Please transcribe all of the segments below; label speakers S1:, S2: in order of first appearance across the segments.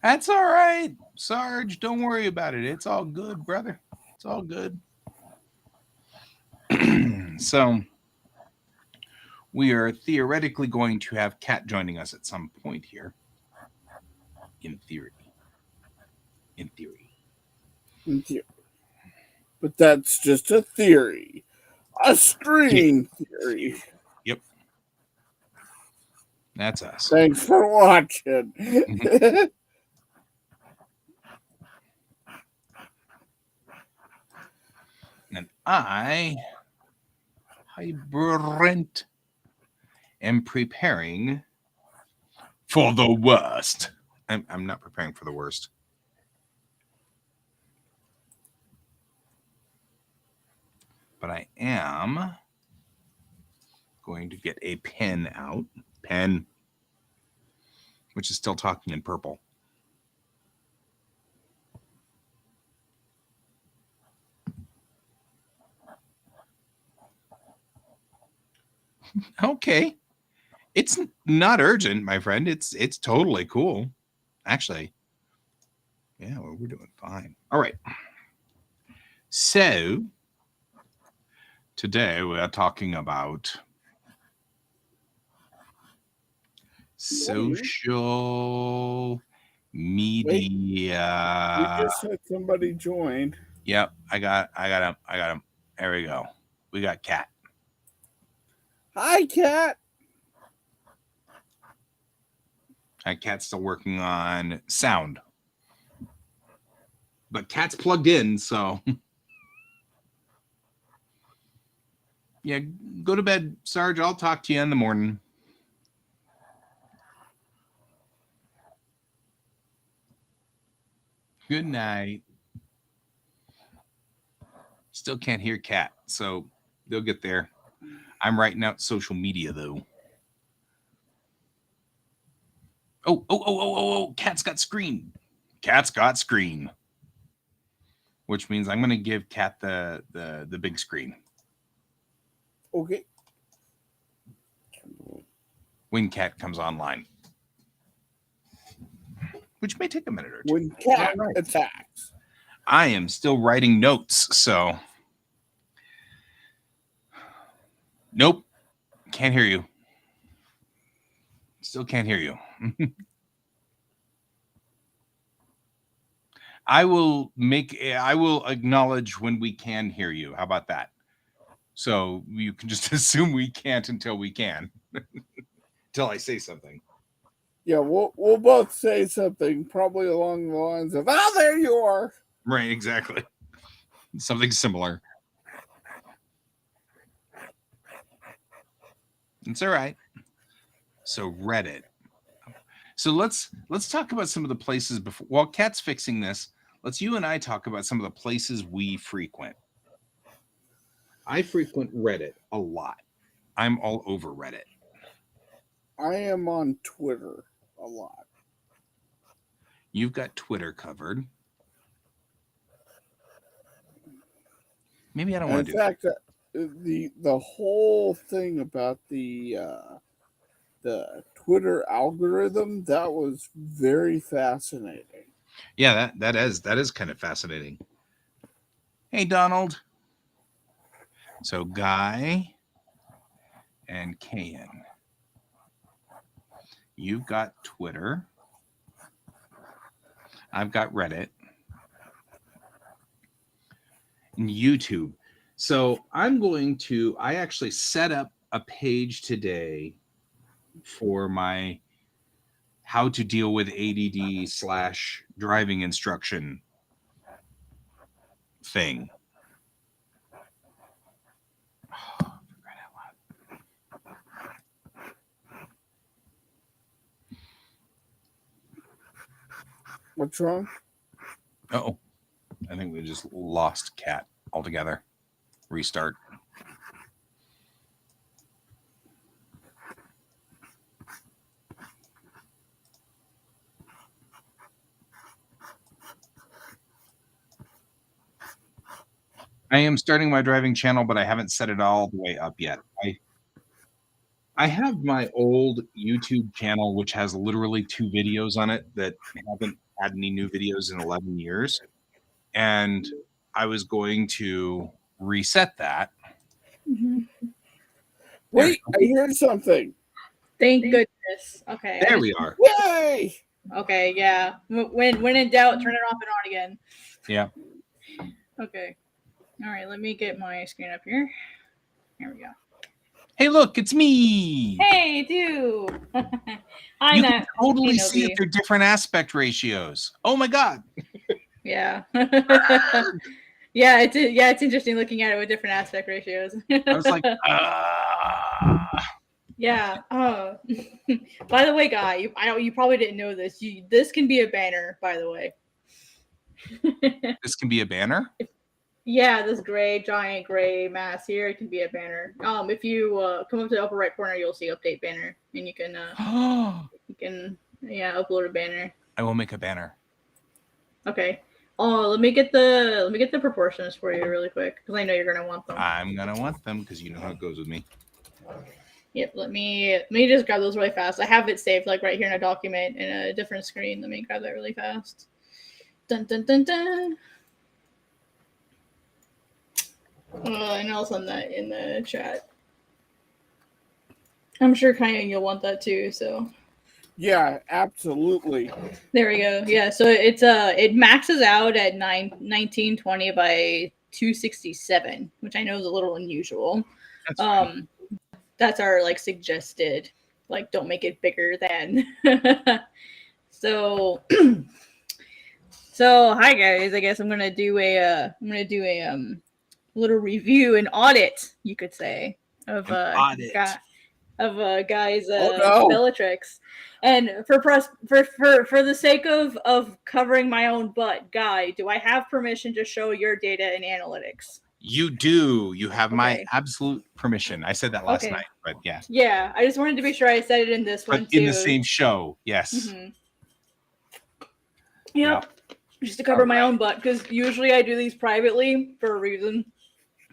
S1: That's all right, Sarge. Don't worry about it. It's all good, brother. It's all good. So we are theoretically going to have Kat joining us at some point here. In theory. In theory.
S2: But that's just a theory. A screen theory.
S1: Yep. That's us.
S2: Thanks for watching.
S1: And I, Brent, am preparing for the worst. I'm not preparing for the worst. But I am going to get a pen out. Pen, which is still talking in purple. Okay. It's not urgent, my friend. It's totally cool. Actually, yeah, well, we're doing fine. All right. So today we are talking about social media.
S2: You just had somebody join.
S1: Yep, I got him. There we go. We got Kat.
S2: Hi, Kat.
S1: Kat's still working on sound. But Kat's plugged in, so yeah, go to bed, Sarge. I'll talk to you in the morning. Good night. Still can't hear Kat, so they'll get there. I'm writing out social media though. Oh, Kat's got screen. Kat's got screen. Which means I'm gonna give Kat the big screen.
S2: Okay.
S1: When Kat comes online. Which may take a minute or two.
S2: When Kat attacks.
S1: I am still writing notes, so nope. Can't hear you. Still can't hear you. I will acknowledge when we can hear you. How about that? So you can just assume we can't until we can. Until I say something.
S2: Yeah, we'll both say something probably along the lines of, "Oh, there you are."
S1: Right, exactly. Something similar. It's all right. So Reddit. So let's talk about some of the places before. While Kat's fixing this, let's you and I talk about some of the places we frequent. I frequent Reddit a lot. I'm all over Reddit.
S2: I am on Twitter a lot.
S1: You've got Twitter covered. Maybe I don't want to do that.
S2: In fact, the whole thing about the Twitter algorithm, that was very fascinating.
S1: Yeah, that is kind of fascinating. Hey, Donald. So Guy and Kayan. You've got Twitter. I've got Reddit. And YouTube. So I actually set up a page today for my how to deal with ADD / driving instruction thing.
S2: What's wrong?
S1: Oh, I think we just lost Kat altogether. Restart. I am starting my driving channel, but I haven't set it all the way up yet. I have my old YouTube channel, which has literally 2 videos on it that haven't had any new videos in 11 years. And I was going to reset that.
S2: Wait, I hear something.
S3: Thank goodness. Okay.
S1: There we are.
S2: Yay!
S3: Okay, yeah. When in doubt, turn it off and on again.
S1: Yeah.
S3: Okay. All right, let me get my screen up here. Here we go.
S1: Hey, look, it's me.
S3: Hey, dude. Hi,
S1: You
S3: Nat.
S1: can totally
S3: Hey,
S1: see
S3: Novi.
S1: that they're different aspect ratios. Oh my God.
S3: Yeah. Yeah, it's interesting looking at it with different aspect ratios.
S1: I was like,
S3: yeah. Oh. By the way, Guy, you probably didn't know this. This can be a banner, by the way.
S1: this can be a banner.
S3: Yeah, this giant gray mass here, it can be a banner. If you come up to the upper right corner, you'll see update banner, and you can upload a banner.
S1: I will make a banner.
S3: Okay. Oh, let me get the proportions for you really quick because I know you're gonna want them.
S1: I'm gonna want them because you know how it goes with me.
S3: Yep. Let me just grab those really fast. I have it saved like right here in a document in a different screen. Let me grab that really fast. Dun dun dun dun. And I'll send that in the chat. I'm sure Kyan, you'll want that too. So.
S2: Yeah, absolutely.
S3: There we go. Yeah, so it maxes out at 1920 by 267, which I know is a little unusual.
S1: That's fine.
S3: That's our like suggested, like don't make it bigger than. So hi guys. I guess I'm gonna do a little review and audit, you could say, of
S1: audit.
S3: Guy's
S2: no.
S3: Bellatrix. And for the sake of covering my own butt, Guy, do I have permission to show your data and analytics?
S1: You do. You have my
S3: Okay.
S1: absolute permission. I said that last
S3: Okay.
S1: night, but yeah.
S3: Yeah, I just wanted to be sure I said it in this one
S1: But
S3: too.
S1: in the same show, yes.
S3: Mm-hmm. Yep. Just to cover my own butt, because usually I do these privately for a reason.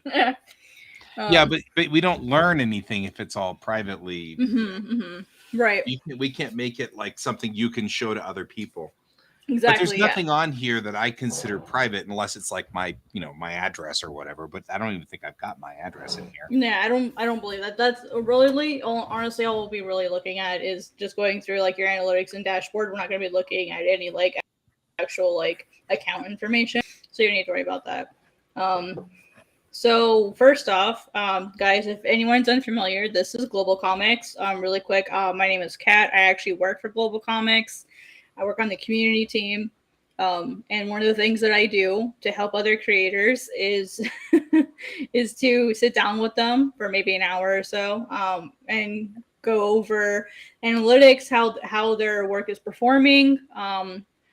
S1: Yeah, but we don't learn anything if it's all privately.
S3: Right.
S1: We can't make it like something you can show to other people.
S3: Exactly.
S1: But there's nothing on here that I consider private unless it's like my address or whatever. But I don't even think I've got my address in here.
S3: Yeah, I don't believe that. That's really honestly all we'll be really looking at is just going through like your analytics and dashboard. We're not going to be looking at any like actual like account information, so you don't need to worry about that. So first off, guys, if anyone's unfamiliar, this is Global Comics. Really quick, my name is Kat. I actually work for Global Comics. I work on the community team. And one of the things that I do to help other creators is is to sit down with them for maybe an hour or so and go over analytics, how their work is performing,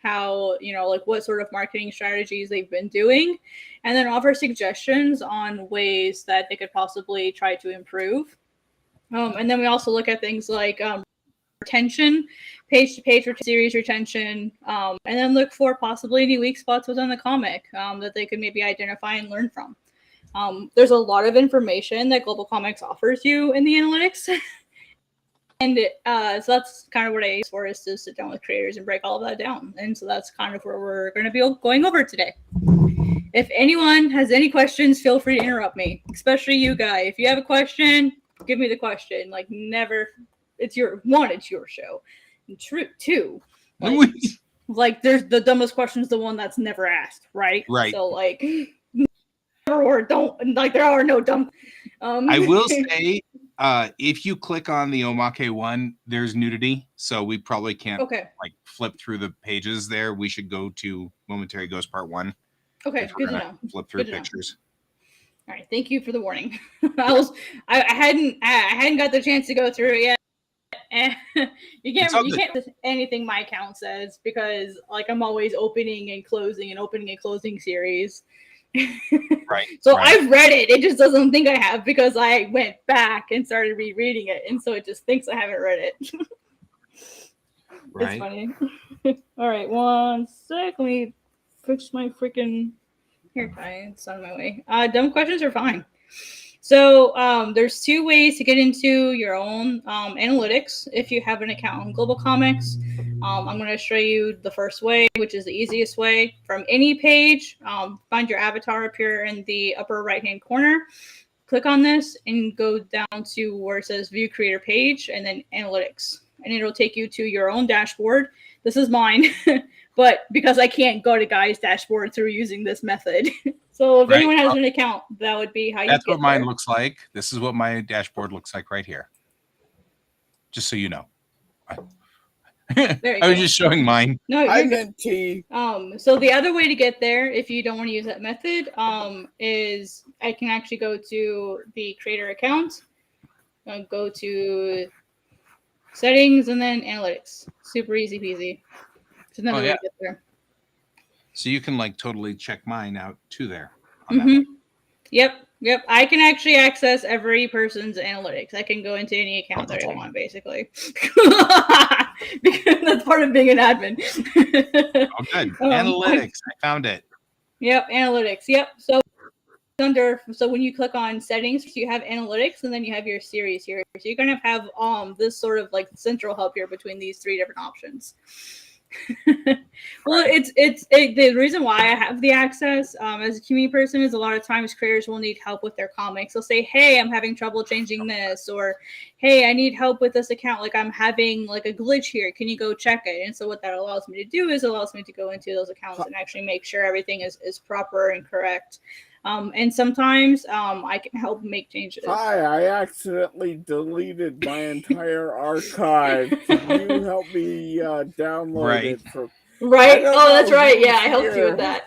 S3: how, like what sort of marketing strategies they've been doing, and then offer suggestions on ways that they could possibly try to improve. And then we also look at things like retention, page-to-page series retention, and then look for possibly any weak spots within the comic that they could maybe identify and learn from. There's a lot of information that Global Comics offers you in the analytics. And so that's kind of what I aim for, is to sit down with creators and break all of that down. And so that's kind of where we're going to be going over today. If anyone has any questions, feel free to interrupt me, especially you, Guy. If you have a question, give me the question. Like, never, it's your show. And two, like there's the dumbest question is the one that's never asked, right?
S1: Right.
S3: So like, never or don't, like there are no dumb.
S1: I will say, if you click on the Omake one, there's nudity, so we probably can't like flip through the pages there. We should go to Momentary Ghost Part 1.
S3: Okay, good to know.
S1: Flip through pictures.
S3: All right, thank you for the warning. I hadn't got the chance to go through it yet. And you can't anything my account says, because like I'm always opening and closing series.
S1: Right.
S3: So I've read it. It just doesn't think I have, because I went back and started rereading it, and so it just thinks I haven't read it. Right. It's funny. All right, one sec. Let me fix my freaking hair tie. It's on my way. Dumb questions are fine. So there's two ways to get into your own analytics if you have an account on Global Comics. I'm going to show you the first way, which is the easiest way. From any page, find your avatar up here in the upper right-hand corner. Click on this and go down to where it says View Creator Page and then Analytics. And it'll take you to your own dashboard. This is mine, but because I can't go to Guy's dashboard through using this method. So if anyone has an account, that would be how you
S1: That's
S3: get
S1: what mine
S3: there.
S1: looks like. This is what my dashboard looks like right here. Just so you know.
S3: There you
S1: I was
S3: go.
S1: just showing mine.
S3: No,
S2: I
S3: you're good.
S2: meant T.
S3: So the other way to get there, if you don't want to use that method, is I can actually go to the creator account, go to settings, and then analytics. Super easy peasy. It's another way to get there.
S1: So you can like totally check mine out too there. On that
S3: Mm-hmm.
S1: one.
S3: Yep. I can actually access every person's analytics. I can go into any account that I want, basically. Because that's part of being an admin.
S1: Oh, good. Analytics. I found it.
S3: Yep, analytics. Yep. So when you click on settings, you have analytics, and then you have your series here. So you're gonna have this sort of like central hub here between these three different options. Well, the reason why I have the access as a community person is a lot of times creators will need help with their comics. They'll say, hey, I'm having trouble changing this, or hey, I need help with this account, like I'm having like a glitch here, can you go check it? And so what that allows me to do is allows me to go into those accounts and actually make sure everything is proper and correct. And sometimes I can help make changes.
S2: Hi, I accidentally deleted my entire archive. Can you help me download it?
S3: Right.
S2: don't
S3: Oh, that's
S2: know
S3: right.
S2: who's
S3: Yeah, I helped you
S2: here.
S3: with that.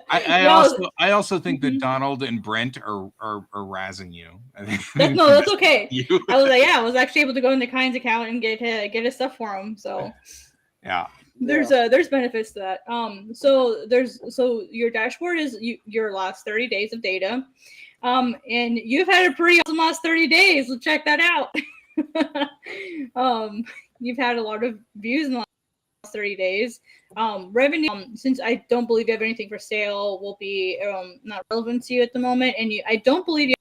S1: I also think that
S3: Mhm.
S1: Donald and Brent are razzing you.
S3: No, that's okay.
S1: You.
S3: I was actually able to go into Kind's account and get his stuff for him. So
S1: Yeah.
S3: there's benefits to that. So your dashboard is your last 30 days of data. And you've had a pretty awesome last 30 days. So check that out. You've had a lot of views in the last 30 days. Revenue, since I don't believe you have anything for sale, will be not relevant to you at the moment. And I don't believe you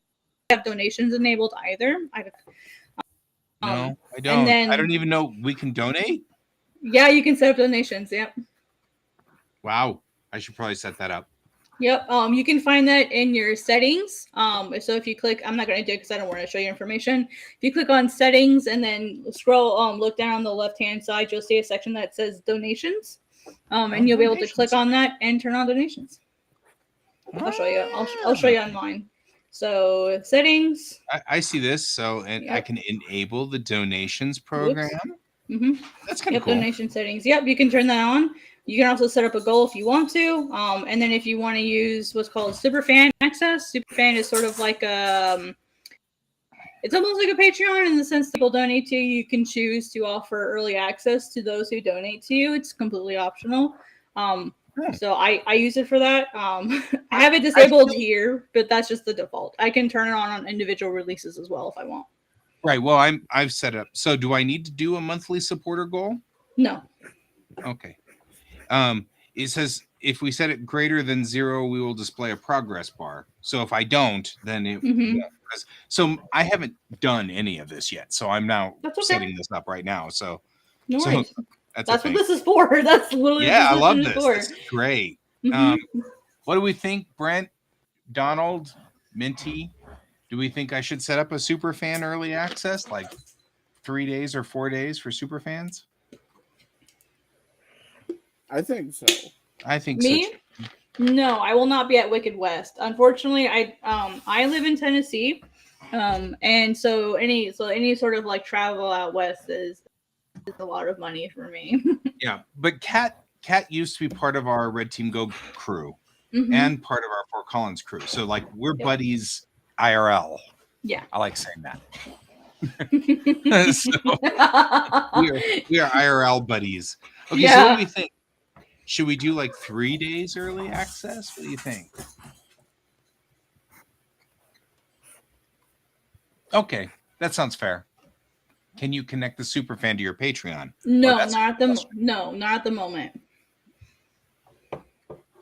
S3: have donations enabled either.
S1: No, I don't.
S3: then-
S1: I don't even know we can donate.
S3: Yeah, you can set up donations. Yep.
S1: Wow. I should probably set that up.
S3: Yep. You can find that in your settings. So if you click, I'm not going to do it because I don't want to show you information. If you click on settings and then scroll, look down on the left-hand side, you'll see a section that says donations. And you'll be able to click on that and turn on donations. I'll show you. I'll show you on mine. So settings.
S1: I see this. So I
S3: Yep.
S1: can enable the donations program.
S3: Mm-hmm.
S1: That's kind of
S3: Yep,
S1: cool.
S3: donation settings. Yep, you can turn that on. You can also set up a goal if you want to. And then if you want to use what's called Superfan access, Superfan is sort of like it's almost like a Patreon in the sense that people donate to you. You can choose to offer early access to those who donate to you. It's completely optional. So I use it for that. I have it disabled here, but that's just the default. I can turn it on individual releases as well if I want.
S1: Right. Well, I've set up. So do I need to do a monthly supporter goal?
S3: No.
S1: Okay. It says if we set it greater than 0, we will display a progress bar. So if I don't, then it.
S3: Mhm.
S1: So I haven't done any of this yet. So I'm now
S3: That's okay.
S1: setting this up right now. So
S3: No
S1: so
S3: worries.
S1: that's
S3: That's what this is for. That's literally
S1: Yeah, I
S3: what
S1: love
S3: this
S1: this.
S3: is for.
S1: This is great.
S3: Mhm.
S1: What do we think, Brent, Donald, Minty? Do we think I should set up a super fan early access, like 3 days or 4 days for super fans?
S2: I think so.
S1: I think
S3: Me?
S1: so. Too.
S3: No, I will not be at Wicked West. Unfortunately, I live in Tennessee, and so any sort of like travel out west is a lot of money for me.
S1: Yeah, but Kat used to be part of our Red Team Go crew
S3: Mhm.
S1: and part of our Fort Collins crew. So like we're
S3: Yep.
S1: buddies IRL.
S3: Yeah.
S1: I like saying that. So we are IRL buddies. Okay, so what do we think? Should we do like 3 days early access? What do you think? Okay, that sounds fair. Can you connect the superfan to your Patreon?
S3: No,
S1: that's
S3: not at the moment.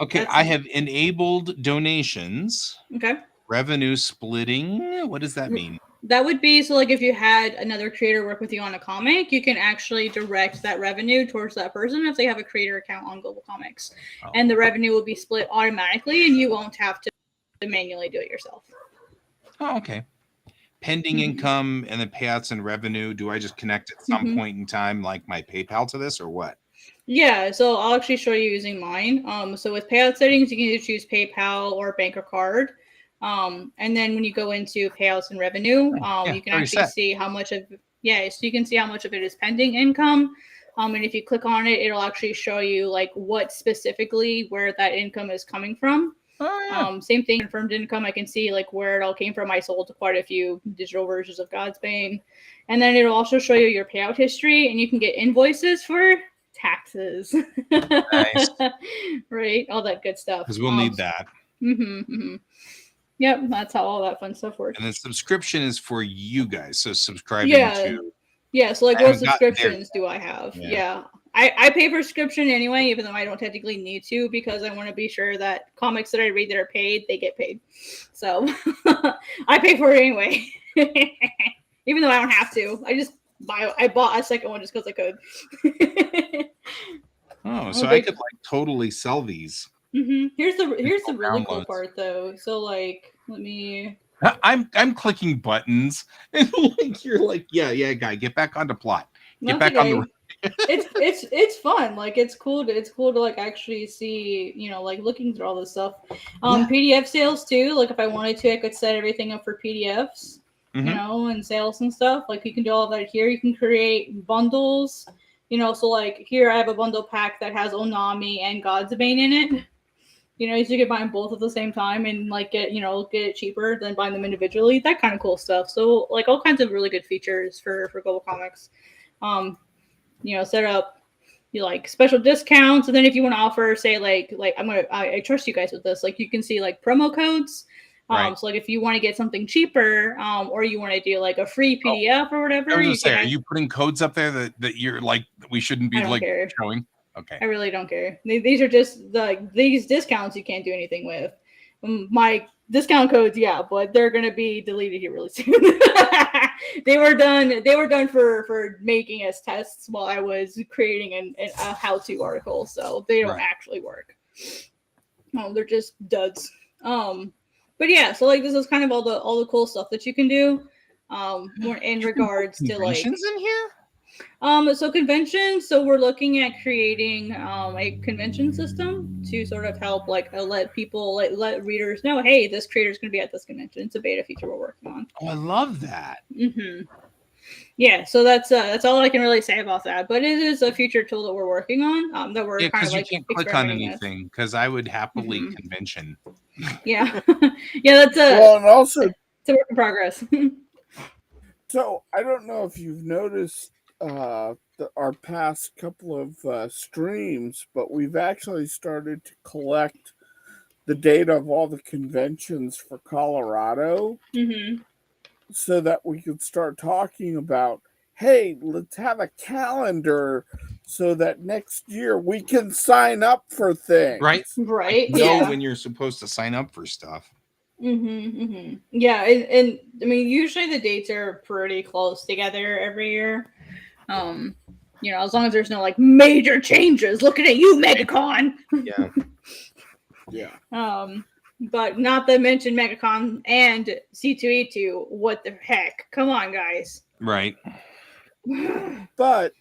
S1: Okay,
S3: That's-
S1: I have enabled donations.
S3: Okay.
S1: Revenue splitting. What does that mean?
S3: That would be so like if you had another creator work with you on a comic, you can actually direct that revenue towards that person if they have a creator account on Global Comics.
S1: Oh.
S3: And the revenue will be split automatically and you won't have to manually do it yourself.
S1: Oh, okay. Pending income and then payouts and revenue. Do I just connect at some point in time, like my PayPal to this, or what?
S3: Yeah, so I'll actually show you using mine. So with payout settings, you can either choose PayPal or bank or card. And then when you go into payouts and revenue, you can actually see how much of so you can see how much of it is pending income. And if you click on it, it'll actually show you like what specifically where that income is coming from.
S1: Oh, yeah.
S3: Same thing, confirmed income. I can see like where it all came from. I sold quite a few digital versions of God's Bane. And then it'll also show you your payout history, and you can get invoices for taxes.
S1: Nice.
S3: Right? All that good stuff.
S1: Because we'll need that.
S3: Yep, that's how all that fun stuff works.
S1: And then subscription is for you guys. So subscribing to.
S3: Yeah, so like
S1: I
S3: what
S1: haven't gotten there
S3: subscriptions do I have? Yeah. I pay for subscription anyway, even though I don't technically need to, because I want to be sure that comics that I read that are paid, they get paid. So I pay for it anyway. Even though I don't have to. I bought a second one just because I could.
S1: Oh, so I could like totally sell these.
S3: Here's the really cool part though. So like let me
S1: I'm clicking buttons and like you're like, yeah, guy, get back onto plot. Get back on the
S3: it's fun. Like it's cool to like actually see, you know, like looking through all this stuff. PDF sales too. Like if I wanted to, I could set everything up for PDFs, you know, and sales and stuff. Like you can do all that here. You can create bundles, you know, so like here I have a bundle pack that has Onami and God's Bane in it. You know, so you can buy them both at the same time and like get it cheaper than buying them individually. That kind of cool stuff. So like all kinds of really good features for Global Comics. You know, set up like special discounts, and then if you want to offer, say like I trust you guys with this. Like you can see like promo codes. So like if you want to get something cheaper, or you want to do like a free PDF or whatever.
S1: I was gonna say, are you putting codes up there that you're like we shouldn't be like showing? Okay.
S3: I really don't care. These are just these discounts you can't do anything with. My discount codes, yeah, but they're gonna be deleted here really soon. They were done for making us tests while I was creating a how-to article, so they don't actually work. No, they're just duds. But yeah, so like this is kind of all the cool stuff that you can do. More in regards to like
S1: conventions in here.
S3: So conventions. So we're looking at creating a convention system to sort of help like let people let readers know, hey, this creator is going to be at this convention. It's a beta feature we're working on.
S1: Oh, I love that.
S3: Yeah, so that's all I can really say about that. But it is a future tool that we're working on. That we're kind of like
S1: you can't click on anything because I would happily convention.
S3: Yeah, yeah, that's
S2: and also
S3: it's a work in progress.
S2: So I don't know if you've noticed our past couple of streams, but we've actually started to collect the data of all the conventions for Colorado so that we could start talking about, hey, let's have a calendar so that next year we can sign up for things.
S1: Right.
S3: Yeah.
S1: When you're supposed to sign up for stuff.
S3: Yeah, and I mean, usually the dates are pretty close together every year. You know, as long as there's no like major changes. Looking at you, MegaCon.
S2: Yeah.
S3: But not to mention MegaCon and C2E2. What the heck? Come on, guys.
S1: Right.
S2: But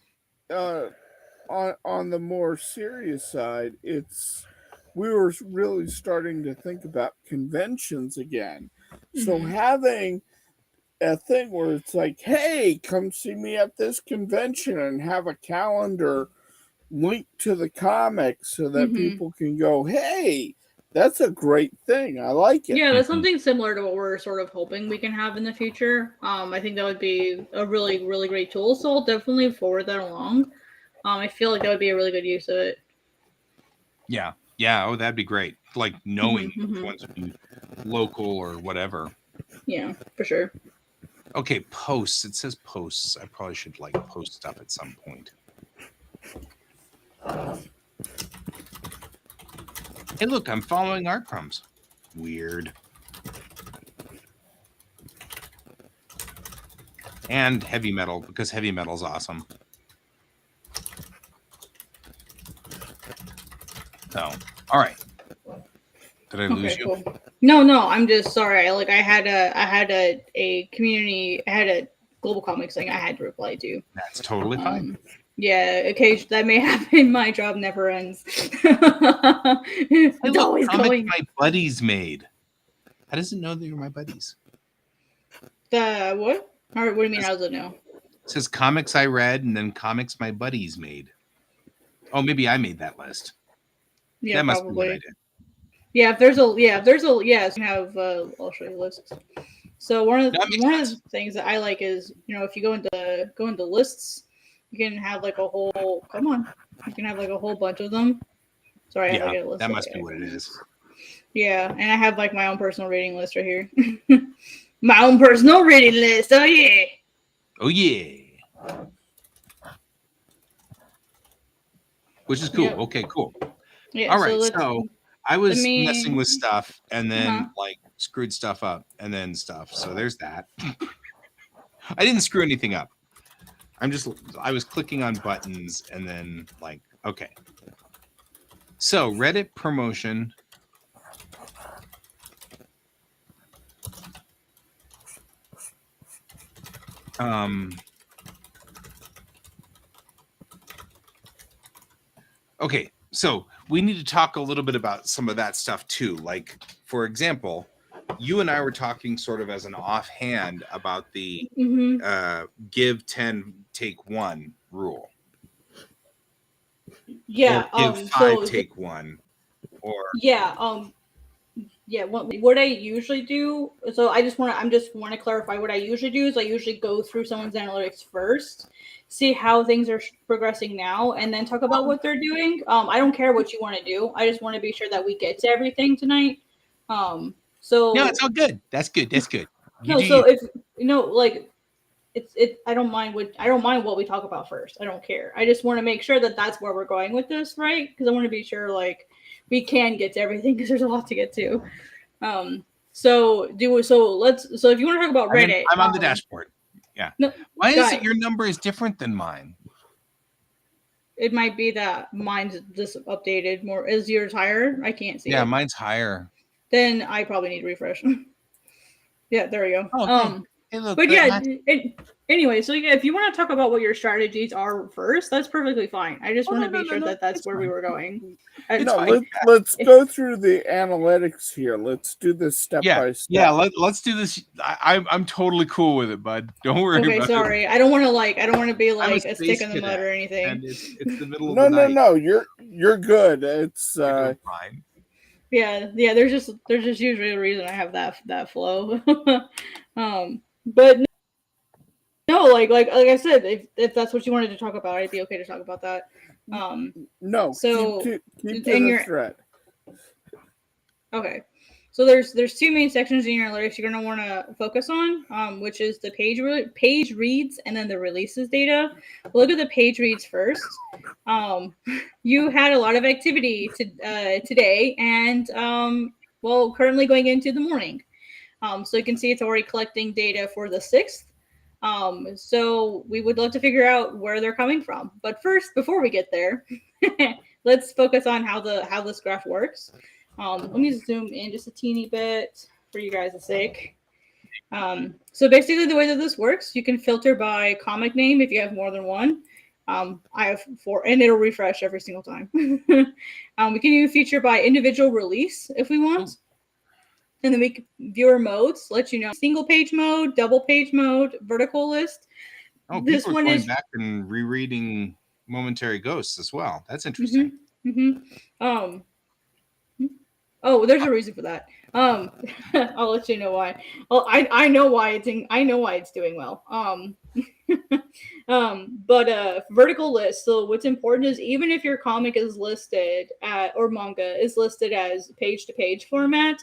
S2: on the more serious side, we were really starting to think about conventions again. So having a thing where it's like, hey, come see me at this convention and have a calendar linked to the comics so that people can go, hey, that's a great thing. I like it.
S3: Yeah, that's something similar to what we're sort of hoping we can have in the future. I think that would be a really, really great tool. So I'll definitely forward that along. I feel like that would be a really good use of it.
S1: Yeah. Yeah. Oh, that'd be great. Like knowing which ones would be local or whatever.
S3: Yeah, for sure.
S1: Okay, posts. It says posts. I probably should like post stuff at some point. Hey, look, I'm following Art Crumbs. Weird. and heavy metal, because heavy metal's awesome. So, all right. Did I lose you?
S3: Cool. No, I'm just sorry. Like I had a community, I had a global comics thing I had to reply to.
S1: That's totally fine.
S3: Yeah, occasionally that may happen. My job never ends. It's always going.
S1: My buddies made. How does it know that you're my buddies?
S3: The what? Or what do you mean? How does it know?
S1: It says comics I read, and then comics my buddies made. Oh, maybe I made that list.
S3: Yeah,
S1: that must
S3: probably.
S1: be what I did.
S3: Yeah, if there's a yes, you have. I'll show you lists. So one of the things that I like is, you know, if you go into lists, you can have like a whole. Come on, you can have like a whole bunch of them. Sorry, I have to get a list.
S1: That must be what it is.
S3: Yeah, and I have like my own personal reading list right here. My own personal reading list. Oh yeah.
S1: Oh yeah. Which is cool. Yep. Okay, cool.
S3: Yeah.
S1: All right. So I was messing with stuff and then like screwed stuff up and then stuff. So there's that. I didn't screw anything up. I was clicking on buttons and then like, okay. So Reddit promotion. Okay, so we need to talk a little bit about some of that stuff too. Like, for example, you and I were talking sort of as an offhand about the give 10, take 1 rule.
S3: Yeah.
S1: Or give 5, take 1. Or
S3: yeah, what I usually do, so I just want to clarify what I usually do is I usually go through someone's analytics first, see how things are progressing now, and then talk about what they're doing. I don't care what you want to do. I just want to be sure that we get to everything tonight. So
S1: no, it's all good. That's good. That's good.
S3: If you know, like I don't mind what we talk about first. I don't care. I just want to make sure that that's where we're going with this, right? Because I want to be sure like we can get to everything because there's a lot to get to. So if you want to talk about Reddit,
S1: I'm on the dashboard. Yeah.
S3: No,
S1: why is it your number is different than mine?
S3: It might be that mine's just updated more. Is yours higher? I can't see.
S1: Yeah, mine's higher.
S3: Then I probably need to refresh. Yeah, there we go.
S1: Oh, okay.
S3: But yeah, anyway, so yeah, if you want to talk about what your strategies are first, that's perfectly fine. I just want to be sure that that's where we were going.
S2: Let's go through the analytics here. Let's do this step by step.
S1: Yeah, let's do this. I'm totally cool with it, bud. Don't worry.
S3: Okay,
S1: about
S3: sorry.
S1: it.
S3: I don't want to be like a stick in the mud or anything.
S1: And it's the middle of the night.
S2: No. You're good. It's
S1: fine.
S3: Yeah. There's just usually a reason I have that flow. But no, like I said, if that's what you wanted to talk about, I'd be okay to talk about that.
S2: No.
S3: So
S2: keep to the thread.
S3: Okay. So there's 2 main sections in your analytics you're going to want to focus on, which is the page reads and then the releases data. We'll look at the page reads first. You had a lot of activity today and, currently going into the morning. So you can see it's already collecting data for the 6th. So we would love to figure out where they're coming from. But first, before we get there, let's focus on how this graph works. Let me zoom in just a teeny bit for you guys' sake. So basically the way that this works, you can filter by comic name if you have more than one. I have 4 and it'll refresh every single time. We can even feature by individual release if we want. And then we can viewer modes, let you know single page mode, double page mode, vertical list.
S1: Oh, this one is back and rereading Momentary Ghosts as well. That's interesting.
S3: Oh, there's a reason for that. I'll let you know why. Well, I know why it's doing well. But vertical list. So what's important is even if your comic is listed or manga is listed as page-to-page format,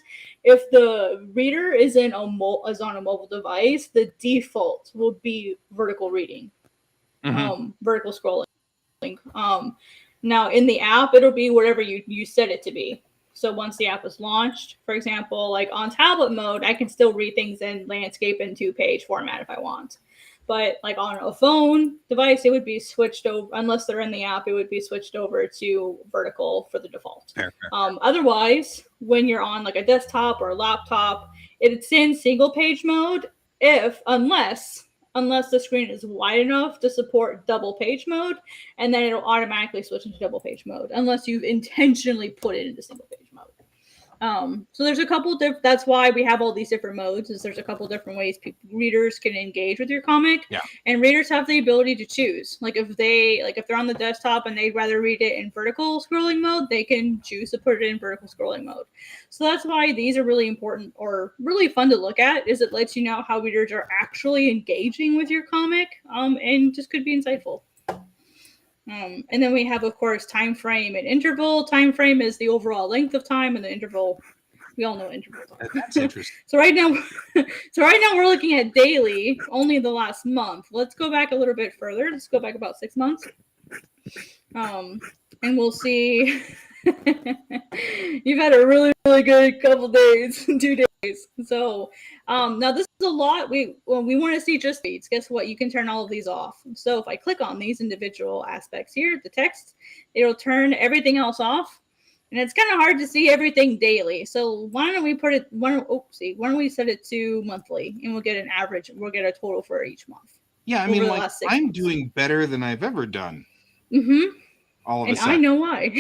S3: if the reader is on a mobile device, the default will be vertical reading, vertical scrolling. Now in the app, it'll be whatever you set it to be. So once the app is launched, for example, like on tablet mode, I can still read things in landscape and 2-page format if I want. But like on a phone device, it would be switched over, unless they're in the app, it would be switched over to vertical for the default.
S1: Fair.
S3: Otherwise, when you're on like a desktop or a laptop, it's in single page mode unless the screen is wide enough to support double page mode, and then it'll automatically switch into double page mode unless you've intentionally put it into single page mode. So there's a couple that's why we have all these different modes, is there's a couple different ways readers can engage with your comic.
S1: Yeah.
S3: And readers have the ability to choose. Like if they're on the desktop and they'd rather read it in vertical scrolling mode, they can choose to put it in vertical scrolling mode. So that's why these are really important or really fun to look at, is it lets you know how readers are actually engaging with your comic, and just could be insightful. And then we have, of course, time frame and interval. Time frame is the overall length of time, and the interval, we all know intervals are.
S1: That's interesting.
S3: So right now we're looking at daily, only the last month. Let's go back a little bit further. Let's go back about 6 months. And we'll see. You've had a really, really good couple days, 2 days. So now this is a lot. We want to see just feeds. Guess what? You can turn all of these off. So if I click on these individual aspects here, the text, it'll turn everything else off. And it's kind of hard to see everything daily. So why don't we why don't we set it to monthly, and we'll get an average. We'll get a total for each month.
S1: Yeah, I mean, like, I'm doing better than I've ever done.
S3: Mm-hmm.
S1: All of
S3: and
S1: a sudden.
S3: I know why.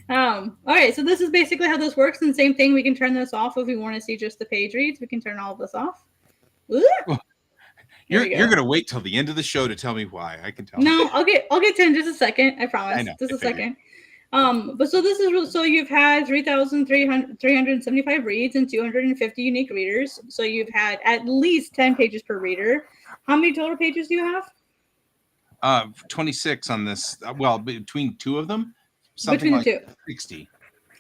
S3: All right, so this is basically how this works. And same thing, we can turn this off if we want to see just the page reads. We can turn all of this off.
S1: You're gonna wait till the end of the show to tell me why. I can tell.
S3: No, I'll get to in just a second. I promise.
S1: I know,
S3: Just
S1: I
S3: a second. But so this is so you've had 3,375 reads and 250 unique readers. So you've had at least 10 pages per reader. How many total pages do you have?
S1: 26 on this. Well, between two of them,
S3: Between the two.
S1: 60.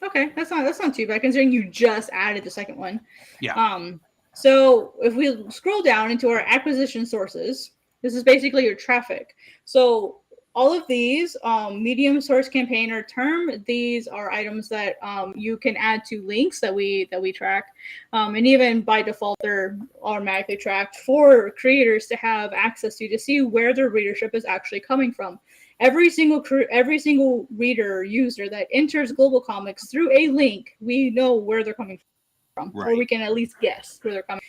S3: Okay, that's not too bad considering you just added the second one.
S1: Yeah.
S3: So if we scroll down into our acquisition sources, this is basically your traffic. So all of these, medium, source, campaign, or term, these are items that you can add to links that we track, and even by default they're automatically tracked for creators to have access to see where their readership is actually coming from. Every single reader user that enters Global Comics through a link, we know where they're coming from,
S1: right.
S3: Or we can at least guess where they're coming.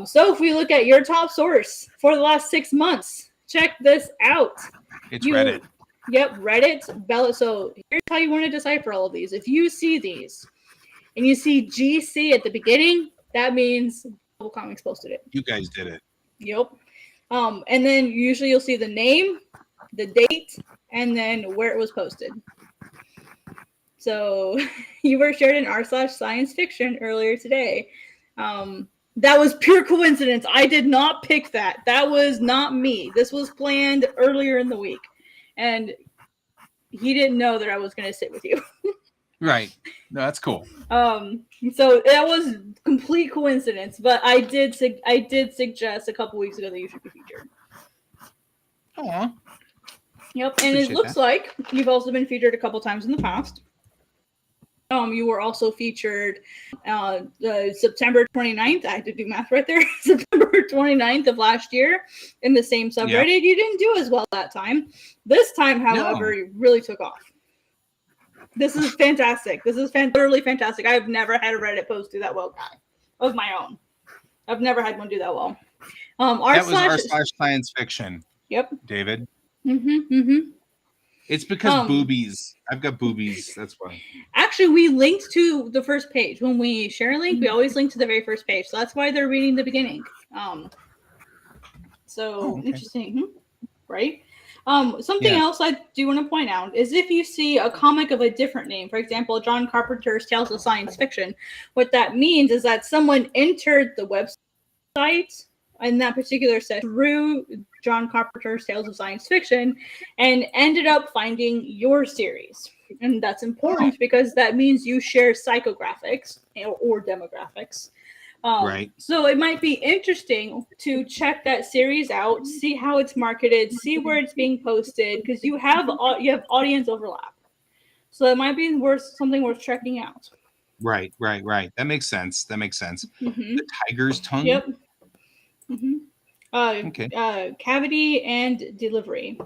S3: So if we look at your top source for the last 6 months, check this out.
S1: It's Reddit.
S3: Yep, Reddit. So here's how you want to decipher all of these. If you see these and you see GC at the beginning, that means Global Comics posted it.
S1: You guys did it.
S3: Yep. And then usually you'll see the name, the date, and then where it was posted. So you were shared in r/science fiction earlier today. That was pure coincidence. I did not pick that. That was not me. This was planned earlier in the week. And he didn't know that I was going to sit with you.
S1: Right. No, that's cool.
S3: So that was complete coincidence, but I did suggest a couple weeks ago that you should be featured.
S1: Aw.
S3: Yep, and it looks like you've also been featured a couple times in the past. You were also featured September 29th. I had to do math right there. September 29th of last year in the same subreddit. Yep. You didn't do as well that time. This time, however, you really took off. This is fantastic. This is literally fantastic. I've never had a Reddit post do that well, guy, of my own. I've never had one do that well.
S1: That was r/science fiction.
S3: Yep.
S1: David.
S3: Mm-hmm.
S1: It's because boobies. I've got boobies. That's why.
S3: Actually, we linked to the first page. When we share a link, we always link to the very first page. So that's why they're reading the beginning. Interesting, right? Something else I do want to point out is if you see a comic of a different name, for example, John Carpenter's Tales of Science Fiction, what that means is that someone entered the website in that particular set through John Carpenter's Tales of Science Fiction and ended up finding your series. And that's important because that means you share psychographics or demographics.
S1: Right.
S3: So it might be interesting to check that series out, see how it's marketed, see where it's being posted, because you have audience overlap. So it might be something worth checking out.
S1: Right. That makes sense.
S3: Mm-hmm.
S1: The tiger's tongue.
S3: Yep. Mm-hmm.
S1: Okay.
S3: Cavity and Delivery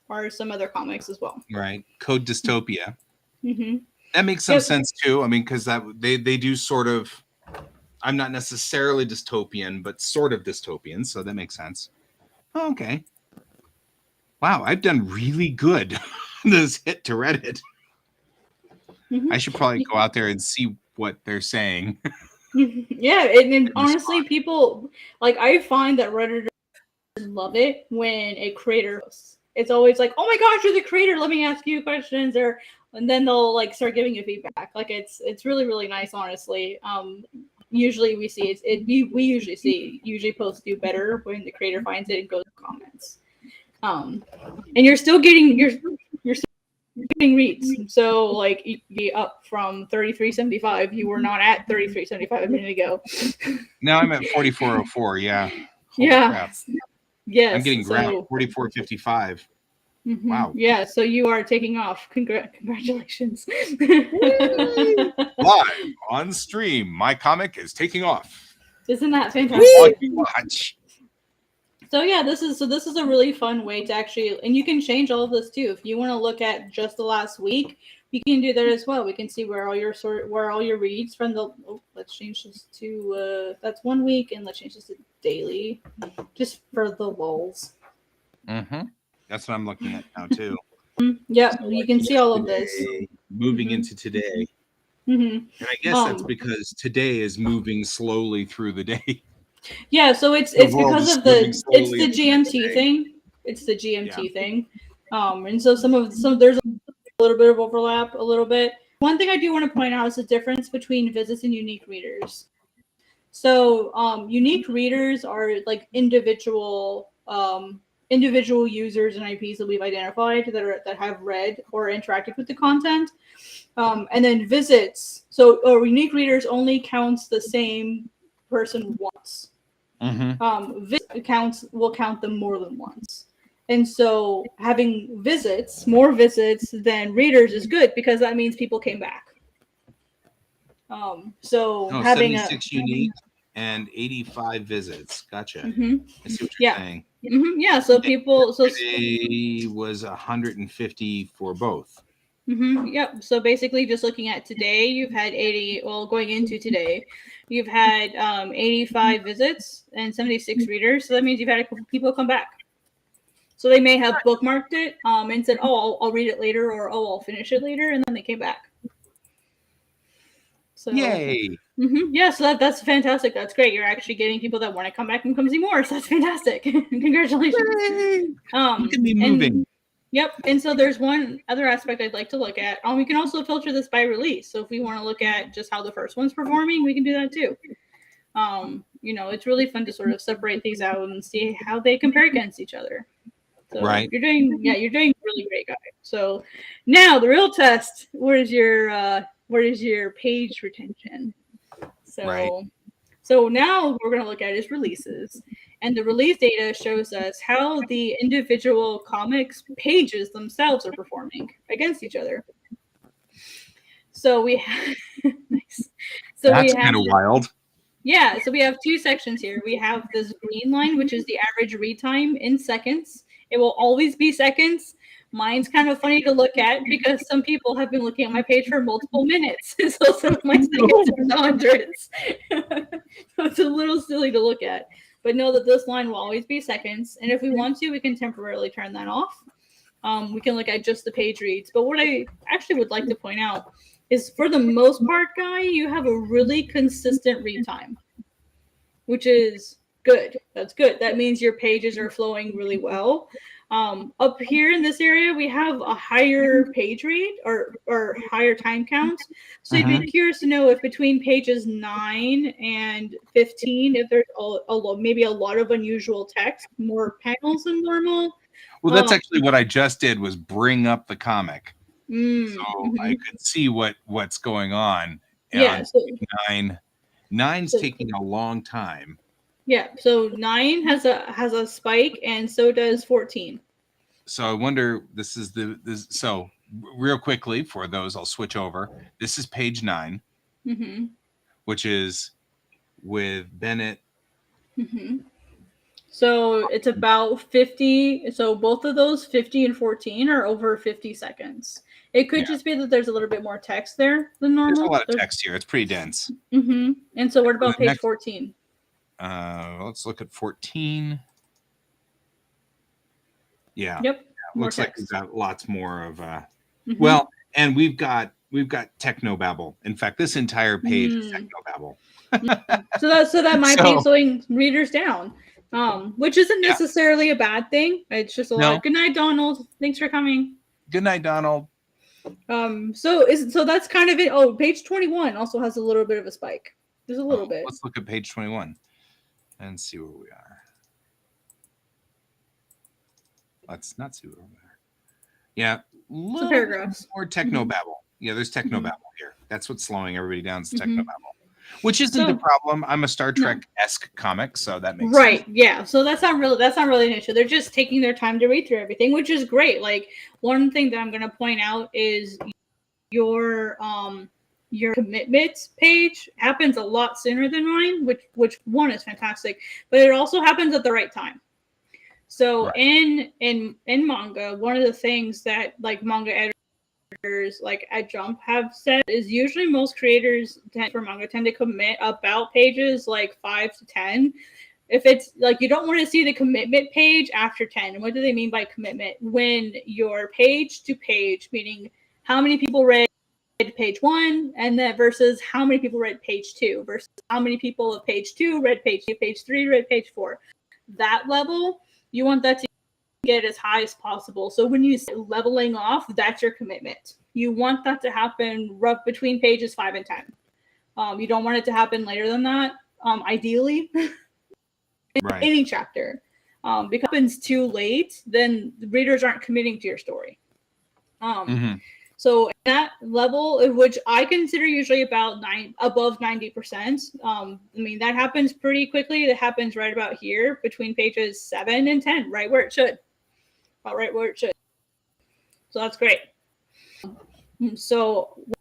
S3: are some other comics as well.
S1: Right. Code Dystopia.
S3: Mm-hmm.
S1: That makes some
S3: Yep.
S1: sense too. I mean, because they do sort of. I'm not necessarily dystopian, but sort of dystopian, so that makes sense. Oh, okay. Wow, I've done really good. This hit to Reddit.
S3: Mm-hmm.
S1: I should probably go out there and see what they're saying.
S3: Yeah, and honestly, people like I find that Redditors love it when a creator posts. It's always like, "Oh my gosh, you're the creator. Let me ask you questions," or and then they'll like start giving you feedback. Like it's really nice, honestly. Usually we see we usually posts do better when the creator finds it and goes to comments. And you're still getting reads. So like you be up from 3375. You were not at 3375 a minute ago.
S1: Now I'm at 4404. Yeah. Holy
S3: Yeah.
S1: crap.
S3: Yes.
S1: I'm getting ground 4455.
S3: Mm-hmm.
S1: Wow.
S3: Yeah, so you are taking off. Congratulations.
S1: Live on stream, my comic is taking off.
S3: Isn't that fantastic?
S1: Watch.
S3: So yeah, this is a really fun way to actually, and you can change all of this too. If you want to look at just the last week, you can do that as well. We can see where all your reads from the. Oh, let's change this to that's 1 week, and let's change this to daily, just for the lulz.
S1: Mm-hmm. That's what I'm looking at now too.
S3: Yeah,
S1: So
S3: you can see all of this.
S1: Moving into today.
S3: Mm-hmm.
S1: And I guess that's because today is moving slowly through the day.
S3: Yeah, so it's because of the GMT thing. It's the GMT thing. And so some there's a little bit of overlap, a little bit. One thing I do want to point out is the difference between visits and unique readers. So unique readers are like individual users and IPs that we've identified that have read or interacted with the content. And then visits. So unique readers only counts the same person once.
S1: Mm-hmm.
S3: Visit will count them more than once. And so having more visits than readers is good because that means people came back. So having
S1: 76 unique and 85 visits. Gotcha.
S3: Mm-hmm.
S1: I see what you're saying.
S3: Mm-hmm. Yeah. So people. So
S1: today was 150 for both.
S3: Mm-hmm. Yep. So basically, just looking at today, you've had 80. Well, going into today, you've had 85 visits and 76 readers. So that means you've had a couple people come back. So they may have bookmarked it and said, "Oh, I'll read it later," or "Oh, I'll finish it later," and then they came back. So
S1: yay!
S3: Mm-hmm. Yeah. So that's fantastic. That's great. You're actually getting people that want to come back and come see more. So that's fantastic. Congratulations.
S1: Look at me moving.
S3: Yep. And so there's one other aspect I'd like to look at. We can also filter this by release. So if we want to look at just how the first one's performing, we can do that too. It's really fun to sort of separate these out and see how they compare against each other. So
S1: right.
S3: You're doing really great, guys. So now the real test, where is your page retention? So
S1: right.
S3: So now what we're going to look at is releases. And the release data shows us how the individual comics pages themselves are performing against each other. So we have nice. So
S1: that's
S3: kind
S1: of wild.
S3: Yeah, so we have two sections here. We have this green line, which is the average read time in seconds. It will always be seconds. Mine's kind of funny to look at because some people have been looking at my page for multiple minutes. So some of my seconds are in the hundreds. So it's a little silly to look at. But know that this line will always be seconds. And if we want to, we can temporarily turn that off. We can look at just the page reads. But what I actually would like to point out is for the most part, Guy, you have a really consistent read time, which is good. That's good. That means your pages are flowing really well. Up here in this area, we have a higher page read or higher time count. So you'd be curious to know if between pages 9 and 15, if there's maybe a lot of unusual text, more panels than normal.
S1: Well, that's actually what I just did was bring up the comic. So I could see what's going on.
S3: Yeah. So
S1: 9's taking a long time.
S3: Yeah. So 9 has a spike, and so does 14.
S1: So I wonder. So real quickly for those, I'll switch over. This is page 9, which is with Bennett.
S3: So it's about 50. So both of those, 50 and 14, are over 50 seconds. It could just be that there's a little bit more text there than normal.
S1: There's a lot of text here. It's pretty dense.
S3: Mm-hmm. And so what about
S1: The
S3: page
S1: next-
S3: 14?
S1: Let's look at 14. Yeah.
S3: Yep. More
S1: Looks like
S3: text.
S1: we've got lots more of
S3: Mhm.
S1: well, and we've got technobabble. In fact, this entire page is technobabble.
S3: So that might be
S1: So-
S3: slowing readers down, which isn't
S1: Yeah.
S3: necessarily a bad thing. It's just a
S1: No.
S3: lot. Good night, Donald. Thanks for coming.
S1: Good night, Donald.
S3: So that's kind of it. Oh, page 21 also has a little bit of a spike. There's a little bit.
S1: Let's look at page 21 and see where we are. Let's not see where we are. Yeah, little
S3: paragraphs.
S1: more technobabble. Yeah, there's technobabble here. That's what's slowing everybody down. Is
S3: Mhm.
S1: technobabble, which isn't
S3: So-
S1: the problem. I'm a Star
S3: No.
S1: Trek-esque comic, so that makes
S3: Right.
S1: sense.
S3: Yeah. So that's not really an issue. They're just taking their time to read through everything, which is great. Like, one thing that I'm going to point out is your commitments page happens a lot sooner than mine, which one is fantastic, but it also happens at the right time. So
S1: Right.
S3: in manga, one of the things that like manga editors like at Jump have said is usually most creators for manga tend to commit about pages like 5 to 10. If it's like you don't want to see the commitment page after 10. And what do they mean by commitment? When your page to page, meaning how many people read page 1 and then versus how many people read page 2 versus how many people of page 2 read page 2, page 3 read page 4. That level, you want that to get as high as possible. So when you say leveling off, that's your commitment. You want that to happen rough between pages 5 and 10. You don't want it to happen later than that, ideally.
S1: Right.
S3: Any chapter. Because if it happens too late, then the readers aren't committing to your story.
S1: Mhm.
S3: So that level, which I consider usually about above 90%. I mean, that happens pretty quickly. That happens right about here between pages 7 and 10, right where it should. About right where it should. So that's great. So one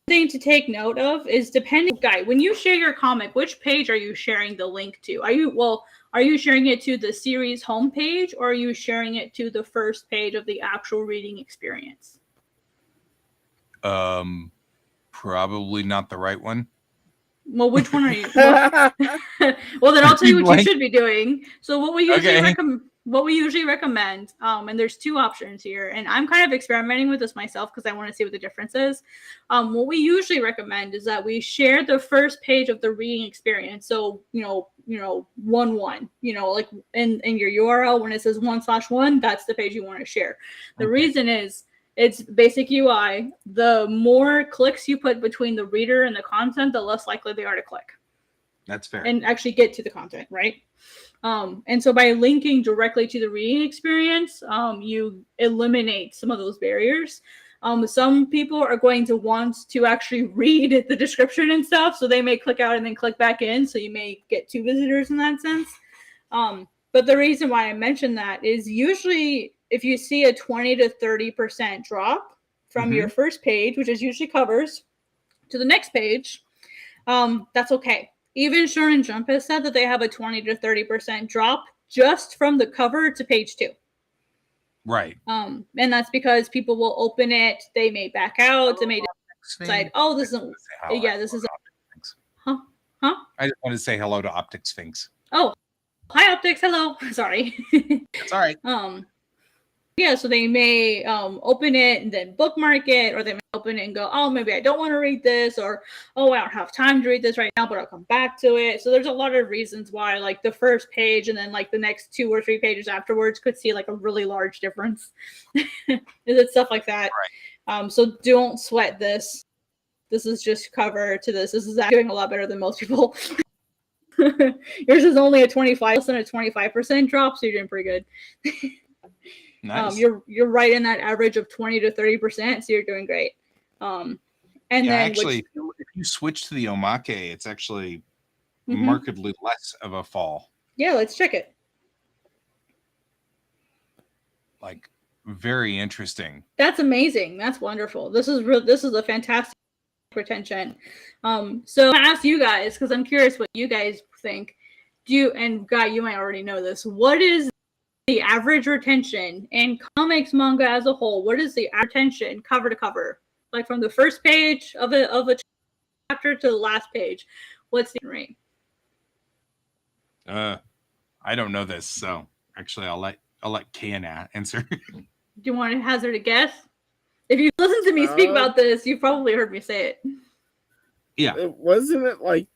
S3: thing to take note of is depending, guy, when you share your comic, which page are you sharing the link to? Are you sharing it to the series homepage, or are you sharing it to the first page of the actual reading experience?
S1: Probably not the right one.
S3: Well, which one are you? Well, then I'll tell you what
S1: Blank.
S3: you should be doing. So what we usually
S1: Okay.
S3: recommend, and there's two options here, and I'm kind of experimenting with this myself because I want to see what the difference is. What we usually recommend is that we share the first page of the reading experience. So 1:1, like in your URL when it says 1/1, that's the page you want to share. The
S1: Okay.
S3: reason is it's basic UI. The more clicks you put between the reader and the content, the less likely they are to click
S1: That's fair.
S3: and actually get to the content, right? And so by linking directly to the reading experience, you eliminate some of those barriers. Some people are going to want to actually read the description and stuff, so they may click out and then click back in, so you may get two visitors in that sense. But the reason why I mentioned that is usually if you see a 20 to 30% drop from your first page, which is usually covers, to the next page, that's okay. Even Shonen Jump has said that they have a 20 to 30% drop just from the cover to page 2.
S1: Right.
S3: And that's because people will open it, they may back out, they may decide, oh, this isn't, yeah, this is, huh?
S1: I just wanted to say hello to Optic Sphinx.
S3: Oh, hi Optics, hello. Sorry.
S1: It's all right.
S3: Yeah, so they may open it and then bookmark it, or they may open it and go, oh, maybe I don't want to read this, or oh, I don't have time to read this right now, but I'll come back to it. So there's a lot of reasons why like the first page and then like the next 2 or 3 pages afterwards could see like a really large difference. It's stuff like that.
S1: Right.
S3: So don't sweat this. This is just cover to this. This is doing a lot better than most people. Yours is only a 25% and a 25% drop, so you're doing pretty good.
S1: Nice.
S3: You're right in that average of 20 to 30%, so you're doing great. And
S1: yeah,
S3: then
S1: actually, if you switch to the Omake, it's actually markedly less of a fall.
S3: yeah, let's check it.
S1: Like, very interesting.
S3: That's amazing. That's wonderful. This is a fantastic retention. So I ask you guys because I'm curious what you guys think. and Guy, you might already know this. What is the average retention in comics manga as a whole? What is the retention cover to cover? Like from the first page of a chapter to the last page. What's the rate?
S1: I don't know this, so actually I'll let Kiana answer.
S3: Do you want to hazard a guess? If you listen to me speak about this, you've probably heard me say it.
S1: Yeah.
S2: Wasn't it like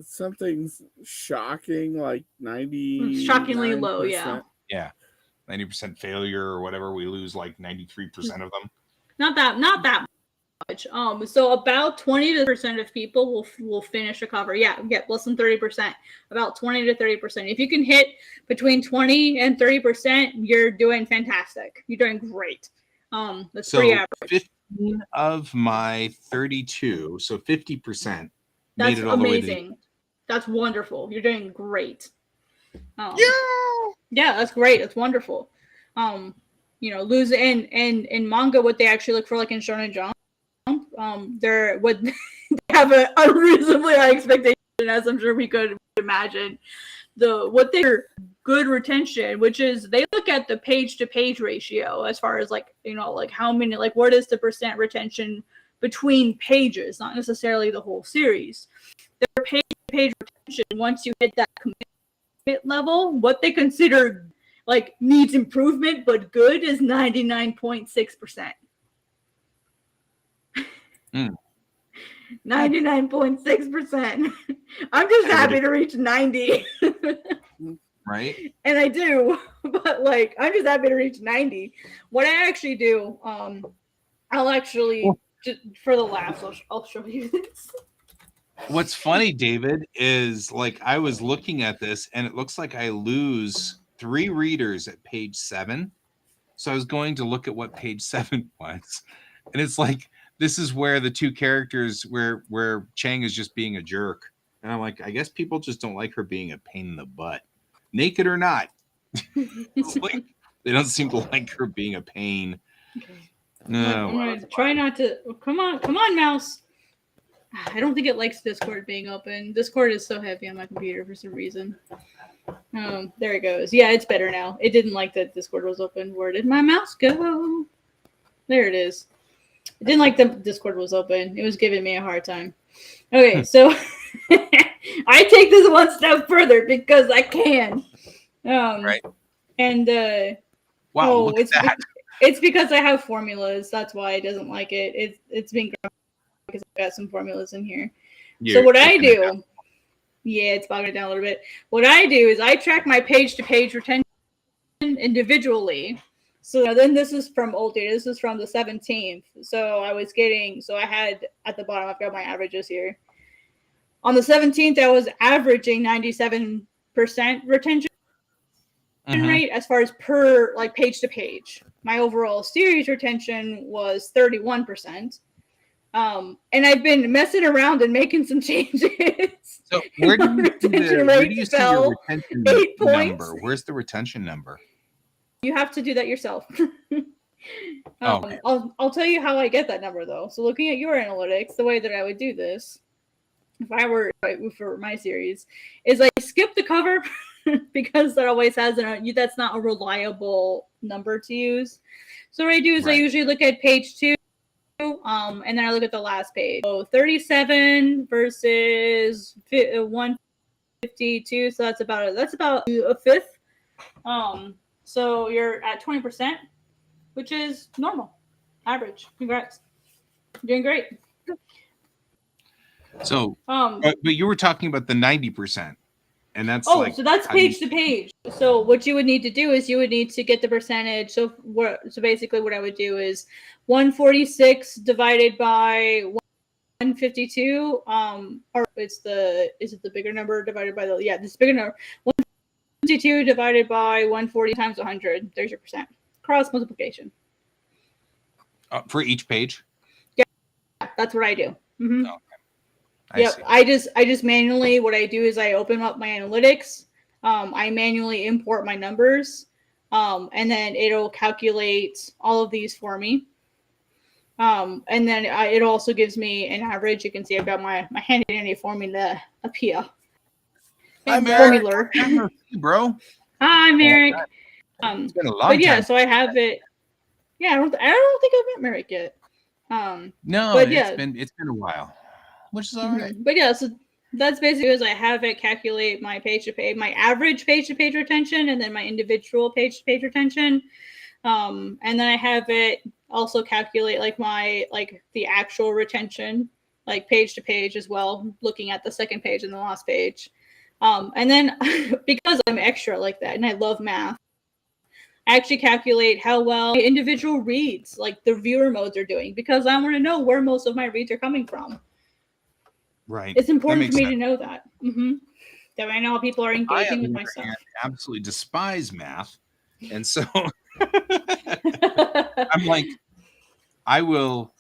S2: something shocking, like 90?
S3: Shockingly low, yeah.
S1: Yeah. 90% failure or whatever. We lose like 93% of them.
S3: Not that much. So about 20% of people will finish a cover. Yeah, less than 30%. About 20 to 30%. If you can hit between 20 and 30%, you're doing fantastic. You're doing great. That's pretty average.
S1: 15 of my 32, so 50%.
S3: That's
S1: made it all
S3: amazing.
S1: The way to
S3: That's wonderful. You're doing great.
S1: yeah,
S3: that's great. That's wonderful. Lose in manga, what they actually look for, like in Shonen Jump, they have an unreasonably high expectation, as I'm sure we could imagine. What their good retention, which is they look at the page to page ratio as far as like how many, like what is the percent retention between pages, not necessarily the whole series. Their page to page retention, once you hit that commit level, what they consider like needs improvement but good is 99.6%. 99.6%. I'm just happy to reach 90.
S1: right.
S3: And I do, but like I'm just happy to reach 90. What I actually do, I'll actually just for the laughs, I'll show you this.
S1: What's funny, David, is like I was looking at this and it looks like I lose 3 readers at page 7. So I was going to look at what page 7 was, and it's like this is where the 2 characters where Chang is just being a jerk, and I'm like, I guess people just don't like her being a pain in the butt, naked or not. Like, they don't seem to like her being a pain.
S3: Okay.
S1: No,
S3: I'm gonna try not to. Come on, mouse. I don't think it likes Discord being open. Discord is so heavy on my computer for some reason. There it goes. Yeah, it's better now. It didn't like that Discord was open. Where did my mouse go? There it is. It didn't like the Discord was open. It was giving me a hard time. Okay, so I take this one step further because I can.
S1: right.
S3: And
S1: wow, look at that.
S3: It's because I have formulas. That's why it doesn't like it. It's being because I've got some formulas in here. So what I do, it's bogging it down a little bit. What I do is I track my page to page retention individually. So then this is from old data. This is from the 17th. So I had at the bottom, I've got my averages here. On the 17th, I was averaging 97% retention rate as far as per like page to page. My overall series retention was 31%. And I've been messing around and making some changes.
S1: So where do you see the retention number? Where's the retention number?
S3: You have to do that yourself.
S1: Okay.
S3: I'll tell you how I get that number though. So looking at your analytics, the way that I would do this, if I were for my series, is I skip the cover because that always has that's not a reliable number to use. So what I do is I usually look at page 2, and then I look at the last page. So 37 versus 152. So that's about a fifth. So you're at 20%, which is normal, average. Congrats, you're doing great.
S1: So, but you were talking about the 90%, and that's
S3: so that's page to page. So what you would need to do is you would need to get the percentage. So basically, what I would do is 146 divided by 152. Or is it the bigger number divided by this bigger number. 152 divided by 140 times 100. There's your percent. Cross multiplication.
S1: For each page?
S3: Yeah, that's what I do. Mm-hmm.
S1: Okay.
S3: I just manually, what I do is I open up my analytics. I manually import my numbers. And then it'll calculate all of these for me. And then it also gives me an average. You can see I've got my handy dandy formula up here.
S2: I'm
S3: Formula.
S1: bro.
S3: Hi, Merrick.
S1: It's been a long
S3: But yeah,
S1: time.
S3: so I have it. Yeah, I don't think I've met Merrick yet.
S1: No,
S3: but
S1: it's
S3: yeah.
S1: been a while, which is all right.
S3: But yeah, so that's basically as I have it calculate my page-to-page, my average page-to-page retention, and then my individual page-to-page retention. And then I have it also calculate like the actual retention, like page to page as well, looking at the second page and the last page. And then because I'm extra like that and I love math, I actually calculate how well individual reads, like the viewer modes, are doing, because I want to know where most of my reads are coming from.
S1: Right.
S3: It's important for me to know that. That I know how people are engaging with my stuff.
S1: I absolutely despise math. And so I'm like, I will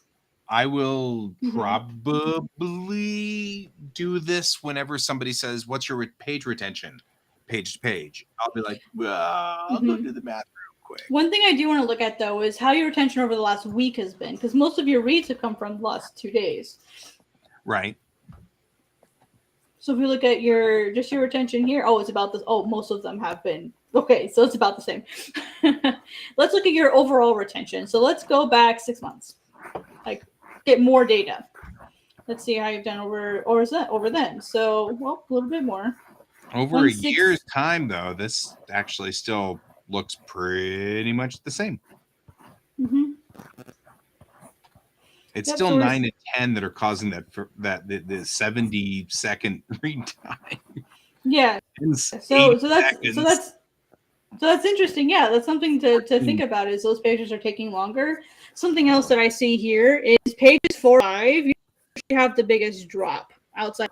S1: probably do this whenever somebody says, what's your page retention? Page to page. I'll be like, I'll go do the math real quick.
S3: One thing I do want to look at, though, is how your retention over the last week has been, because most of your reads have come from the last 2 days.
S1: Right.
S3: So if we look at your retention here, it's about this. Most of them have been. Okay, so it's about the same. Let's look at your overall retention. So let's go back 6 months, like get more data. Let's see how you've done over then. So, a little bit more.
S1: Over a year's time, though, this actually still looks pretty much the same. It's still 9 and 10 that are causing the 70-second read time.
S3: Yeah. So that's interesting. Yeah, that's something to think about, is those pages are taking longer. Something else that I see here is pages 4 5, you have the biggest drop outside.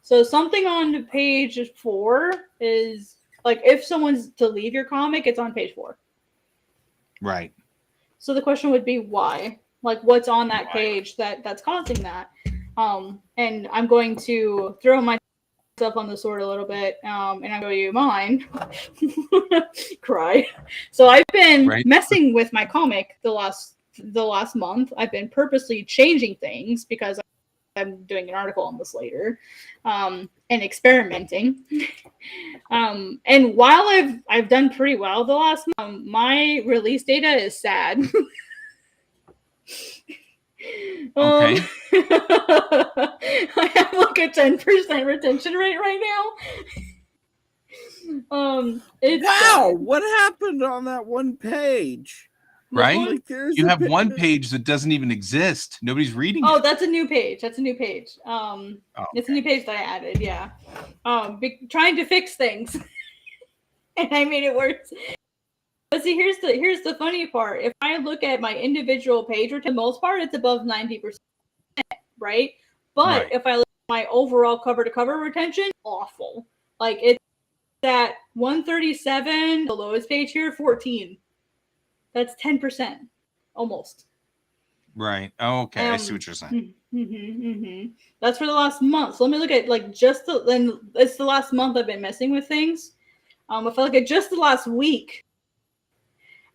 S3: So something on page 4 is like, if someone's to leave your comic, it's on page 4.
S1: Right.
S3: So the question would be why? Like, what's on that page that's causing that? And I'm going to throw myself on the sword a little bit, and I'll show you mine. Cry. So I've been messing with my comic the last month. I've been purposely changing things because I'm doing an article on this later, and experimenting. And while I've done pretty well the last month, my release data is sad.
S1: Okay.
S3: I have like a 10% retention rate right now.
S2: Wow, what happened on that one page?
S1: Right?
S2: Like,
S1: you have one page that doesn't even exist. Nobody's reading it.
S3: That's a new page. It's a new page that I added. Yeah. Trying to fix things. And I made it worse. But see, here's the funny part. If I look at my individual page, for the most part, it's above 90%, right? But if I look at my overall cover-to-cover retention, awful. Like, it's at 137, the lowest page here, 14. That's 10%, almost. Right.
S1: Oh, okay. I see what you're saying.
S3: That's for the last month. So let me look at it's the last month I've been messing with things. If I look at just the last week,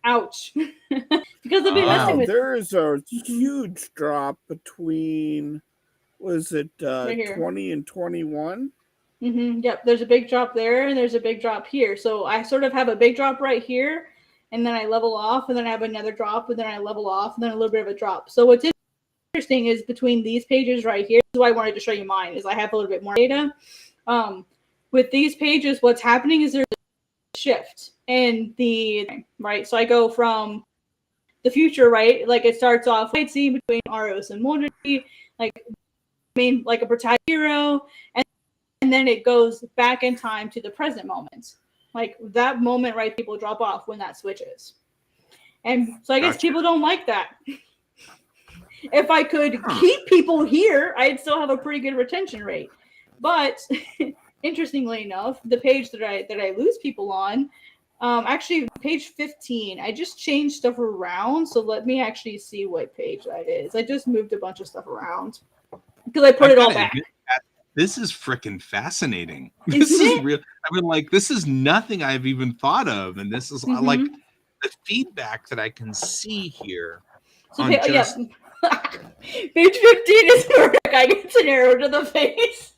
S3: ouch. Because I've been messing with.
S2: There is a huge drop between, was it right 20 and 21?
S3: Yep, there's a big drop there, and there's a big drop here. So I sort of have a big drop right here, and then I level off, and then I have another drop, and then I level off, and then a little bit of a drop. So what's interesting is between these pages right here, this is why I wanted to show you mine, is I have a little bit more data. With these pages, what's happening is there's a shift in right? So I go from the future, right? Like, it starts off fight scene between Aros and Modri, like a protagonist hero, and then it goes back in time to the present moment. Like, that moment, right, people drop off when that switches. And so I guess people don't like that. If I could keep people here, I'd still have a pretty good retention rate. But interestingly enough, the page that I lose people on, actually page 15, I just changed stuff around. So let me actually see what page that is. I just moved a bunch of stuff around because I put it all back.
S1: This is freaking fascinating. This is real. I mean, like, this is nothing I've even thought of, and this is like the feedback that I can see here.
S3: So page 15 is where the guy gets an arrow to the face.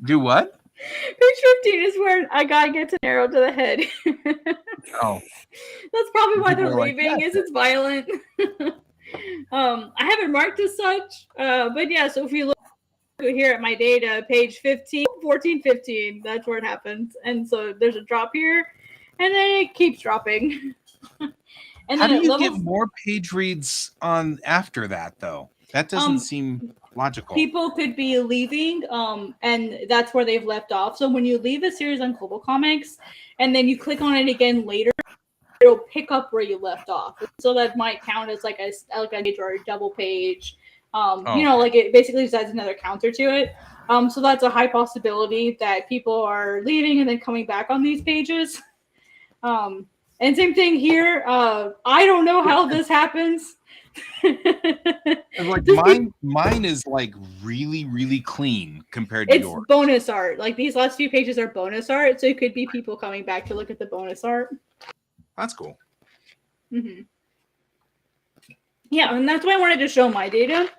S1: Do what?
S3: Page 15 is where a guy gets an arrow to the head.
S1: Oh,
S3: That's probably why
S1: People
S3: they're
S1: are like,
S3: leaving. Is it's violent. I haven't marked as such, but yeah. So if you look here at my data, page 15, 14, 15, that's where it happens. And so there's a drop here, and then it keeps dropping. And
S1: how
S3: then
S1: do
S3: it
S1: you
S3: levels.
S1: get more page reads on after that though? That doesn't seem logical.
S3: People could be leaving, and that's where they've left off. So when you leave a series on Global Comics, and then you click on it again later, it'll pick up where you left off. So that might count as like a page or a double page. You know, like it basically just adds another counter to it. So that's a high possibility that people are leaving and then coming back on these pages. And same thing here. I don't know how this happens.
S1: Like mine is like really clean compared to
S3: It's
S1: yours.
S3: bonus art. Like these last few pages are bonus art, so it could be people coming back to look at the bonus art.
S1: That's cool.
S3: Mm-hmm. Yeah, and that's why I wanted to show my data.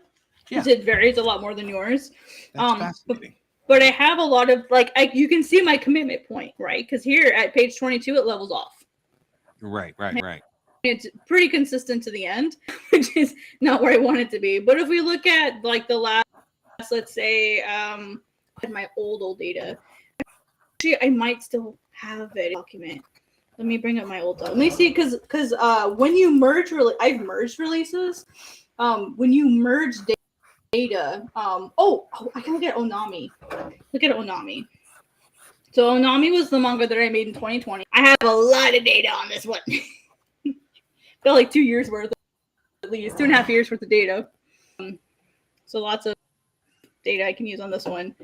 S1: Yeah.
S3: It varies a lot more than yours.
S1: That's fascinating.
S3: But I have a lot of like you can see my commitment point, right? Because here at page 22 it levels off.
S1: Right.
S3: It's pretty consistent to the end, which is not where I want it to be. But if we look at like the last, let's say, my old data, actually, I might still have it document. Let me bring up my old data. Let me see, because when you merge, I've merged releases. When you merge data, I can look at Onami. Look at Onami. So Onami was the manga that I made in 2020. I have a lot of data on this one. Got like 2 years worth, at least 2.5 years worth of data. So lots of data I can use on this one.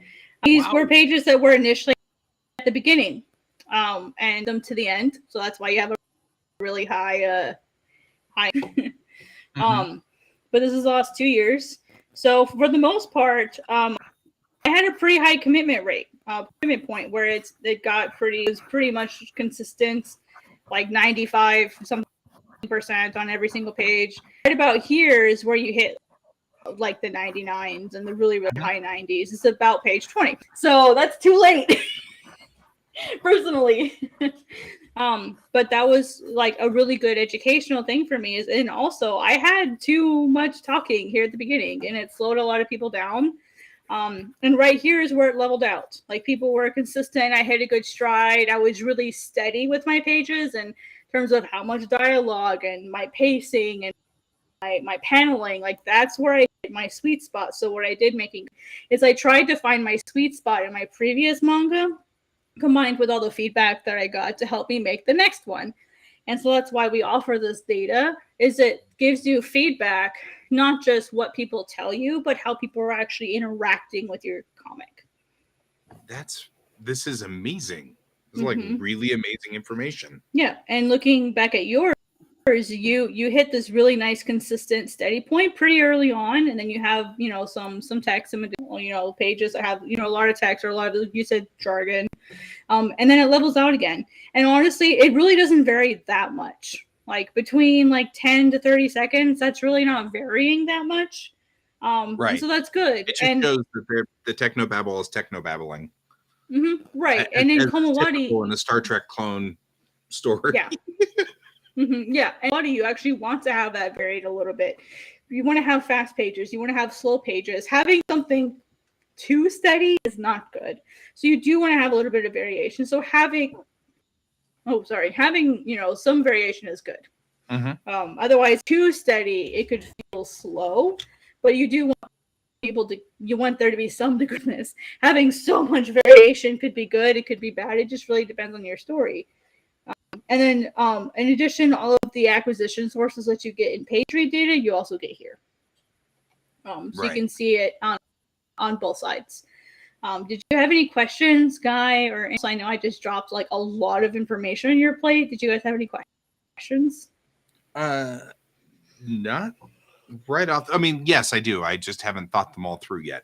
S3: These were pages that were initially at the beginning, and them to the end. So that's why you have a really high. But this is the last 2 years. So for the most part, I had a pretty high commitment rate, commitment point where it was pretty much consistent, like 95 something % on every single page. Right about here is where you hit like the 99s and the really high 90s. It's about page 20. So that's too late, personally. But that was like a really good educational thing for me. And also I had too much talking here at the beginning, and it slowed a lot of people down. And right here is where it leveled out. Like people were consistent. I hit a good stride. I was really steady with my pages and terms of how much dialogue and my pacing and my paneling. Like that's where I hit my sweet spot. So what I did is I tried to find my sweet spot in my previous manga, combined with all the feedback that I got to help me make the next one. And so that's why we offer this data, is it gives you feedback, not just what people tell you, but how people are actually interacting with your comic.
S1: This is amazing. It's like really amazing information.
S3: Yeah, and looking back at yours, you hit this really nice, consistent, steady point pretty early on, and then you have some text and pages that have a lot of text or a lot of, you said, jargon, and then it levels out again. And honestly, it really doesn't vary that much. Like between like 10 to 30 seconds, that's really not varying that much. Right. So that's good.
S1: It just shows that the technobabble is technobabbling.
S3: Right. And in Komawati,
S1: in the Star Trek clone story.
S3: Yeah. Yeah. And Komawati, you actually want to have that varied a little bit. You want to have fast pages. You want to have slow pages. Having something too steady is not good. So you do want to have a little bit of variation. So having some variation is good. Otherwise, too steady, it could feel slow. But you do want you want there to be some to goodness. Having so much variation could be good, it could be bad. It just really depends on your story. And then in addition, all of the acquisition sources that you get in page read data, you also get here. So you can see it on both sides. Did you have any questions, Guy? Or I know I just dropped like a lot of information on your plate. Did you guys have any questions?
S1: Not right off. I mean, yes, I do. I just haven't thought them all through yet.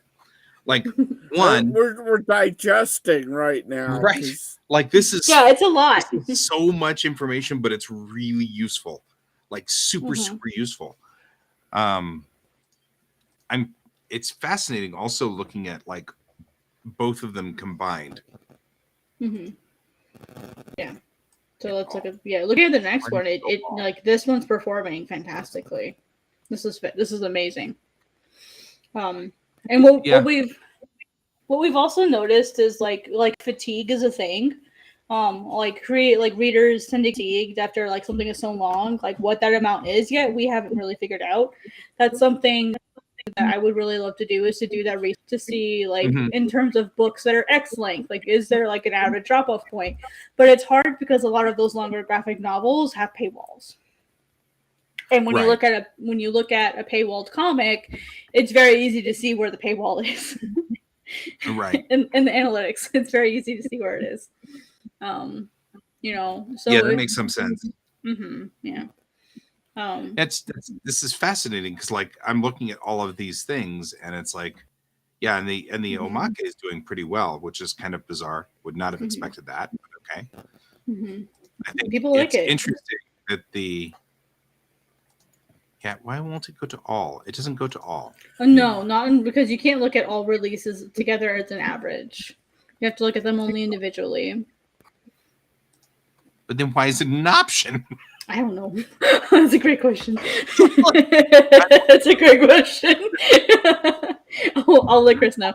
S1: Like one,
S2: we're digesting right now,
S1: right? Like this is
S3: it's a lot.
S1: So much information, but it's really useful. Like super useful. It's fascinating also looking at like both of them combined.
S3: Mm-hmm. Yeah. So let's look at looking at the next one. It like this one's performing fantastically. This is amazing. And what we've also noticed is like fatigue is a thing. Like readers tend to fatigue after like something is so long. Like what that amount is yet we haven't really figured out. That's something that I would really love to do, is to do that research to see like in terms of books that are X length, like is there like an average drop off point? But it's hard because a lot of those longer graphic novels have paywalls. And when you look at a paywalled comic, it's very easy to see where the paywall is.
S1: Right.
S3: in the analytics, it's very easy to see where it is. So
S1: yeah, that makes some sense.
S3: Yeah.
S1: This is fascinating because like I'm looking at all of these things and it's like, yeah, and the Omake is doing pretty well, which is kind of bizarre. Would not have expected that, but okay. I think
S3: people like it.
S1: Interesting that why won't it go to all? It doesn't go to all.
S3: No, not because you can't look at all releases together as an average. You have to look at them only individually.
S1: But then why is it an option?
S3: I don't know. That's a great question. That's a great question. I'll let Chris know.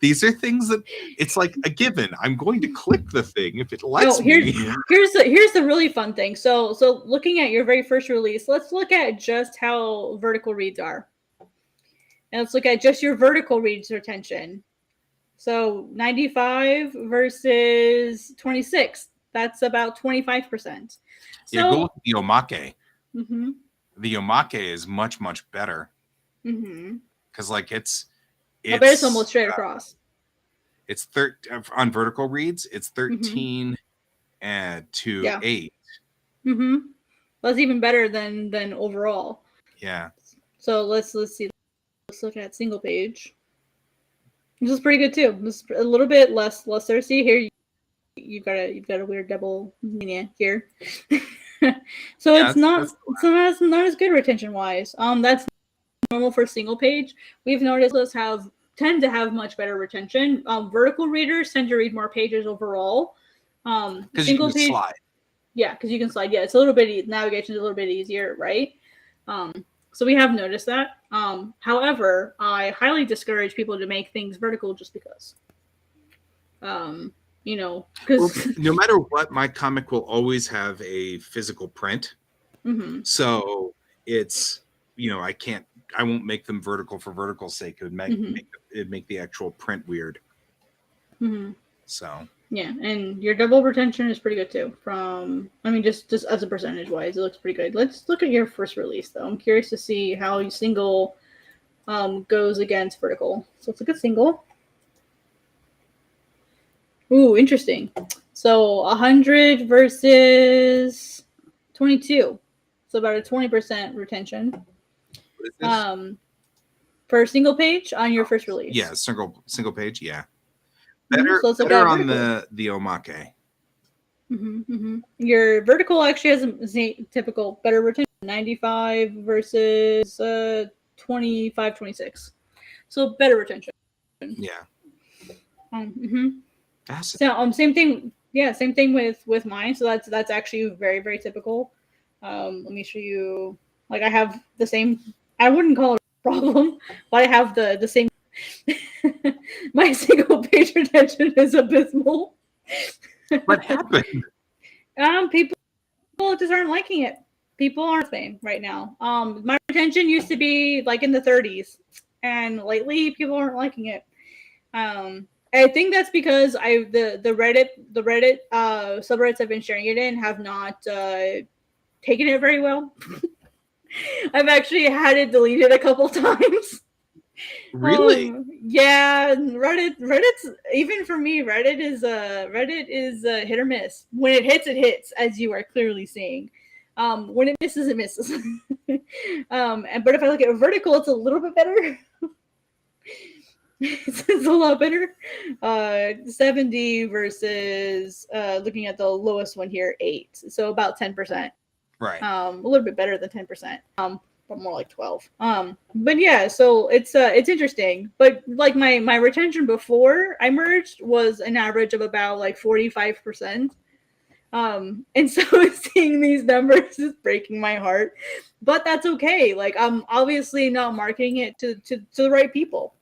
S1: These are things that it's like a given. I'm going to click the thing if it lets me.
S3: Here's the really fun thing. So looking at your very first release, let's look at just how vertical reads are. And let's look at just your vertical reads retention. So 95 versus 26. That's about 25%.
S1: Yeah, go look at the Omake. The Omake is much, much better. Because like it's
S3: I bet it's almost straight across.
S1: It's on vertical reads. It's 13 to 8.
S3: That's even better than overall.
S1: Yeah.
S3: So let's see. Let's look at single page. This is pretty good too. This is a little bit less thirsty here. You've got a weird double linear here. So it's not as good retention wise. That's normal for single page. We've noticed those tend to have much better retention. Vertical readers tend to read more pages overall.
S1: Because you can slide.
S3: Yeah, because you can slide. Yeah, it's a little bit navigation is a little bit easier, right? So we have noticed that. However, I highly discourage people to make things vertical just because. Because
S1: no matter what, my comic will always have a physical print. So it's I won't make them vertical for vertical's sake. It would make the actual print weird. So
S3: yeah, and your double retention is pretty good too. Just as a percentage wise, it looks pretty good. Let's look at your first release though. I'm curious to see how single goes against vertical. So let's look at single. Ooh, interesting. So 100 versus 22. So about a 20% retention.
S1: What is this?
S3: For a single page on your first release.
S1: Yeah, single page, yeah. Better on the Omake.
S3: Your vertical actually has a typical better retention. 95 versus 25, 26. So better retention.
S1: Yeah.
S3: So same thing. Yeah, same thing with mine. So that's actually very, very typical. Let me show you. Like I have the same. I wouldn't call it a problem, but I have the same. My single page retention is abysmal.
S1: What happened?
S3: People just aren't liking it. People aren't saying right now. My retention used to be like in the 30s, and lately people aren't liking it. I think that's because the Reddit subreddits I've been sharing it in have not taken it very well. I've actually had it deleted a couple times.
S1: Really?
S3: Yeah, Reddit's even for me. Reddit is hit or miss. When it hits, as you are clearly seeing. When it misses, it misses. But if I look at vertical, it's a little bit better. It's a lot better. 70 versus looking at the lowest one here, 8. So about 10%.
S1: Right.
S3: A little bit better than 10%. But more like 12. But yeah, so it's interesting. But like my retention before I merged was an average of about like 45%. And so seeing these numbers is breaking my heart, but that's okay. Like I'm obviously not marketing it to the right people.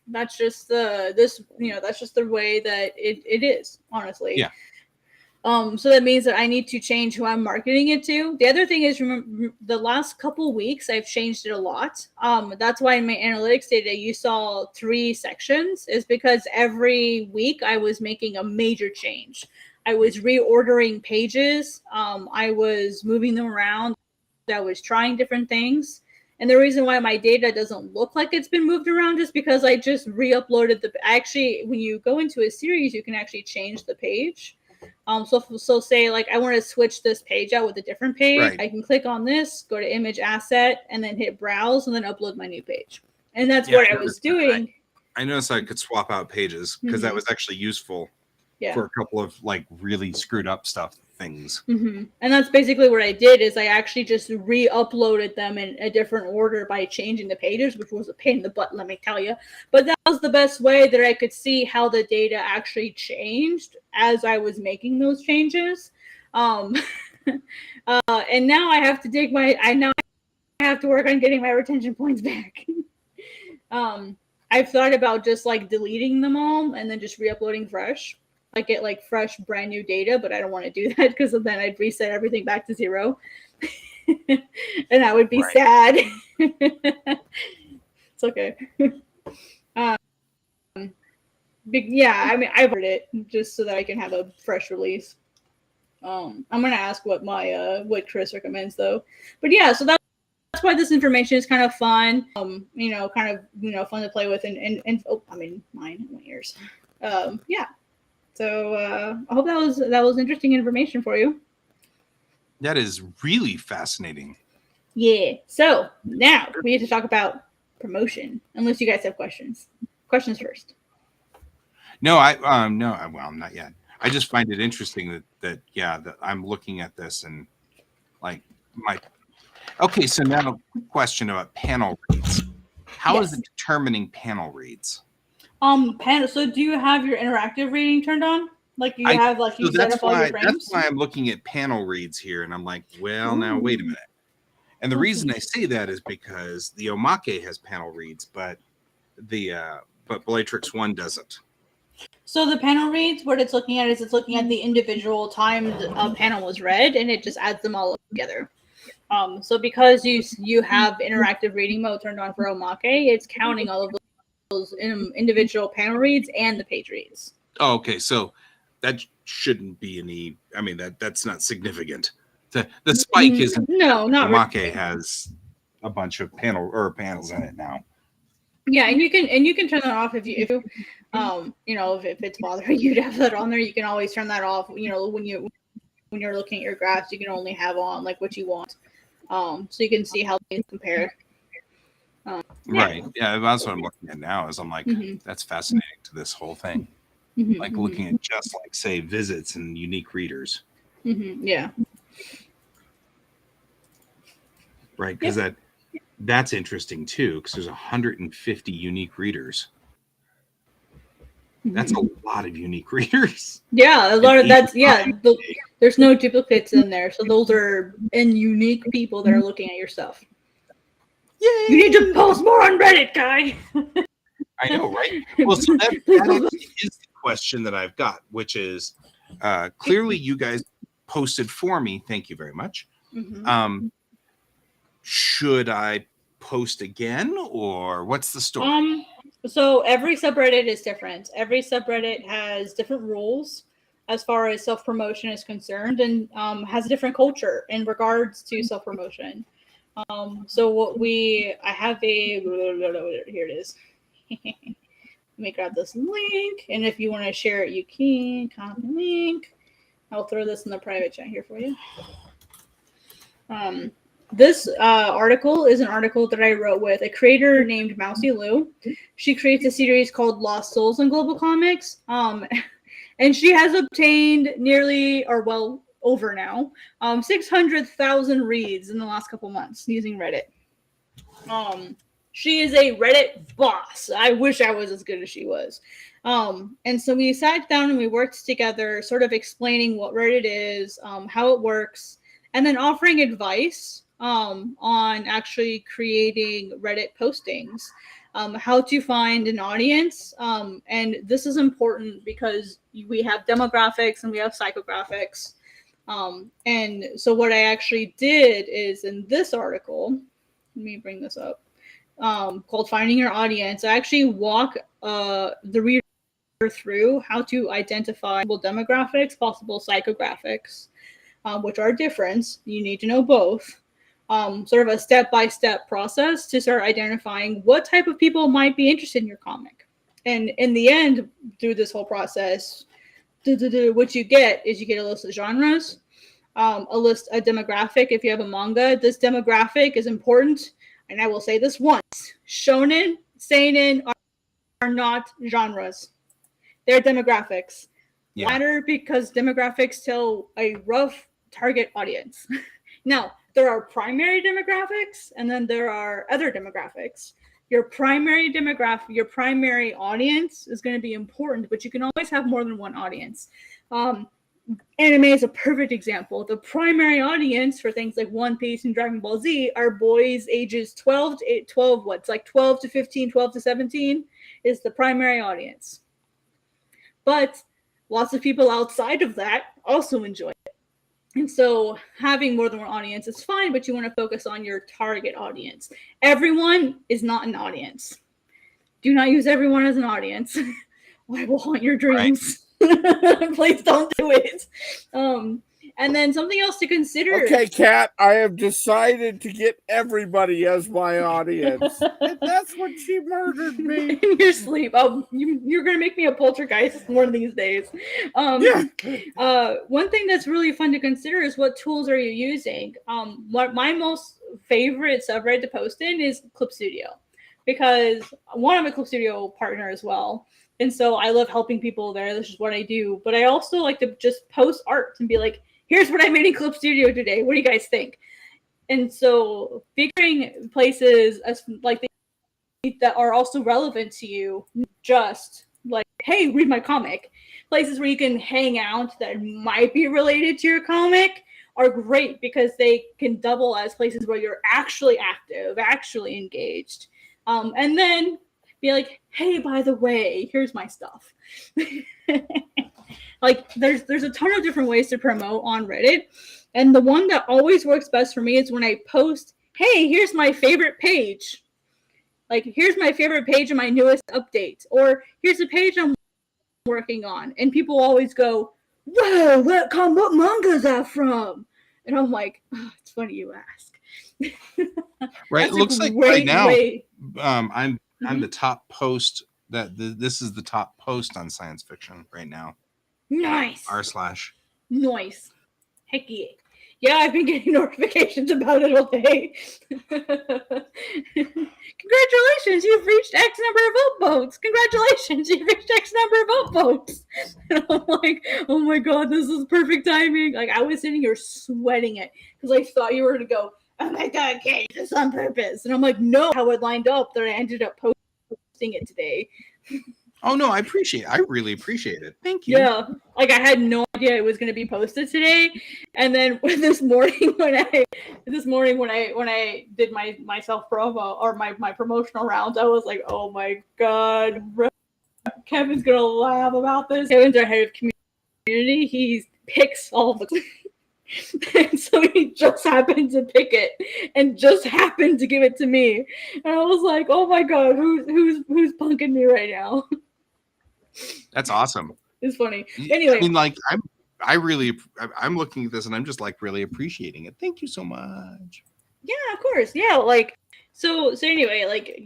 S3: That's just that's just the way that it is, honestly.
S1: Yeah.
S3: So that means that I need to change who I'm marketing it to. The other thing is, remember, the last couple weeks I've changed it a lot. That's why in my analytics data you saw 3 sections, is because every week I was making a major change. I was reordering pages. I was moving them around. I was trying different things. And the reason why my data doesn't look like it's been moved around is because I just re-uploaded actually, when you go into a series, you can actually change the page. So say like I want to switch this page out with a different page.
S1: Right.
S3: I can click on this, go to image asset, and then hit browse, and then upload my new page. And that's what I was doing.
S1: I noticed I could swap out pages because that was actually useful for a couple of like really screwed up things.
S3: And that's basically what I did, is I actually just re-uploaded them in a different order by changing the pages, which was a pain in the butt, let me tell you. But that was the best way that I could see how the data actually changed as I was making those changes. And now I have to I have to work on getting my retention points back. I've thought about just like deleting them all and then just re-uploading fresh. Like get like fresh brand new data, but I don't want to do that because then I'd reset everything back to 0. And that would be sad. It's okay. Yeah, I mean, I've heard it just so that I can have a fresh release. I'm gonna ask what my what Chris recommends though. But yeah, so that's why this information is kind of fun. Kind of fun to play with and mine, my ears. Yeah. So I hope that was interesting information for you.
S1: That is really fascinating.
S3: Yeah. So now we need to talk about promotion. Unless you guys have questions. Questions first.
S1: No, well, not yet. I just find it interesting that I'm looking at this and like okay. So now a question about panel reads. How is it determining panel reads?
S3: So do you have your interactive reading turned on? Like you set up all your frames?
S1: That's why I'm looking at panel reads here, and I'm like, well, now wait a minute. And the reason I say that is because the Omake has panel reads, but Bellatrix 1 doesn't.
S3: So the panel reads, what it's looking at is it's looking at the individual time a panel was read, and it just adds them all together. So because you have interactive reading mode turned on for Omake, it's counting all of those individual panel reads and the page reads.
S1: Oh, okay. So that shouldn't be any. I mean, that's not significant. The spike isn't.
S3: No, not
S1: Omake
S3: really.
S1: has a bunch of panels in it now.
S3: Yeah, and you can turn that off if it's bothering you to have that on there. You can always turn that off. When you're looking at your graphs, you can only have on like what you want. So you can see how things compare.
S1: Right. Yeah, that's what I'm looking at now. Is I'm like, that's fascinating to this whole thing. Like looking at just like say visits and unique readers.
S3: Yeah.
S1: Right, because that's interesting too, because there's 150 unique readers. That's a lot of unique readers.
S3: Yeah, a lot of that's there's no duplicates in there, so those are unique people that are looking at your stuff. Yay! You need to post more on Reddit, guy.
S1: I know, right? Well, so that actually is the question that I've got, which is clearly you guys posted for me. Thank you very much. Should I post again, or what's the story?
S3: So every subreddit is different. Every subreddit has different rules as far as self-promotion is concerned, and has a different culture in regards to self-promotion. So I have here it is. Let me grab this link, and if you want to share it, you can copy the link. I'll throw this in the private chat here for you. This article is an article that I wrote with a creator named Mousy Lou. She creates a series called Lost Souls in Global Comics. And she has obtained over now, 600,000 reads in the last couple months using Reddit. She is a Reddit boss. I wish I was as good as she was. And so we sat down and we worked together, sort of explaining what Reddit is, how it works, and then offering advice on actually creating Reddit postings, how to find an audience. And this is important because we have demographics and we have psychographics. And so what I actually did is in this article, let me bring this up, called Finding Your Audience, I actually walk the reader through how to identify possible demographics, possible psychographics, which are different. You need to know both. Sort of a step-by-step process to start identifying what type of people might be interested in your comic. And in the end, through this whole process, what you get is you get a list of genres, a demographic. If you have a manga, this demographic is important. And I will say this once: shonen, seinen are not genres. They're demographics.
S1: Yeah.
S3: Matter because demographics tell a rough target audience. Now, there are primary demographics, and then there are other demographics. Your primary demographic, your primary audience is going to be important, but you can always have more than one audience. Anime is a perfect example. The primary audience for things like One Piece and Dragon Ball Z are boys ages 12 to 15, 12 to 17 is the primary audience. But lots of people outside of that also enjoy it. And so having more than one audience is fine, but you want to focus on your target audience. Everyone is not an audience. Do not use everyone as an audience. I will haunt your dreams. Right. Please don't do it. And then something else to consider.
S2: Okay, Kat, I have decided to get everybody as my audience. And that's when she murdered me.
S3: In your sleep. You're going to make me a poltergeist one of these days. One thing that's really fun to consider is what tools are you using? What my most favorite subreddit to post in is Clip Studio, because one, I'm a Clip Studio partner as well. And so I love helping people there. This is what I do. But I also like to just post art and be like, here's what I made in Clip Studio today. What do you guys think? And so figuring places as like that are also relevant to you, just like, hey, read my comic. Places where you can hang out that might be related to your comic are great because they can double as places where you're actually active, actually engaged. And then be like, hey, by the way, here's my stuff. Like there's a ton of different ways to promote on Reddit. And the one that always works best for me is when I post, hey, here's my favorite page. Like, here's my favorite page of my newest update. Or here's a page I'm working on. And people always go, whoa, what manga is that from? And I'm like, oh, it's funny you ask.
S1: Right. It looks like right now I'm the top post this is the top post on science fiction right now.
S3: Nice.
S1: r/.
S3: Nice. Heck yeah. Yeah, I've been getting notifications about it all day. Congratulations, you've reached X number of upvotes. Congratulations, you've reached X number of upvotes. And I'm like, oh my god, this is perfect timing. Like, I was sitting here sweating it because I thought you were going to go, oh my god, Kate, this on purpose. And I'm like, no, how it lined up that I ended up posting it today.
S2: Oh no, I really appreciate it. Thank you.
S3: Yeah, like I had no idea it was going to be posted today, and then this morning when I did my self promo or my promotional rounds, I was like, oh my god, Kevin's gonna laugh about this. Kevin's our head of community. He picks all the. And so he just happened to pick it and just happened to give it to me, and I was like, oh my god, who's punking me right now?
S1: That's awesome.
S3: It's funny. Anyway,
S1: I mean, like I'm looking at this and I'm just like really appreciating it. Thank you so much.
S3: Yeah, of course. Yeah, like so anyway, like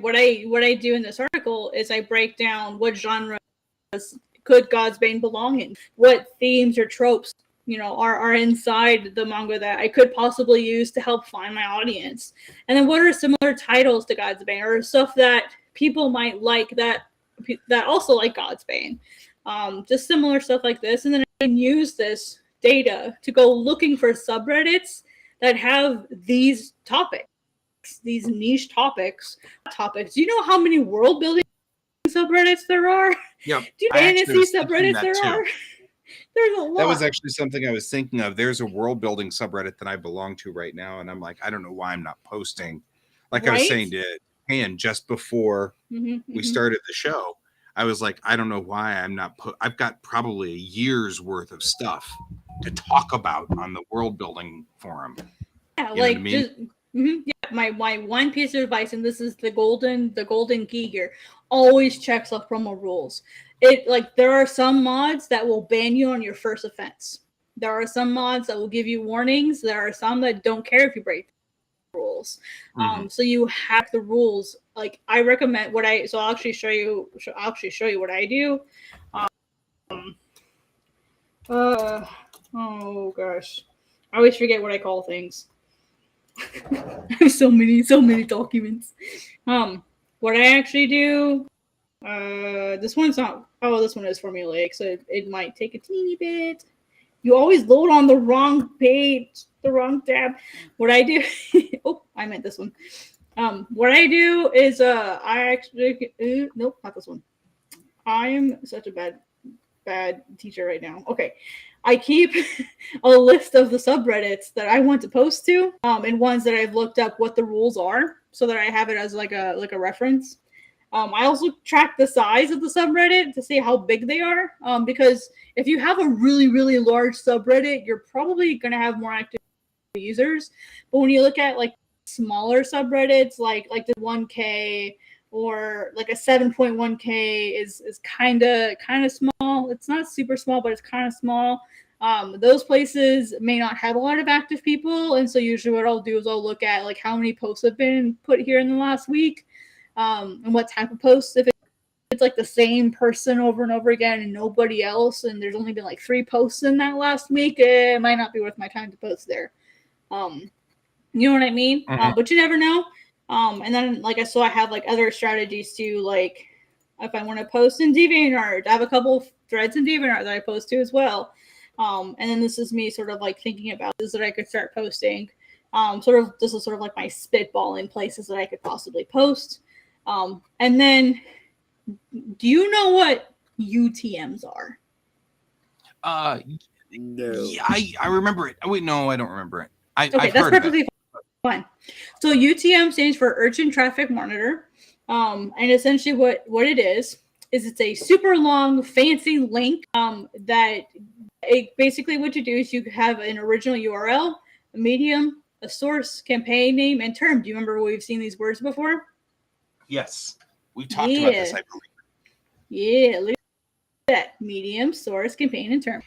S3: what I do in this article is I break down what genres could Godsbane belong in, what themes or tropes are inside the manga that I could possibly use to help find my audience, and then what are similar titles to Godsbane or stuff that people might like that also like Godsbane, just similar stuff like this. And then I can use this data to go looking for subreddits that have these topics these niche topics. Do you know how many world building subreddits there are?
S1: Yep.
S3: Do you
S1: I actually
S3: fantasy
S1: was thinking
S3: subreddits
S1: that
S3: there
S1: too.
S3: are? There's a lot.
S1: That was actually something I was thinking of. There's a world building subreddit that I belong to right now, and I'm like, I don't know why I'm not posting. Like I was
S3: Right?
S1: saying to Han just before we started the show, I was like, I don't know why I'm not I've got probably a year's worth of stuff to talk about on the world building forum.
S3: Yeah,
S1: You know
S3: like
S1: what I mean?
S3: just yeah, my one piece of advice, and this is the golden key here, always checks off promo rules. It like there are some mods that will ban you on your first offense. There are some mods that will give you warnings. There are some that don't care if you break the rules. So you hack the rules. Like I recommend so I'll actually show you what I do. Oh gosh, I always forget what I call things. I have so many documents. What I actually do, this one's not, this one is formulaic, so it might take a teeny bit. You always load on the wrong page, the wrong tab. What I do, oh, I meant this one. What I do is, I actually, nope, not this one. I am such a bad teacher right now. Okay. I keep a list of the subreddits that I want to post to, and ones that I've looked up what the rules are, so that I have it as like a reference. I also track the size of the subreddit to see how big they are, because if you have a really, really large subreddit, you're probably going to have more active users. But when you look at like smaller subreddits, like the 1K or like a 7.1K is kind of small. It's not super small, but it's kind of small. Those places may not have a lot of active people, and so usually what I'll do is I'll look at like how many posts have been put here in the last week, and what type of posts. If it's like the same person over and over again and nobody else, and there's only been like 3 posts in that last week, it might not be worth my time to post there. You know what I mean? But you never know. And then like I have like other strategies too, like if I want to post in DeviantArt, I have a couple threads in DeviantArt that I post to as well. And then this is me sort of like thinking about this that I could start posting. This is sort of like my spitballing places that I could possibly post. And then, do you know what UTMs are?
S2: No.
S1: Yeah, I remember it. Oh, wait, no, I don't remember it.
S3: Okay,
S1: I've
S3: that's
S1: heard of it.
S3: perfectly fine. So UTM stands for Urchin Traffic Monitor. And essentially what it is it's a super long, fancy link that basically what you do is you have an original URL, a medium, a source, campaign name, and term. Do you remember we've seen these words before?
S1: Yes. We talked about this, I believe.
S3: Yeah, look at that. Medium, source, campaign, and term.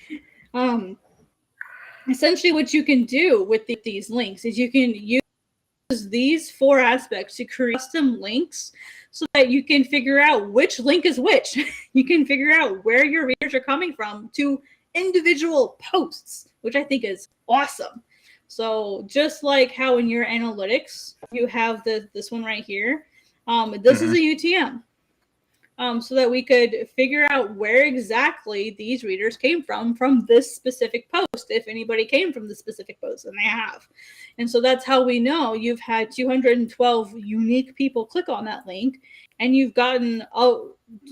S3: Essentially what you can do with these links is you can use these 4 aspects to create custom links so that you can figure out which link is which. You can figure out where your readers are coming from to individual posts, which I think is awesome. So just like how in your analytics, you have this one right here. This is a UTM. So that we could figure out where exactly these readers came from this specific post, if anybody came from the specific post, and they have. And so that's how we know you've had 212 unique people click on that link, and you've gotten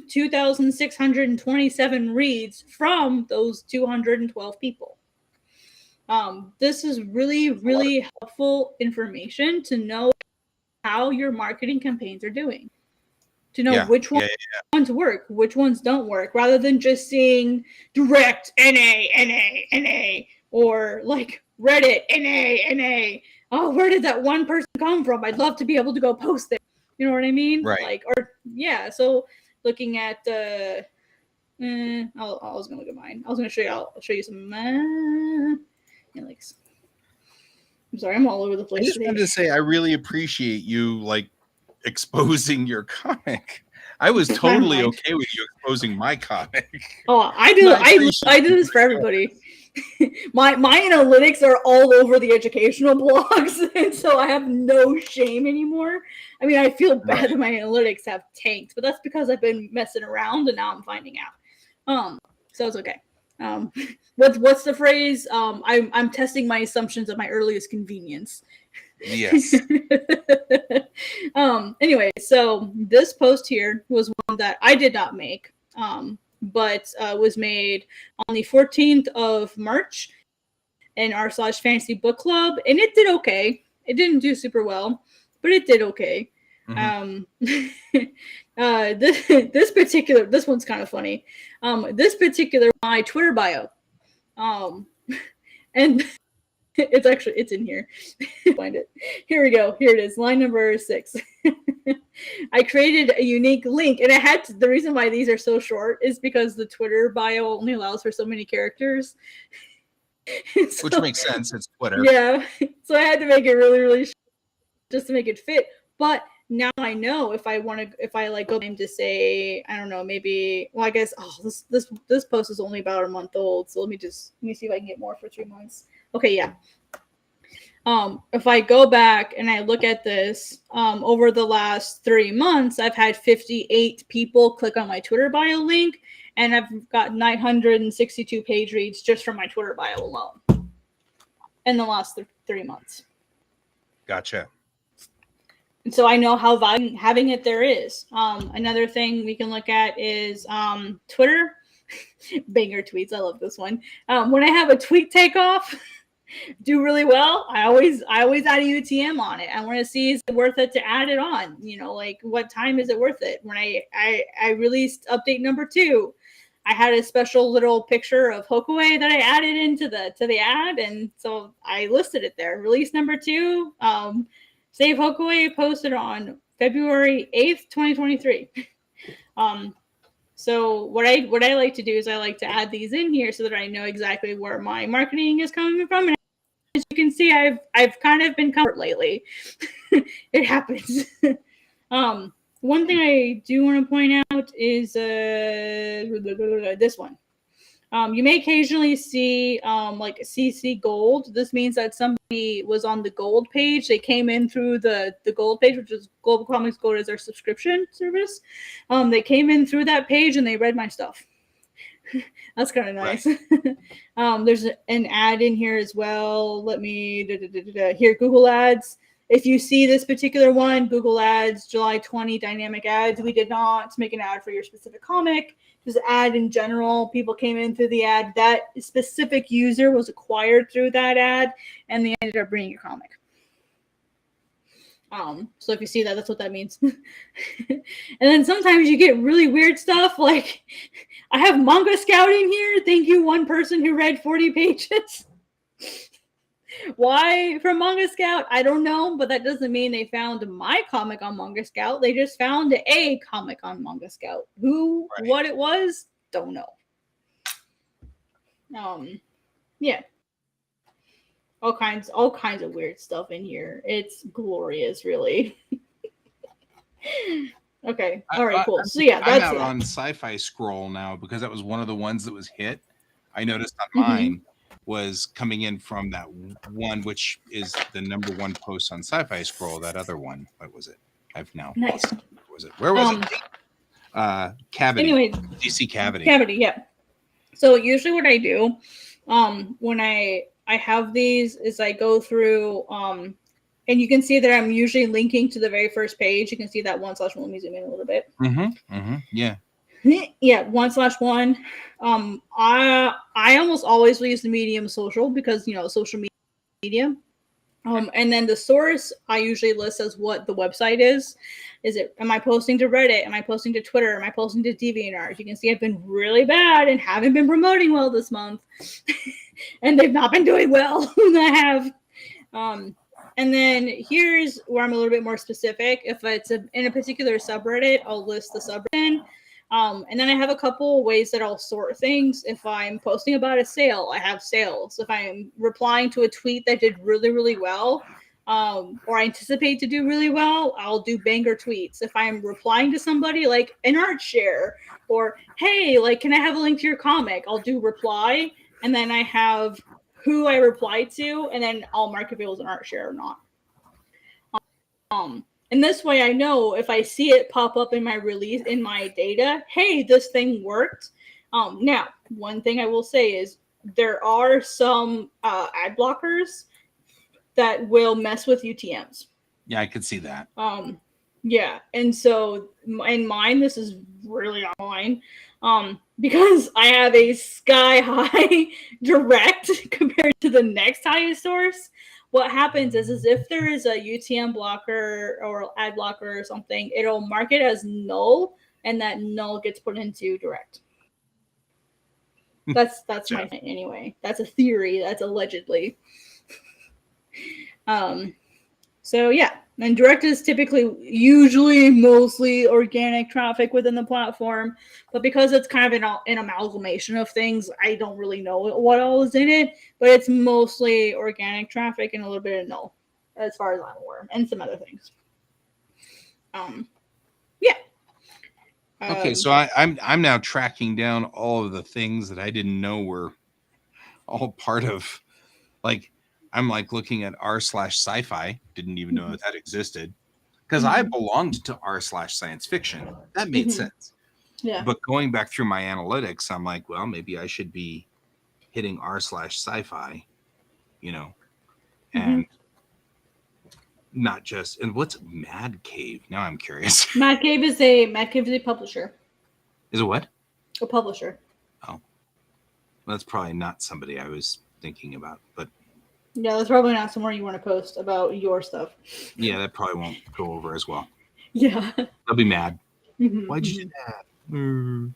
S3: 2,627 reads from those 212 people. This is really, really helpful information to know how your marketing campaigns are doing. To know which ones work, which ones don't work, rather than just seeing direct NA, or like Reddit NA. Oh, where did that one person come from? I'd love to be able to go post there. You know what I mean?
S1: Right.
S3: Like, or yeah. So looking at I was gonna look at mine. I was gonna show you. I'll show you some analytics. I'm sorry, I'm all over the place.
S1: I just wanted to say I really appreciate you like exposing your comic. I was totally okay with you exposing my comic.
S3: Oh, I do. I do this for everybody. my analytics are all over the educational blogs, and so I have no shame anymore. I mean, I feel bad that my analytics have tanked, but that's because I've been messing around, and now I'm finding out. So it's okay. What's the phrase? I'm testing my assumptions at my earliest convenience.
S1: Yes.
S3: Anyway, so this post here was one that I did not make, but was made on the 14th of March in r/fantasy book club, and it did okay. It didn't do super well, but it did okay. This one's kind of funny. This particular my Twitter bio, and it's in here. Find it. Here we go. Here it is. Line number 6. I created a unique link, and the reason why these are so short is because the Twitter bio only allows for so many characters.
S1: So, which makes sense. It's Twitter.
S3: Yeah. So I had to make it really, really short just to make it fit. But now I know if I like go to say, I don't know, maybe, well, I guess, this post is only about a month old. So let me see if I can get more for 3 months. Okay. Yeah. If I go back and I look at this, over the last 3 months, I've had 58 people click on my Twitter bio link, and I've got 962 page reads just from my Twitter bio alone in the last 3 months.
S1: Gotcha.
S3: And so I know how valuable having it there is. Another thing we can look at is Twitter. Banger tweets. I love this one. When I have a tweet takeoff do really well, I always add a UTM on it. I want to see, is it worth it to add it on? Like what time is it worth it? When I released update number 2, I had a special little picture of Hokoway that I added into the ad, and so I listed it there. Release number 2, Save Hokoway, posted on February 8th, 2023. So what I like to do is I like to add these in here so that I know exactly where my marketing is coming from. And as you can see, I've kind of been covered lately. It happens. One thing I do want to point out is this one. You may occasionally see like CC Gold. This means that somebody was on the Gold page. They came in through the Gold page, which is Global Comics Gold, is our subscription service. They came in through that page and they read my stuff. That's kind of nice. Right. There's an ad in here as well. Let me here, Google Ads. If you see this particular one, Google Ads, July 20 dynamic ads. We did not make an ad for your specific comic. Just ad in general. People came in through the ad. That specific user was acquired through that ad, and they ended up bringing your comic. So if you see that, that's what that means. And then sometimes you get really weird stuff. Like I have Manga Scout in here. Thank you, one person who read 40 pages. Why from Manga Scout? I don't know, but that doesn't mean they found my comic on Manga Scout. They just found a comic on Manga Scout. Who, right. What it was, don't know. Yeah. All kinds of weird stuff in here. It's glorious, really. Okay. All right, cool. So yeah, that's
S1: I'm out on Sci-Fi Scroll now because that was one of the ones that was hit. I noticed on mine was coming in from that one, which is the number 1 post on Sci-Fi Scroll. That other one, what was it? I've now
S3: nice.
S1: What was it? Where was it? Cavity. Anyway, DC Cavity.
S3: Cavity, yeah. So usually what I do, when I have these is I go through, and you can see that I'm usually linking to the very first page. You can see that 1/1. Let me zoom in a little bit.
S1: Yeah.
S3: Yeah, 1/1. I almost always use the medium social because social media. And then the source I usually list as what the website is. Am I posting to Reddit? Am I posting to Twitter? Am I posting to DeviantArt? You can see I've been really bad and haven't been promoting well this month. And they've not been doing well. I have. And then here's where I'm a little bit more specific. If it's in a particular subreddit, I'll list the subreddit. And then I have a couple ways that I'll sort things. If I'm posting about a sale, I have sales. If I'm replying to a tweet that did really, really well, or I anticipate to do really well, I'll do banger tweets. If I'm replying to somebody like an art share or, hey, like, can I have a link to your comic? I'll do reply. And then I have who I replied to, and then I'll mark if it was an art share or not. And this way I know if I see it pop up in my release, in my data, hey, this thing worked. Now, one thing I will say is there are some ad blockers that will mess with UTMs.
S1: Yeah, I could see that.
S3: Yeah, and so in mine, this is really on mine, because I have a sky high direct compared to the next highest source. What happens is if there is a UTM blocker or ad blocker or something, it'll mark it as null, and that null gets put into direct. That's my thing anyway. That's a theory. That's allegedly. So yeah, and direct is usually mostly organic traffic within the platform, but because it's kind of an amalgamation of things, I don't really know what all is in it, but it's mostly organic traffic and a little bit of null, as far as I'm aware, and some other things. Yeah.
S1: Okay, so I'm now tracking down all of the things that I didn't know were all part of, like, I'm like looking at r/sci-fi, didn't even know that existed, because I belonged to r/science fiction. That made sense.
S3: Yeah.
S1: But going back through my analytics, I'm like, well, maybe I should be hitting r/sci-fi, and not just. And what's Mad Cave? Now I'm curious.
S3: Mad Cave is a publisher.
S1: Is it what?
S3: A publisher.
S1: Oh, well, that's probably not somebody I was thinking about, but.
S3: Yeah, that's probably not somewhere you want to post about your stuff.
S1: Yeah, that probably won't go over as well.
S3: Yeah.
S1: They'll be mad. Why'd you do that?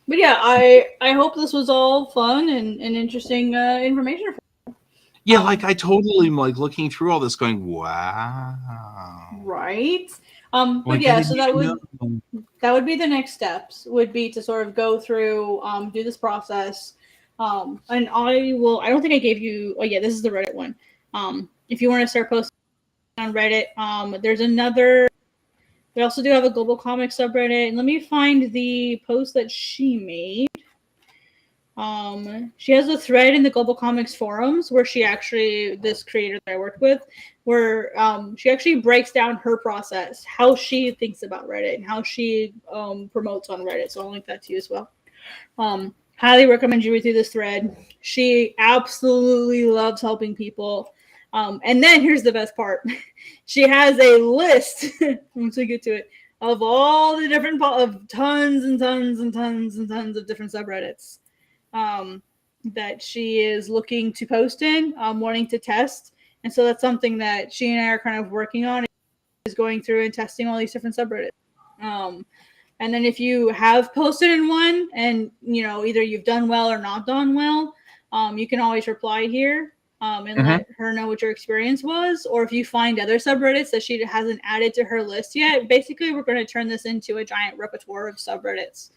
S3: But yeah, I hope this was all fun and interesting information.
S1: Yeah, like I totally am like looking through all this going, wow.
S3: Right.
S1: Like,
S3: but yeah, so that would be the next steps, would be to sort of go through, do this process. And I don't think I gave you, this is the Reddit one. If you want to start posting on Reddit, we also do have a Global Comics subreddit, and let me find the post that she made. She has a thread in the Global Comics forums where this creator that I worked with, where she actually breaks down her process, how she thinks about Reddit and how she promotes on Reddit. So I'll link that to you as well. Highly recommend you read through this thread. She absolutely loves helping people. And then here's the best part. She has a list, once we get to it, of all the different, of tons and tons and tons and tons of different subreddits that she is looking to post in, wanting to test. And so that's something that she and I are kind of working on, is going through and testing all these different subreddits. And then if you have posted in one and, either you've done well or not done well, you can always reply here and let her know what your experience was. Or if you find other subreddits that she hasn't added to her list yet, basically we're going to turn this into a giant repertoire of subreddits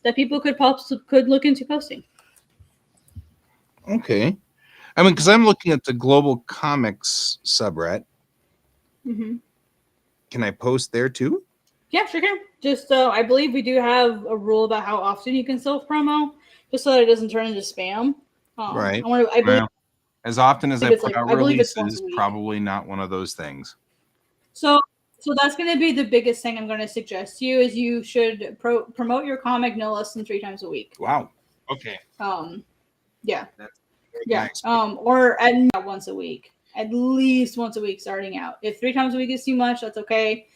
S3: that people could look into posting.
S1: Okay. I mean, because I'm looking at the Global Comics subreddit. Can I post there too?
S3: Yeah, sure can. Just I believe we do have a rule about how often you can self-promo, just so that it doesn't turn into spam.
S1: Right.
S3: I believe,
S1: as often as I put out releases, probably not one of those things.
S3: So that's going to be the biggest thing I'm going to suggest to you, is you should promote your comic no less than 3 times a week.
S1: Wow. Okay.
S3: Yeah.
S1: That's
S3: nice. Or at once a week. At least once a week starting out. If 3 times a week is too much, that's okay.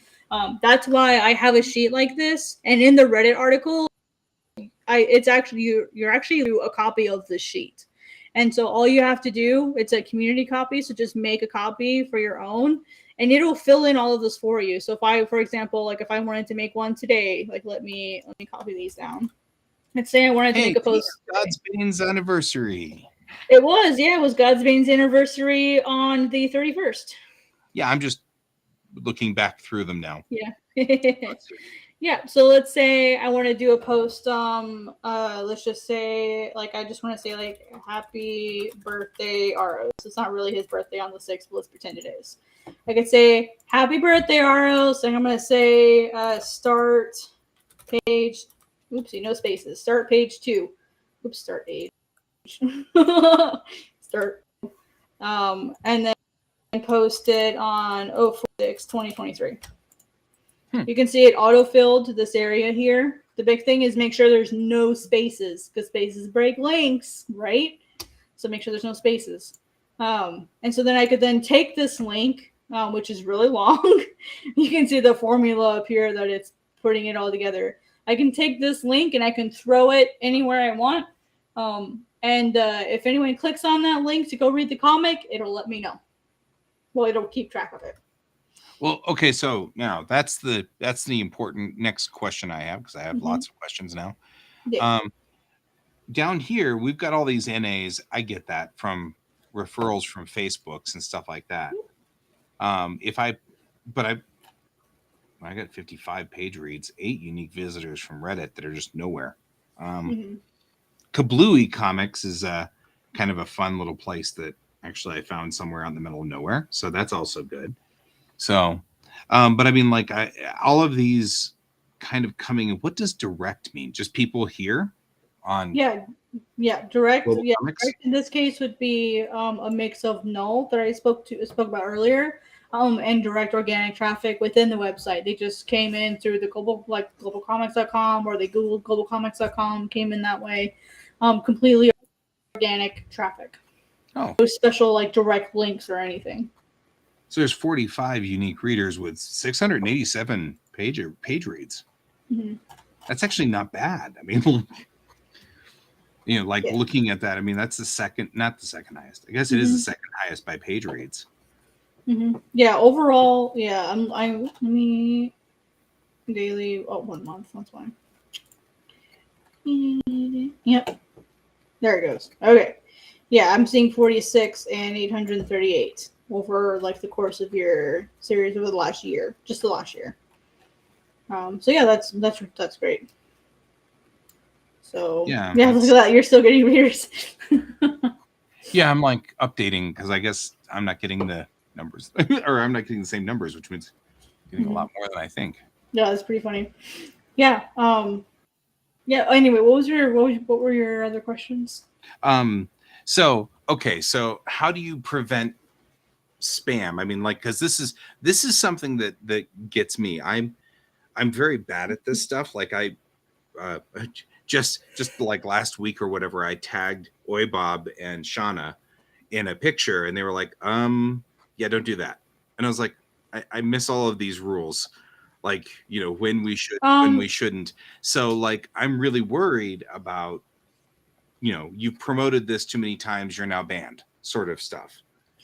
S3: That's why I have a sheet like this. And in the Reddit article, you're actually a copy of the sheet. And so all you have to do, it's a community copy. So just make a copy for your own, and it'll fill in all of this for you. So for example, if I wanted to make one today, let me copy these down. Let's say I wanted to make a post.
S1: God's Bane's anniversary.
S3: It was God's Bane's anniversary on the 31st.
S1: Yeah, I'm just looking back through them now.
S3: Yeah. Yeah. So let's say I want to do a post. Let's just say, I just want to say, happy birthday, Aros. It's not really his birthday on the 6th, but let's pretend it is. I could say, happy birthday, Aros. And I'm going to say, start page. Oopsie, no spaces. Start page 2. Oops, start page. Start. And then post it on 04/6/2023. You can see it auto-filled this area here. The big thing is make sure there's no spaces, because spaces break links, right? So make sure there's no spaces. And so then I could then take this link, which is really long. You can see the formula up here that it's putting it all together. I can take this link and I can throw it anywhere I want. And if anyone clicks on that link to go read the comic, it'll let me know. Well, it'll keep track of it.
S1: Well, okay, so now that's the important next question I have, because I have lots of questions now.
S3: Yeah.
S1: Down here, we've got all these NAs. I get that from referrals from Facebooks and stuff like that. I got 55 page reads, 8 unique visitors from Reddit that are just nowhere. Kablooey Comics is kind of a fun little place that actually I found somewhere out in the middle of nowhere. So that's also good. So, but I mean, like all of these kind of coming in, what does direct mean? Just people here on?
S3: Yeah. Direct.
S1: Global
S3: Yeah.
S1: Comics?
S3: Direct in this case would be a mix of null that I spoke about earlier, and direct organic traffic within the website. They just came in through the globalcomics.com, or they Googled globalcomics.com, came in that way. Completely organic traffic.
S1: Oh.
S3: No special like direct links or anything.
S1: So there's 45 unique readers with 687 page reads. That's actually not bad. I mean, looking at that, I mean, that's not the second highest. I guess it is the second highest by page reads.
S3: Yeah, overall, yeah. Let me daily. 1 month. That's fine. Yep. There it goes. Okay. Yeah, I'm seeing 46 and 838 over like the course of your series over the last year, just the last year. So yeah, that's great. So yeah, look at that. You're still getting readers.
S1: Yeah, I'm like updating because I guess I'm not getting the numbers, or I'm not getting the same numbers, which means getting a lot more than I think.
S3: Yeah, that's pretty funny. Yeah. Yeah. Anyway, what were your other questions?
S1: So how do you prevent spam? I mean, like, because this is something that gets me. I'm very bad at this stuff. Like I just like last week or whatever, I tagged Oi Bob and Shauna in a picture, and they were like, yeah, don't do that. And I was like, I miss all of these rules, like, when we should, when we shouldn't. So like, I'm really worried about, you've promoted this too many times, you're now banned, sort of stuff.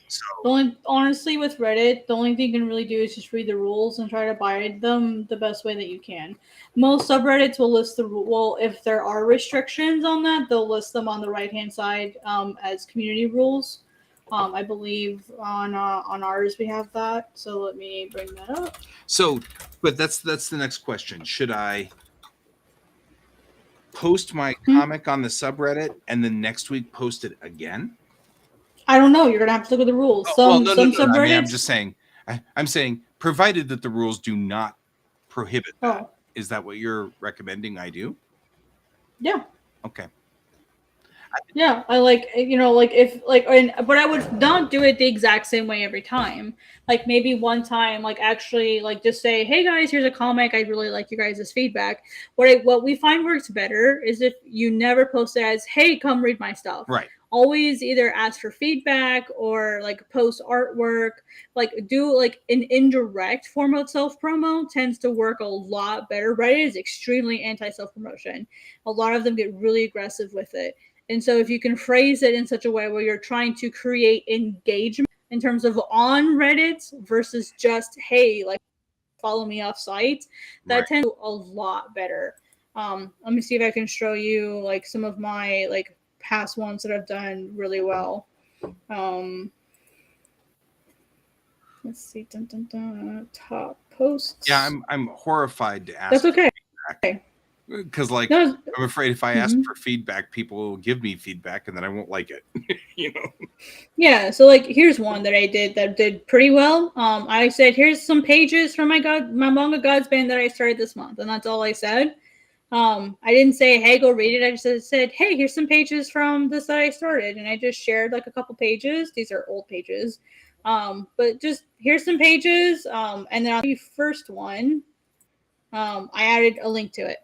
S1: So
S3: honestly, with Reddit, the only thing you can really do is just read the rules and try to abide them the best way that you can. Most subreddits will list if there are restrictions on that, they'll list them on the right-hand side as community rules. I believe on ours we have that. So let me bring that up.
S1: So, but that's the next question. Should I post my comic on the subreddit and then next week post it again?
S3: I don't know. You're gonna have to look at the rules. Some subreddits.
S1: I mean, I'm just saying. I'm saying, provided that the rules do not prohibit that. Is that what you're recommending I do?
S3: Yeah.
S1: Okay.
S3: Yeah, I but I would not do it the exact same way every time. Like maybe one time, like actually, like just say, "Hey guys, here's a comic. I'd really like you guys' feedback." What we find works better is if you never post it as, "Hey, come read my stuff."
S1: Right.
S3: Always either ask for feedback or like post artwork. Like do like an indirect form of self promo tends to work a lot better. Reddit is extremely anti self promotion. A lot of them get really aggressive with it. And so if you can phrase it in such a way where you're trying to create engagement in terms of on Reddit versus just, hey, like follow me off site, that tends to a lot better. Let me see if I can show you like some of my like past ones that I've done really well. Let's see, top posts.
S1: Yeah, I'm horrified to ask.
S3: That's okay.
S1: Because like I'm afraid if I ask for feedback, people will give me feedback and then I won't like it.
S3: Yeah, so like here's one that I did that did pretty well. I said here's some pages from my Manga Gods band that I started this month, and that's all I said. I didn't say, hey, go read it. I just said, hey, here's some pages from this that I started, and I just shared like a couple pages. These are old pages, but just here's some pages. And then on the first one, I added a link to it.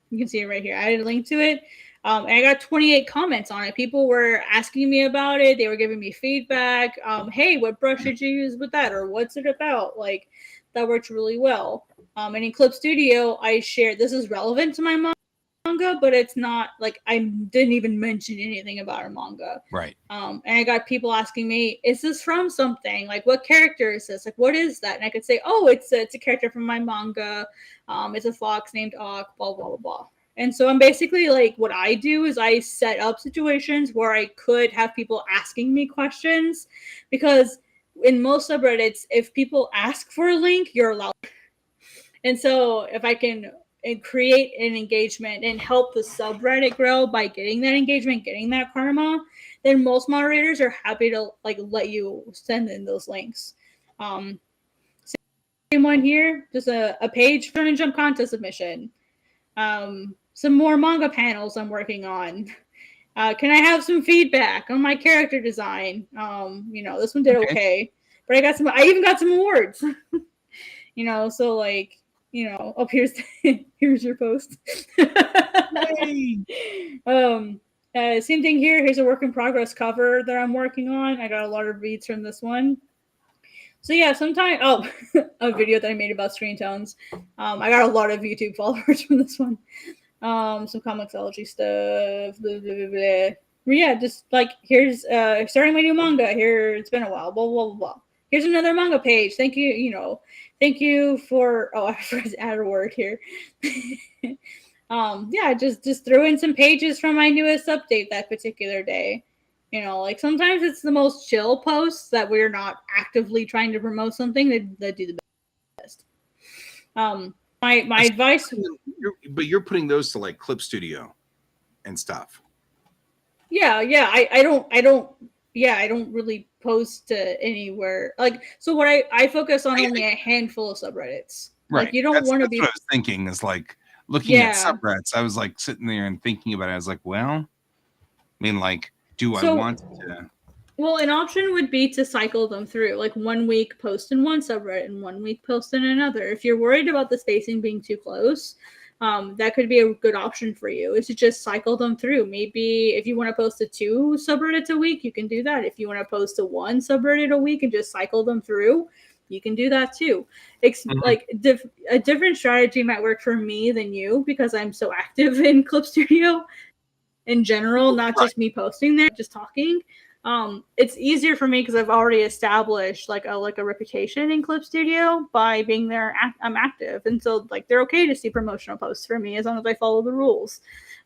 S3: You can see it right here. I added a link to it. And I got 28 comments on it. People were asking me about it. They were giving me feedback. Hey, what brush did you use with that? Or what's it about? Like, that worked really well. And in Clip Studio, I shared, this is relevant to my manga, but it's not like I didn't even mention anything about our manga.
S1: Right.
S3: And I got people asking me, is this from something? Like, what character is this? Like, what is that? And I could say, oh, it's a character from my manga. It's a fox named Ak, blah, blah, blah, blah. And so I'm basically like, what I do is I set up situations where I could have people asking me questions, because in most subreddits, if people ask for a link, you're allowed. And so if I can create an engagement and help the subreddit grow by getting that engagement, getting that karma, then most moderators are happy to like let you send in those links. Same one here, just a page for a jump contest submission. Some more manga panels I'm working on. Can I have some feedback on my character design? This one did okay, but I even got some awards. So like, oh, here's your post. Same thing here. Here's a work in progress cover that I'm working on. I got a lot of reads from this one. So yeah, sometimes a video that I made about screen tones. I got a lot of YouTube followers from this one. Some comiXology stuff. Blah, blah, blah, blah. Yeah, just like here's starting my new manga. Here, it's been a while. Blah blah blah blah. Here's another manga page. Thank you. Thank you for. Oh, I forgot to add a word here. Yeah, just throw in some pages from my newest update that particular day. Like sometimes it's the most chill posts that we're not actively trying to promote something that do the best. My advice.
S1: But you're putting those to like Clip Studio and stuff.
S3: Yeah. I don't really post to anywhere. Like, so what I focus on only a handful of subreddits.
S1: Right.
S3: Like, you don't want to be.
S1: What I was thinking is like looking at subreddits. I was like sitting there and thinking about it. I was like, well, I mean, like, I want to?
S3: Well, an option would be to cycle them through, like 1 week post in one subreddit and 1 week post in another. If you're worried about the spacing being too close, that could be a good option for you, is to just cycle them through. Maybe if you want to post to 2 subreddits a week, you can do that. If you want to post to 1 subreddit a week and just cycle them through, you can do that too. Like a different strategy might work for me than you, because I'm so active in Clip Studio in general, not just me posting there, just talking. It's easier for me because I've already established like a reputation in Clip Studio by being there. I'm active, and so like they're okay to see promotional posts for me as long as I follow the rules.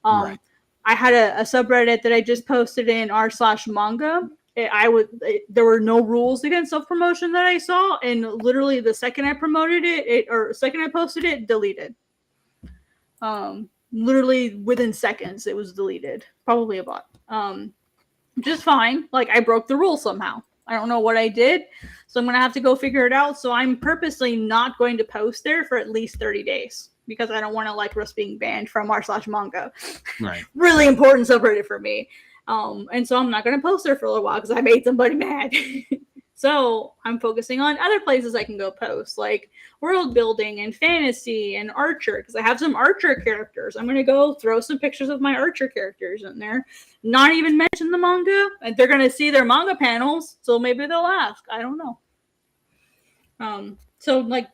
S3: Right. I had a subreddit that I just posted in r/manga. There were no rules against self-promotion that I saw, and literally the second I promoted second I posted it, deleted. Literally within seconds, it was deleted. Probably a bot. Just fine. Like, I broke the rule somehow. I don't know what I did, so I'm gonna have to go figure it out. So I'm purposely not going to post there for at least 30 days because I don't want to like risk being banned from r/manga.
S1: Right.
S3: Really important subreddit for me. And so I'm not gonna post there for a little while because I made somebody mad. So I'm focusing on other places I can go post, like world building and fantasy and Archer, because I have some Archer characters. I'm going to go throw some pictures of my Archer characters in there, not even mention the manga. And they're going to see their manga panels, so maybe they'll ask. I don't know. So like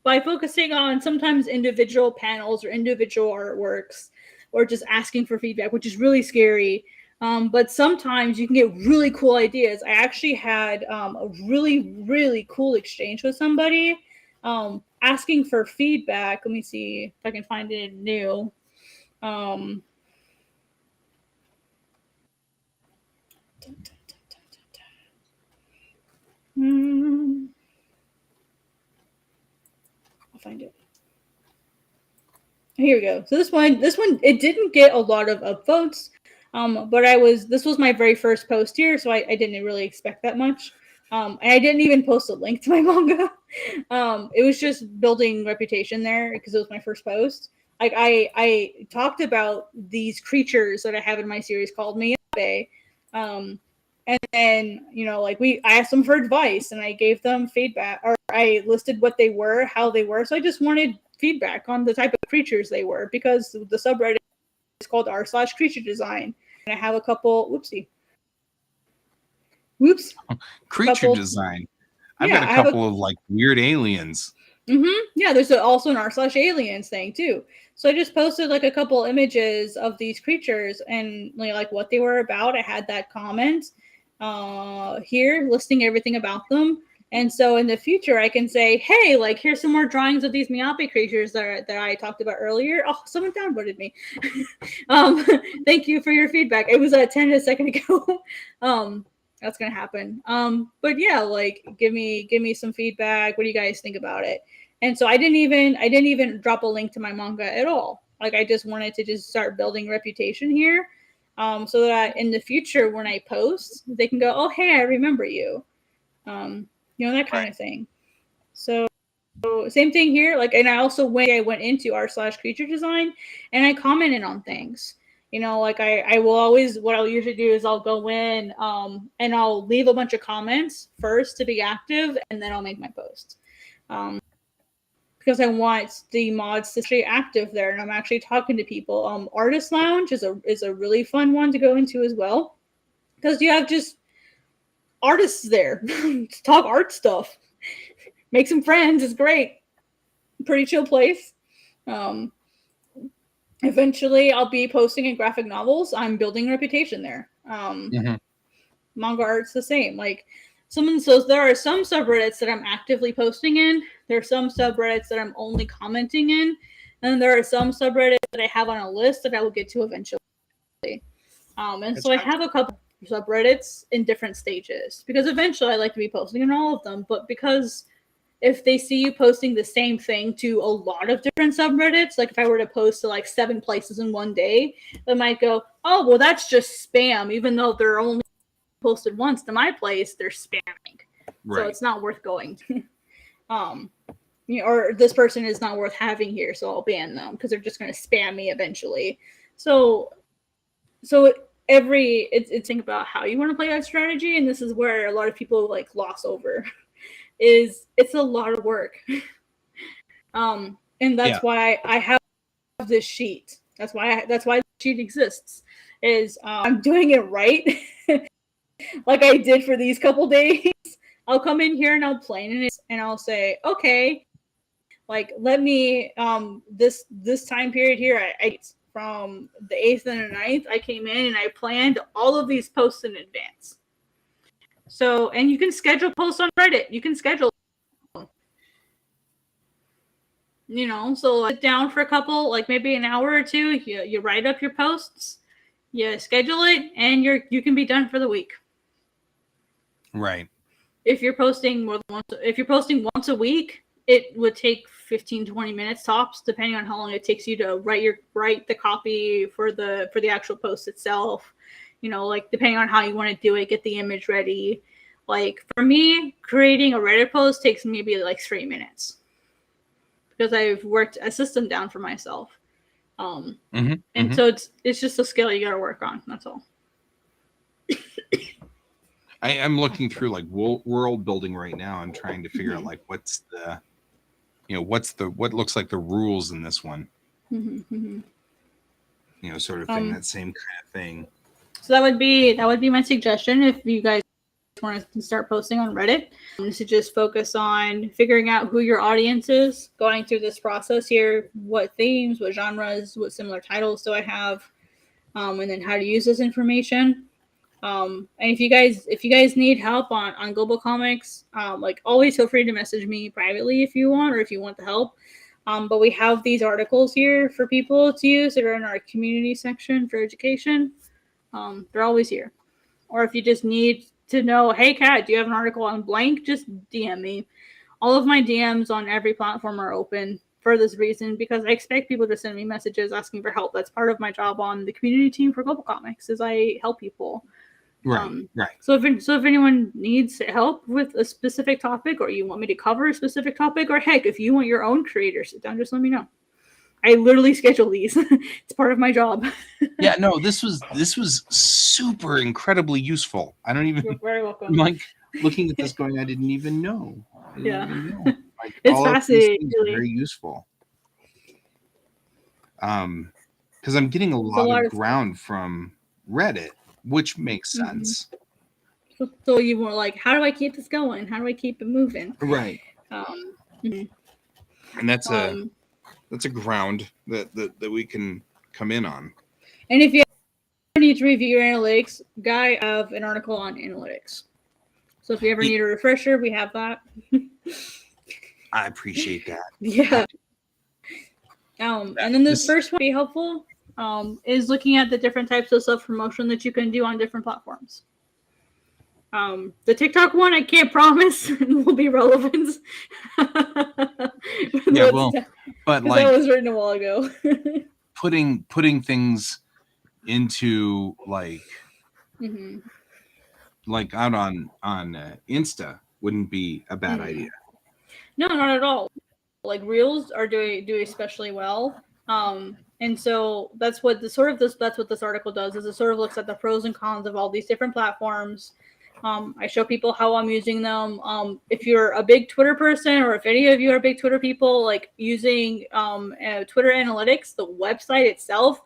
S3: by focusing on sometimes individual panels or individual artworks, or just asking for feedback, which is really scary. But sometimes you can get really cool ideas. I actually had a really, really cool exchange with somebody asking for feedback. Let me see if I can find it new. I'll find it. Here we go. So this one, it didn't get a lot of upvotes. But this was my very first post here, so I didn't really expect that much. And I didn't even post a link to my manga. It was just building reputation there because it was my first post. Like I talked about these creatures that I have in my series called Miyabe. And then, I asked them for advice and I gave them feedback, or I listed what they were, how they were. So I just wanted feedback on the type of creatures they were, because the subreddit called r/creature design. And I have a couple, whoops.
S1: Creature design. I've got a couple of like weird aliens.
S3: Yeah, there's also an r/aliens thing too. So I just posted like a couple images of these creatures and like what they were about. I had that comment here listing everything about them. And so in the future, I can say, hey, like, here's some more drawings of these Meope creatures that I talked about earlier. Oh, someone downvoted me. Thank you for your feedback. It was 10 a second ago. That's going to happen. But yeah, like, give me some feedback. What do you guys think about it? And so I didn't even drop a link to my manga at all. Like, I just wanted to just start building reputation here. So that in the future, when I post, they can go, oh, hey, I remember you. That kind of thing. So same thing here. Like, and I also went into r/creature design and I commented on things. Like I will always, what I'll usually do is I'll go in and I'll leave a bunch of comments first to be active, and then I'll make my post. Because I want the mods to stay active there, and I'm actually talking to people. Artist Lounge is a really fun one to go into as well, because you have just artists there to talk art stuff, make some friends. It's great. Pretty chill place. Eventually I'll be posting in graphic novels. I'm building a reputation there. Manga art's the same. Like so there are some subreddits that I'm actively posting in. There are some subreddits that I'm only commenting in, and there are some subreddits that I have on a list that I will get to eventually. I have a couple subreddits in different stages, because eventually I like to be posting in all of them, but because if they see you posting the same thing to a lot of different subreddits, like if I were to post to like 7 places in one day, they might go, oh, well, that's just spam. Even though they're only posted once to my place, they're spamming. Right. So it's not worth going to. Or this person is not worth having here, so I'll ban them because they're just going to spam me eventually. So it's think about how you want to play that strategy, and this is where a lot of people like gloss over. Is it's a lot of work. And that's why I have this sheet. That's why the sheet exists. Is I'm doing it right, like I did for these couple days. I'll come in here and I'll plan it, and I'll say, okay, like let me this time period here, I from the 8th and the 9th, I came in and I planned all of these posts in advance. So, and you can schedule posts on Reddit. You can schedule, so sit down for a couple, like maybe an hour or two. You write up your posts, you schedule it, and you can be done for the week.
S1: Right.
S3: If you're posting once a week, it would take 15-20 minutes tops, depending on how long it takes you to write the copy for the actual post itself. Like depending on how you want to do it, get the image ready. Like for me, creating a Reddit post takes maybe like 3 minutes because I've worked a system down for myself. So it's just a skill you got to work on. That's all.
S1: I'm looking through like world building right now. I'm trying to figure out like what's what looks like the rules in this one. Sort of thing, that same kind of thing.
S3: So that would be my suggestion if you guys want to start posting on Reddit. To just focus on figuring out who your audience is, going through this process here, what themes, what genres, what similar titles do I have, and then how to use this information. And if you guys need help on Global Comics, like always feel free to message me privately if you want, or if you want the help. But we have these articles here for people to use that are in our community section for education. They're always here. Or if you just need to know, hey, Kat, do you have an article on blank? Just DM me. All of my DMs on every platform are open for this reason, because I expect people to send me messages asking for help. That's part of my job on the community team for Global Comics, is I help people.
S1: Right.
S3: So if anyone needs help with a specific topic, or you want me to cover a specific topic, or heck, if you want your own creator sit down, just let me know. I literally schedule these. It's part of my job.
S1: Yeah, no, this was super incredibly useful. I don't even.
S3: You're very welcome.
S1: Like looking at this, going, I didn't even know.
S3: It's fascinating.
S1: Very useful. because I'm getting a
S3: It's a
S1: lot
S3: lot
S1: of
S3: of stuff.
S1: ground from Reddit, which makes
S3: Mhm.
S1: sense.
S3: So you were like, how do I keep this going? How do I keep it moving?
S1: Right.
S3: Mhm.
S1: And that's a
S3: Um,
S1: ground that we can come in on.
S3: and if you ever need to review your analytics, Guy, I have an article on analytics. So if you ever
S1: Ye-
S3: need a refresher, we have that.
S1: I appreciate that.
S3: Yeah. And then this
S1: This-
S3: first one be helpful is looking at the different types of self promotion that you can do on different platforms. The TikTok one, I can't promise will be relevant.
S1: Yeah, well, but
S3: because that
S1: like
S3: was written a while ago.
S1: putting things into like
S3: hmm
S1: out on Insta wouldn't be a bad
S3: Mhm.
S1: idea.
S3: No, not at all. Like reels are do especially well. And so that's what that's what this article does is it sort of looks at the pros and cons of all these different platforms. I show people how I'm using them. If you're a big Twitter person, or if any of you are big Twitter people, like using Twitter Analytics, the website itself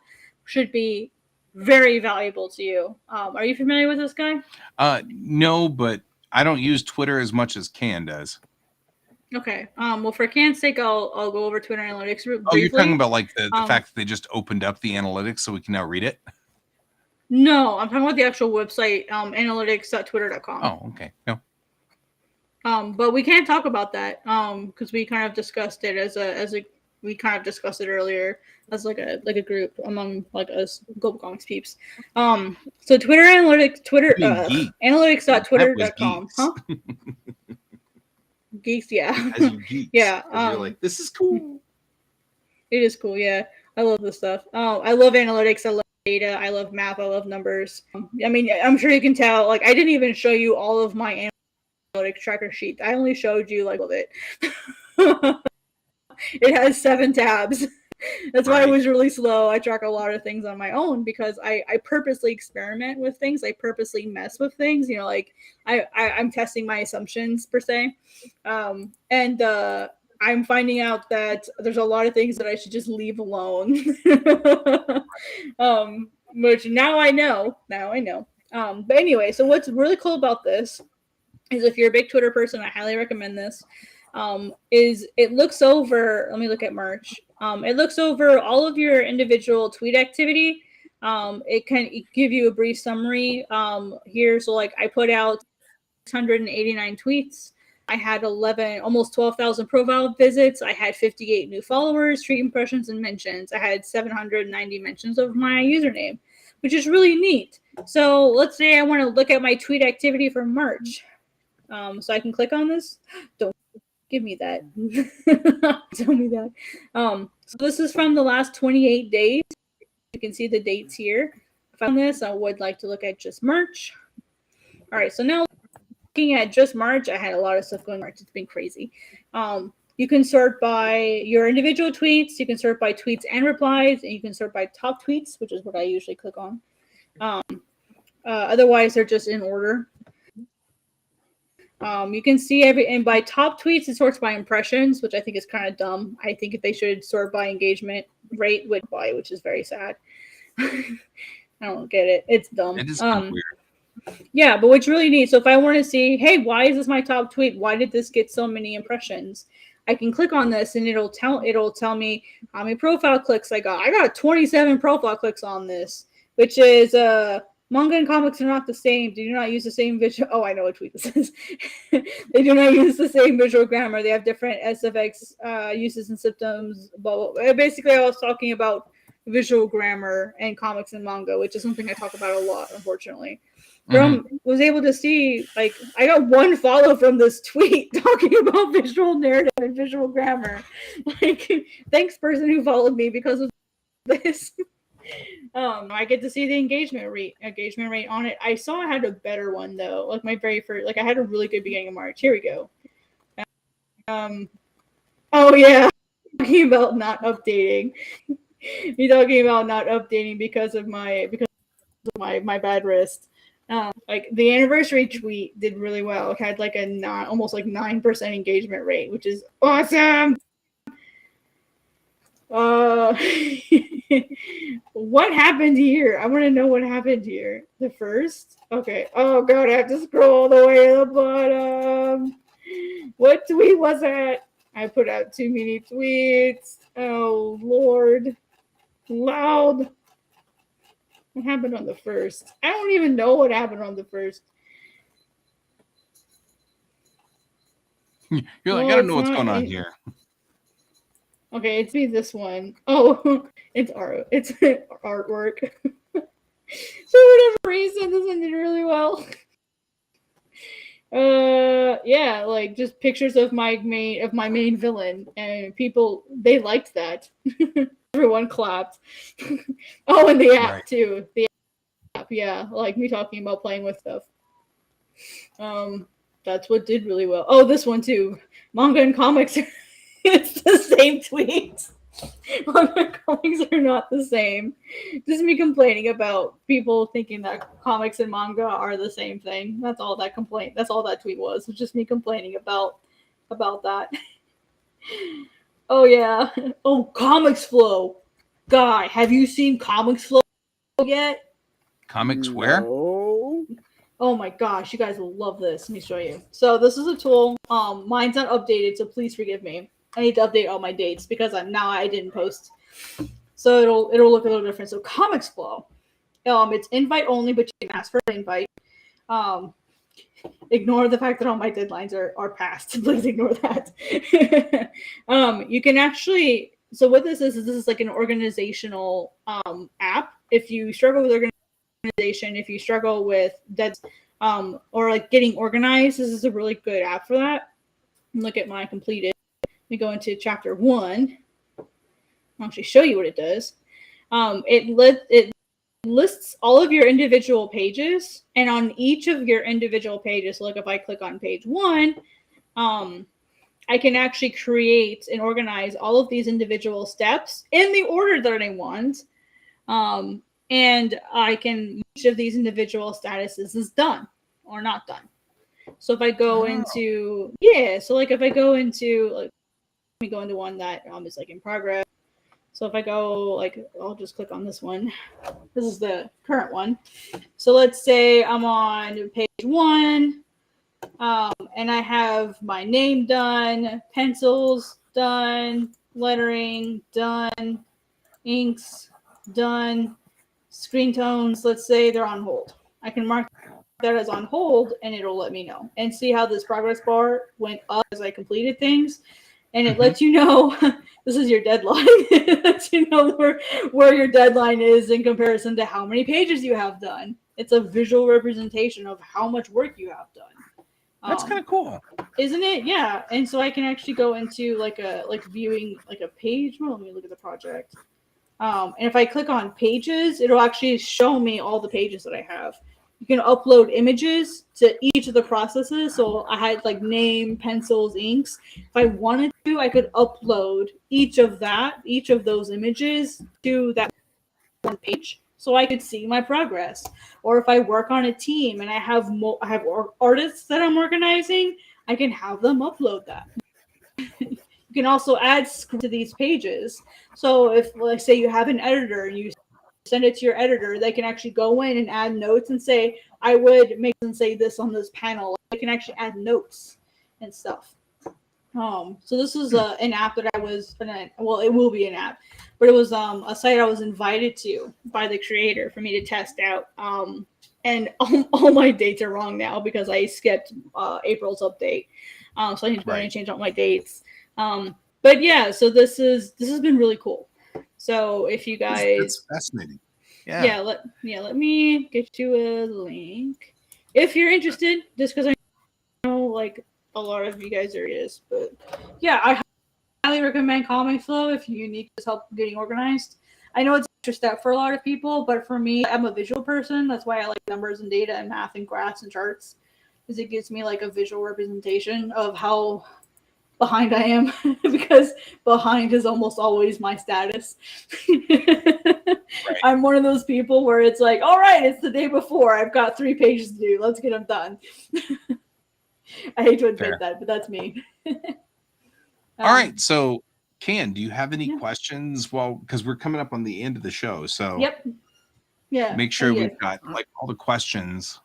S3: should be very valuable to you. Are you familiar with this guy?
S1: No, but I don't use Twitter as much as Can does.
S3: Okay. Well, for Can's sake, I'll go over Twitter Analytics briefly.
S1: Oh, you're talking about like the fact that they just opened up the analytics so we can now read it?
S3: No, I'm talking about the actual website, analytics.twitter.com.
S1: Oh, okay. No.
S3: But we can't talk about that because we kind of discussed it as a we kind of discussed it earlier as like a group among like us Global Comics peeps. So Twitter Analytics, analytics.twitter.com, huh? Geeks, yeah.
S1: As you geeks.
S3: Yeah.
S1: You're like, this is cool.
S3: It is cool, yeah. I love this stuff. I love analytics. I love data. I love math. I love numbers. I mean, I'm sure you can tell. Like, I didn't even show you all of my analytics tracker sheet. I only showed you like of it. It has 7 tabs. That's why it was really slow. I track a lot of things on my own because I purposely experiment with things. I purposely mess with things. You know, like I'm testing my assumptions per se, and I'm finding out that there's a lot of things that I should just leave alone. Which now I know. But anyway, so what's really cool about this is if you're a big Twitter person, I highly recommend this. Is it looks over, let me look at March. It looks over all of your individual tweet activity. It can give you a brief summary here. So like I put out 689 tweets. I had almost 12,000 profile visits. I had 58 new followers, tweet impressions, and mentions. I had 790 mentions of my username, which is really neat. So let's say I want to look at my tweet activity for March. So I can click on this. Don't give me that. Tell me that. So this is from the last 28 days. You can see the dates here. If I found this, I would like to look at just March. All right, so now looking at just March, I had a lot of stuff going on March. It's been crazy. You can sort by your individual tweets. You can sort by tweets and replies, and you can sort by top tweets, which is what I usually click on. Otherwise, they're just in order. You can see and by top tweets, it sorts by impressions, which I think is kind of dumb. I think if they should sort by engagement rate, which is very sad. I don't get it. It's dumb.
S1: It is kind of weird.
S3: Yeah, but what's really neat. So if I want to see, hey, why is this my top tweet? Why did this get so many impressions? I can click on this and it'll tell me how many profile clicks I got. I got 27 profile clicks on this, which is manga and comics are not the same. They do not use the same visual. Oh, I know what tweet this is. They do not use the same visual grammar. They have different SFX uses and symptoms. Blah, blah. Basically, I was talking about visual grammar and comics and manga, which is something I talk about a lot, unfortunately. Was able to see, like, I got one follow from this tweet talking about visual narrative and visual grammar. Like, thanks, person who followed me because of this. I get to see the engagement rate on it. I saw I had a better one though. Like my very first, like I had a really good beginning of March. Here we go. Oh yeah, talking about not updating. Me talking about not updating because of my bad wrist. Like the anniversary tweet did really well. It had like almost like 9% engagement rate, which is awesome. What happened here? I want to know what happened here. The first? Okay. Oh god, I have to scroll all the way to the bottom. What tweet was that? I put out too many tweets. Oh lord. Loud. What happened on the first? I don't even know what happened on the first.
S1: You're like,
S3: Well,
S1: I don't
S3: it's
S1: know what's
S3: not
S1: going on
S3: in-
S1: here.
S3: Okay, it's me this one. Oh, it's art. It's artwork. For whatever reason, this one did really well. Yeah, like just pictures of my main villain, and people they liked that. Everyone clapped. Oh, and the app
S1: Right.
S3: too. The app, yeah, like me talking about playing with stuff. That's what did really well. Oh, this one too. Manga and comics. It's the same tweet. Manga and comics are not the same. Just me complaining about people thinking that comics and manga are the same thing. That's all that complaint. That's all that tweet was. It was just me complaining about that. Oh yeah. Oh, Comics Flow. Guy, have you seen Comics Flow yet?
S1: Comics where?
S2: No.
S3: Oh my gosh, you guys will love this. Let me show you. So this is a tool. Mine's not updated, so please forgive me. I need to update all my dates because I didn't post. So it'll look a little different. So Comics Flow. It's invite only, but you can ask for an invite. Ignore the fact that all my deadlines are passed. Please ignore that. You can actually. So what this is like an organizational app. If you struggle with organization, if you struggle with or like getting organized, this is a really good app for that. Look at my completed. Let me go into chapter 1. I'll actually show you what it does. It lists all of your individual pages, and on each of your individual pages, like if I click on page 1, I can actually create and organize all of these individual steps in the order that I want. And I can, each of these individual statuses is done or not done. So if I go into, so like if I go into, like, let me go into one that is like in progress. So if I go, like, I'll just click on this one. This is the current one. So let's say I'm on page 1, and I have my name done, pencils done, lettering done, inks done, screen tones, let's say they're on hold. I can mark that as on hold, and it'll let me know. And see how this progress bar went up as I completed things. And it lets you know this is your deadline. It lets you know where your deadline is in comparison to how many pages you have done. It's a visual representation of how much work you have done.
S1: That's kind of cool,
S3: isn't it? Yeah. And so I can actually go into like viewing like a page. Well, let me look at the project. And if I click on pages, it'll actually show me all the pages that I have. You can upload images to each of the processes. So I had like name, pencils, inks. If I wanted to, I could upload each of those images to that one page, so I could see my progress. Or if I work on a team and I have artists that I'm organizing, I can have them upload that. You can also add script to these pages. So if, like, say you have an editor and you send it to your editor, they can actually go in and add notes and say, I would make them say this on this panel. They can actually add notes and stuff. So this is an app that it will be an app, but it was a site I was invited to by the creator for me to test out. And all my dates are wrong now because I skipped April's update. So I need to go in and change all my dates. But yeah, so this has been really cool. So if you guys,
S1: that's fascinating. Yeah.
S3: Let me get you a link if you're interested. Just because I know like a lot of you guys are is, but yeah, I highly recommend Comics Flow if you need just help getting organized. I know it's an extra step for a lot of people, but for me, I'm a visual person. That's why I like numbers and data and math and graphs and charts, because it gives me like a visual representation of how behind I am, because behind is almost always my status. I'm one of those people where it's like, all right, it's the day before. I've got 3 pages to do. Let's get them done. I hate to admit that, but that's me.
S1: All right. So Can, do you have any
S3: Yeah.
S1: questions? Well, because we're coming up on the end of the show, so
S3: Yep. Yeah.
S1: make sure
S3: yeah.
S1: we've got like all the questions.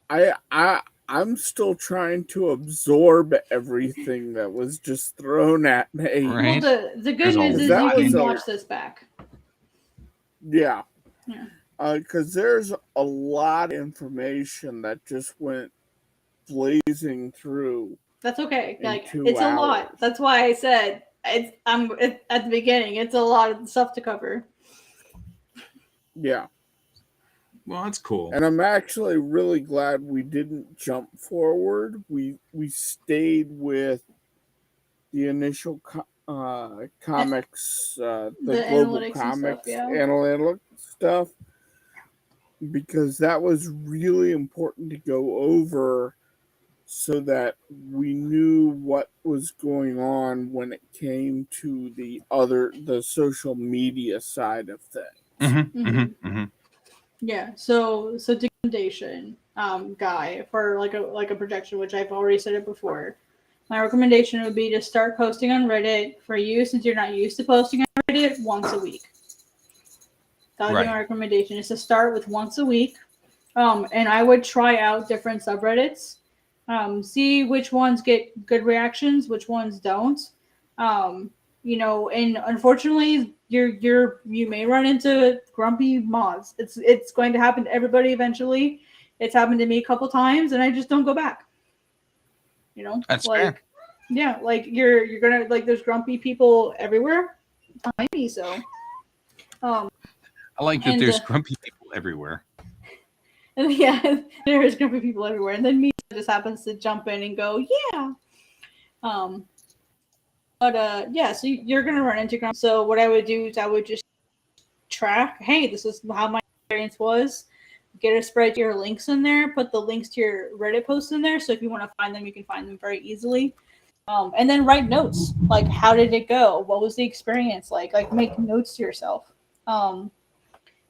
S2: I'm still trying to absorb everything that was just thrown at me.
S3: Well,
S1: Right.
S3: the good
S1: There's a
S3: news is
S2: lot
S3: you
S2: in
S3: can
S2: there.
S3: watch this back.
S2: Yeah.
S3: Yeah.
S2: Because there's a lot of information that just went blazing through.
S3: That's okay.
S2: In
S3: Like
S2: 2
S3: it's a lot.
S2: hours.
S3: That's why I said at the beginning. It's a lot of stuff to cover.
S2: Yeah.
S1: Well, that's cool.
S2: And I'm actually really glad we didn't jump forward. We stayed with the initial comics, the global
S3: analytics and
S2: comics
S3: stuff, yeah.
S2: analytic stuff, because that was really important to go over so that we knew what was going on when it came to the social media side of things.
S3: Yeah. So recommendation, guy, for like a projection, which I've already said it before. My recommendation would be to start posting on Reddit for you, since you're not used to posting on Reddit, once a week. That would be my recommendation, is to start with once a week. And I would try out different subreddits. See which ones get good reactions, which ones don't. You know, and unfortunately, you may run into grumpy mods. It's going to happen to everybody eventually. It's happened to me a couple times, and I just don't go back. You know,
S1: That's
S3: like,
S1: fair.
S3: yeah, like you're gonna, like, there's grumpy people everywhere. Maybe so.
S1: I like that there's grumpy people everywhere.
S3: And yeah, there's grumpy people everywhere, and then me just happens to jump in and go, yeah. Yeah, so you're gonna run into grumpy. So what I would do is I would just track. Hey, this is how my experience was. Get a spread your links in there. Put the links to your Reddit posts in there. So if you want to find them, you can find them very easily. And then write notes. Like, how did it go? What was the experience like? Like, make notes to yourself. So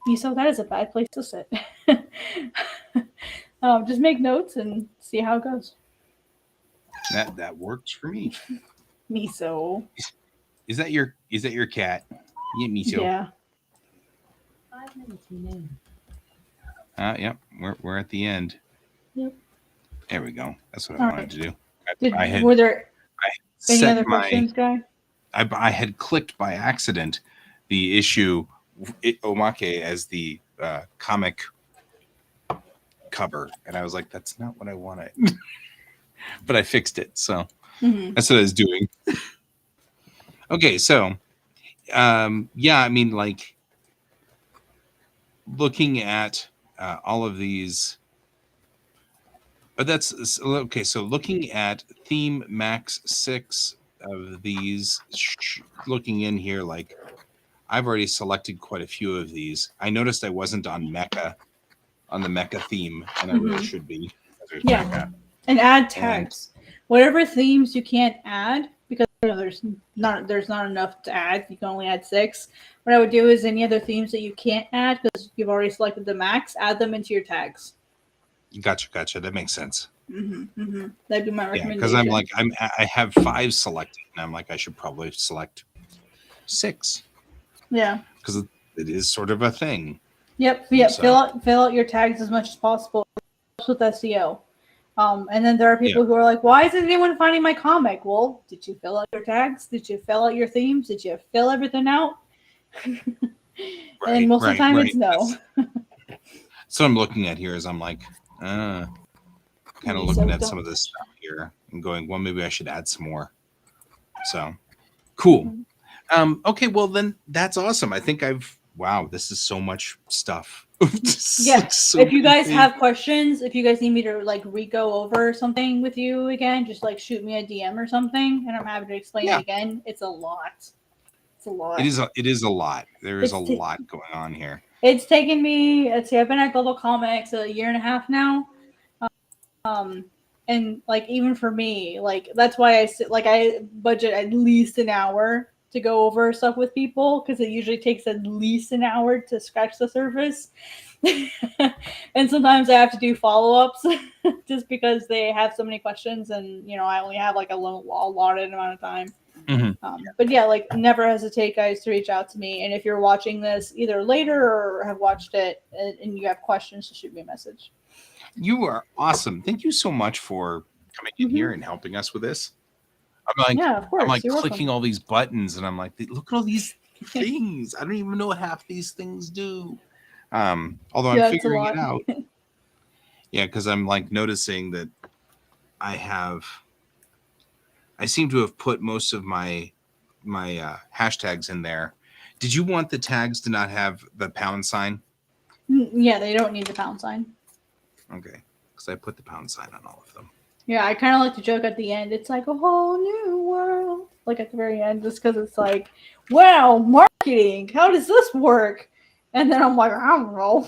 S3: that is a bad place to sit. Just make notes and see how it goes.
S1: That works for me.
S3: Miso.
S1: Is that your cat? Yeah, Miso.
S3: Yeah.
S4: 5 minutes remain.
S1: Yep. We're at the end.
S3: Yep.
S1: There we go. That's what
S3: All
S1: I wanted
S3: right.
S1: to do.
S3: Were there any
S1: set
S3: other questions, Guy?
S1: I had clicked by accident the issue Omake as the comic cover, and I was like, that's not what I wanted. But I fixed it, so that's what I was doing. Okay, so yeah, I mean, like, looking at all of these, but that's okay. So looking at theme max 6 of these, looking in here, like, I've already selected quite a few of these. I noticed I wasn't on Mecha, on the Mecha theme, and I really should be. There's
S3: Yeah.
S1: Mecha.
S3: And add tags. Whatever themes you can't add, because there's not enough to add. You can only add 6. What I would do is any other themes that you can't add because you've already selected the max, add them into your tags.
S1: Gotcha. That makes sense.
S3: That'd be my recommendation.
S1: Yeah, because I'm like, I have 5 selected, and I'm like, I should probably select 6.
S3: Yeah.
S1: Because it is sort of a thing.
S3: Yep.
S1: So.
S3: Fill out your tags as much as possible. It helps with SEO. And then there are people who are like, why isn't anyone finding my comic? Well, did you fill out your tags? Did you fill out your themes? Did you fill everything out? And most of the time it's no.
S1: So I'm looking at here is I'm like, kind of looking at some of this stuff here and going, well, maybe I should add some more. So cool. Okay, well then that's awesome. I think wow, this is so much stuff.
S3: Yeah.
S1: So
S3: if you guys
S1: big.
S3: have questions, if you guys need me to like re-go over something with you again, just like shoot me a DM or something, and I'm happy to explain it again. It's a lot. It's a lot.
S1: It is a lot. There is a lot going on here.
S3: It's taken me. Let's see. I've been at Global Comics a year and a half now. And like even for me, like that's why I budget at least an hour to go over stuff with people, because it usually takes at least an hour to scratch the surface. And sometimes I have to do follow-ups just because they have so many questions, and I only have like a allotted amount of time. But yeah, like never hesitate, guys, to reach out to me. And if you're watching this either later or have watched it and you have questions, just shoot me a message.
S1: You are awesome. Thank you so much for coming in here and helping us with this. I'm
S3: Yeah, of course.
S1: like
S3: You're
S1: clicking all these buttons, and I'm like, look at all these things. I don't even know what half these things do. Although
S3: Yeah,
S1: I'm
S3: it's a
S1: figuring it
S3: lot.
S1: out. Yeah, because I'm like noticing that I seem to have put most of my hashtags in there. Did you want the tags to not have the pound sign?
S3: Yeah, they don't need the pound sign.
S1: Okay, because I put the pound sign on all of them.
S3: Yeah, I kind of like to joke at the end. It's like a whole new world. Like at the very end, just because it's like, wow, marketing. How does this work? And then I'm like, I don't know.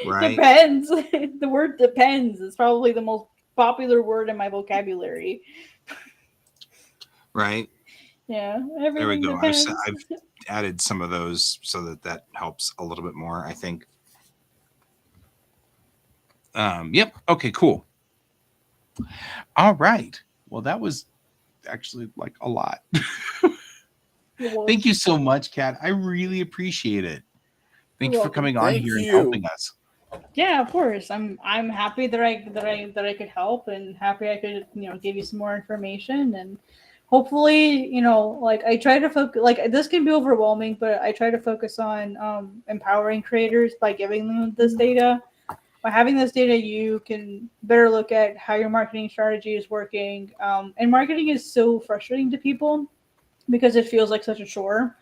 S1: Right.
S3: Depends. The word depends is probably the most popular word in my vocabulary.
S1: Right.
S3: Yeah,
S1: There we
S3: everything
S1: go.
S3: depends.
S1: I've added some of those so that helps a little bit more, I think. Yep. Okay, cool. All right. Well, that was actually like a lot. Thank you so much, Kat. I really appreciate it. Thank you for coming on
S2: Thank
S1: here and
S2: you.
S1: helping us.
S3: Yeah, of course. I'm happy that I could help, and happy I could give you some more information, and hopefully like I try to focus. Like this can be overwhelming, but I try to focus on empowering creators by giving them this data. By having this data, you can better look at how your marketing strategy is working. And marketing is so frustrating to people because it feels like such a chore.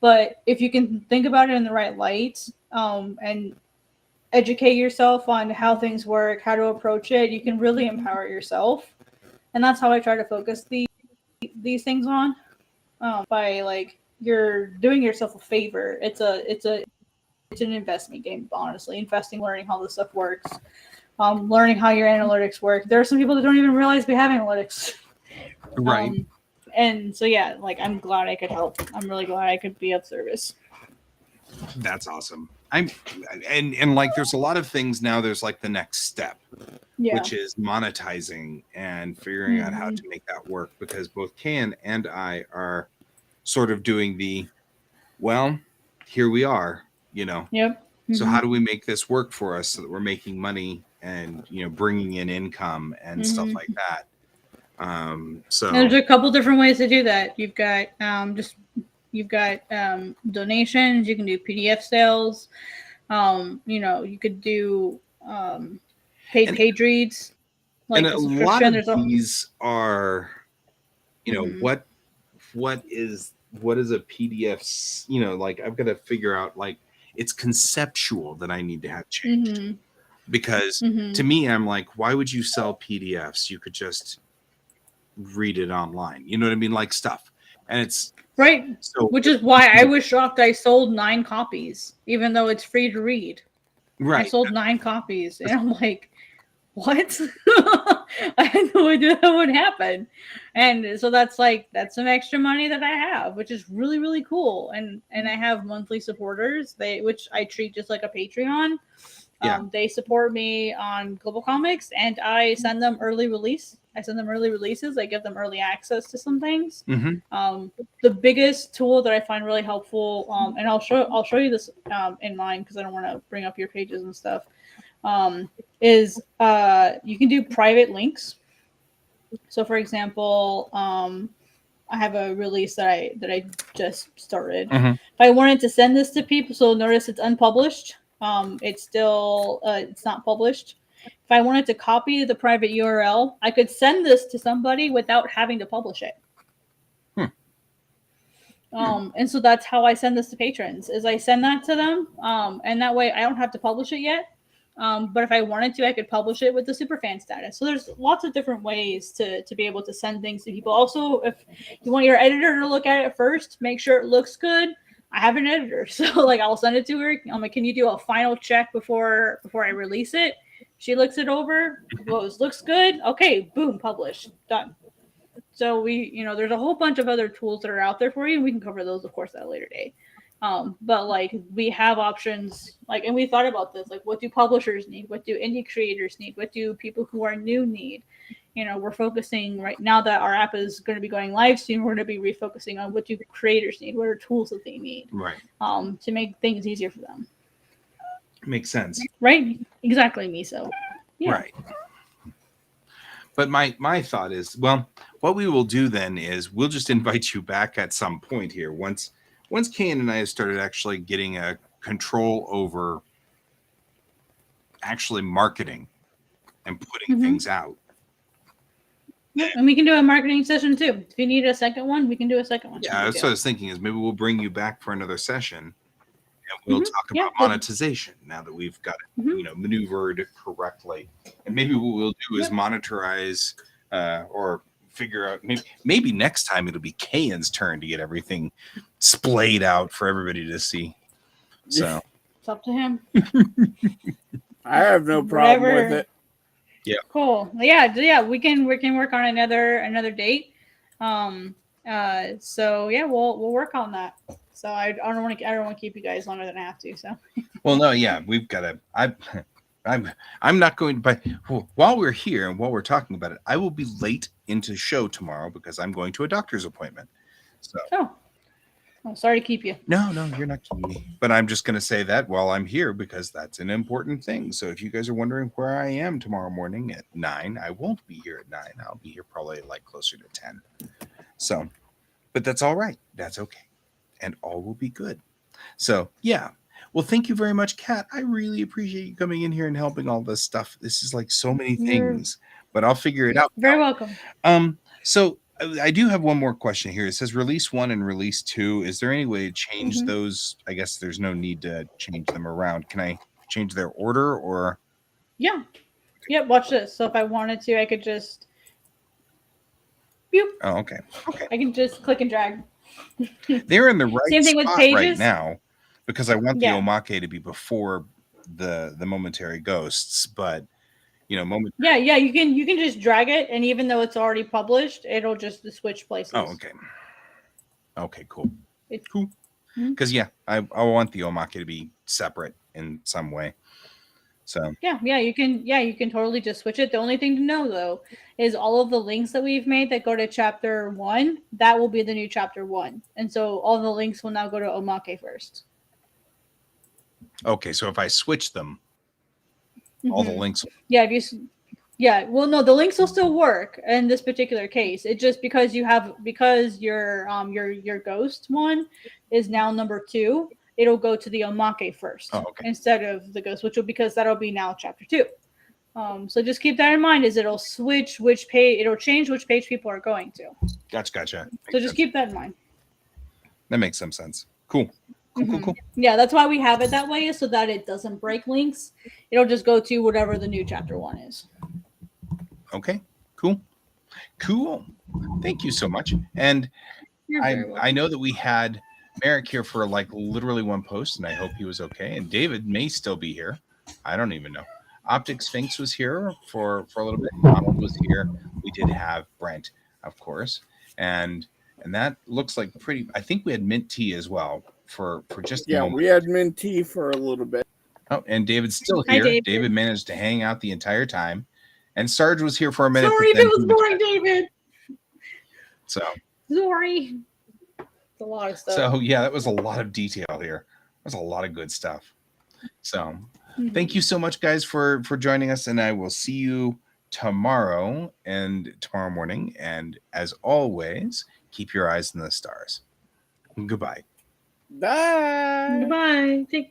S3: But if you can think about it in the right light, and educate yourself on how things work, how to approach it, you can really empower yourself. And that's how I try to focus these things on. By like you're doing yourself a favor. It's an investment game, honestly. Investing, learning how this stuff works, learning how your analytics work. There are some people that don't even realize we have analytics.
S1: Right.
S3: And so yeah, like I'm glad I could help. I'm really glad I could be of service.
S1: That's awesome. And like there's a lot of things now. There's like the next step,
S3: Yeah.
S1: which is monetizing and figuring out how to make that work, because both Ken and I are sort of doing well, here we are,
S3: Yep.
S1: So how do we make this work for us so that we're making money and bringing in income and stuff like that? So
S3: there's a couple different ways to do that. You've got donations. You can do PDF sales. You could do paid page reads. Like
S1: and a lot of these are, what is a PDF? Like I've got to figure out, like, it's conceptual that I need to have changed. Because to me, I'm like, why would you sell PDFs? You could just read it online. You know what I mean? Like stuff. And it's
S3: right.
S1: So,
S3: which is why I was shocked I sold 9 copies, even though it's free to read.
S1: Right.
S3: I sold 9 copies. And I'm like, what? I had no idea that would happen. And so that's some extra money that I have, which is really, really cool. And I have monthly supporters, which I treat just like a Patreon.
S1: Yeah.
S3: They support me on Global Comics, and I send them early release. I send them early releases. I give them early access to some things. The biggest tool that I find really helpful, and I'll show you this in mine because I don't want to bring up your pages and stuff. Is you can do private links. So, for example, I have a release that I just started. If I wanted to send this to people, so notice it's unpublished. It's still it's not published. If I wanted to copy the private URL, I could send this to somebody without having to publish it. And so that's how I send this to patrons, is I send that to them. And that way I don't have to publish it yet. But if I wanted to, I could publish it with the superfan status. So there's lots of different ways to be able to send things to people. Also, if you want your editor to look at it first, make sure it looks good. I have an editor, so like I'll send it to her. I'm like, can you do a final check before I release it? She looks it over, goes, looks good. Okay, boom, publish, done. So there's a whole bunch of other tools that are out there for you, and we can cover those, of course, at a later date. But like we have options, like, and we thought about this, like, what do publishers need? What do indie creators need? What do people who are new need? we're focusing right now that our app is going to be going live soon. We're going to be refocusing on what do creators need, what are tools that they need,
S1: Right.
S3: to make things easier for them.
S1: Makes sense.
S3: Right? Exactly, Miso. Yeah.
S1: Right. But my thought is, well, what we will do then is we'll just invite you back at some point here once Kane and I have started actually getting a control over actually marketing and putting
S3: Mhm.
S1: things out.
S3: Yeah, and we can do a marketing session too. If you need a second one, we can do a second one.
S1: Yeah, that's what I was thinking is maybe we'll bring you back for another session and we'll
S3: Mhm.
S1: talk
S3: Yeah,
S1: about
S3: but-
S1: monetization now that we've got it,
S3: Mhm.
S1: maneuvered correctly. And maybe what we'll do is
S3: Yep.
S1: monetize or figure out maybe next time it'll be Kane's turn to get everything splayed out for everybody to see. So
S3: It's up to him.
S2: I have no problem with
S3: Whatever.
S2: it.
S3: Cool. Yeah. We can work on another date. So yeah, we'll work on that. So I don't want to keep you guys longer than I have to. So
S1: well, no, yeah, we've got to. I'm not going to. But while we're here and while we're talking about it, I will be late into show tomorrow because I'm going to a doctor's appointment. So
S3: oh, sorry to keep you.
S1: no, you're not kidding me. But I'm just going to say that while I'm here because that's an important thing. So if you guys are wondering where I am tomorrow morning at 9, I won't be here at 9. I'll be here probably like closer to 10. So, but that's all right. That's okay. And all will be good. So, yeah. Well, thank you very much, Kat. I really appreciate you coming in here and helping all this stuff. This is like so many
S3: You're
S1: things, but I'll figure it out.
S3: very welcome.
S1: So I do have one more question here. It says release 1 and release 2. Is there any way to change
S3: Mhm.
S1: those? I guess there's no need to change them around. Can I change their order or?
S3: Yeah. Yep. Watch this. So if I wanted to, I could just. Boop.
S1: Oh, okay.
S3: I can just click and drag.
S1: They're in the right
S3: Same thing with
S1: spot right
S3: pages.
S1: now because I want the
S3: Yeah.
S1: omake to be before the momentary ghosts, but moment.
S3: Yeah. You can just drag it, and even though it's already published, it'll just switch places.
S1: Oh, okay. Okay, cool. Cool.
S3: Mhm.
S1: Because I want the omake to be separate in some way. So
S3: You can totally just switch it. The only thing to know though is all of the links that we've made that go to chapter 1, that will be the new chapter 1. And so all the links will now go to Omake first.
S1: okay, so if I switch them, all the
S3: Mhm.
S1: links.
S3: Yeah, well no, the links will still work in this particular case. It just because your ghost one is now number 2, it'll go to the Omake first instead of the ghost, because that'll be now chapter 2. So just keep that in mind. Is it'll switch which page, it'll change which page people are going to.
S1: Gotcha.
S3: So just keep that in mind.
S1: That makes some sense. Cool. Cool.
S3: Yeah, that's why we have it that way, so that it doesn't break links. It'll just go to whatever the new chapter 1 is.
S1: Okay. Cool. Thank you so much. And
S3: You're very welcome.
S1: I know that we had Merrick here for like literally one post, and I hope he was okay. And David may still be here. I don't even know. Optic Sphinx was here for a little bit. Donald was here. We did have Brent, of course, and that looks like pretty. I think we had Mint Tea as well for just a moment.
S2: We had mint tea for a little bit.
S1: Oh, and David's still
S3: Hi,
S1: here.
S3: David.
S1: David managed to hang out the entire time, and Sarge was here for a minute.
S3: Sorry if it was boring, David.
S1: So
S3: Sorry. It's a lot of stuff.
S1: So yeah, that was a lot of detail here. There's a lot of good stuff. So thank you so much, guys, for joining us, and I will see you tomorrow morning. And as always, keep your eyes on the stars. Goodbye.
S2: Bye.
S3: Goodbye.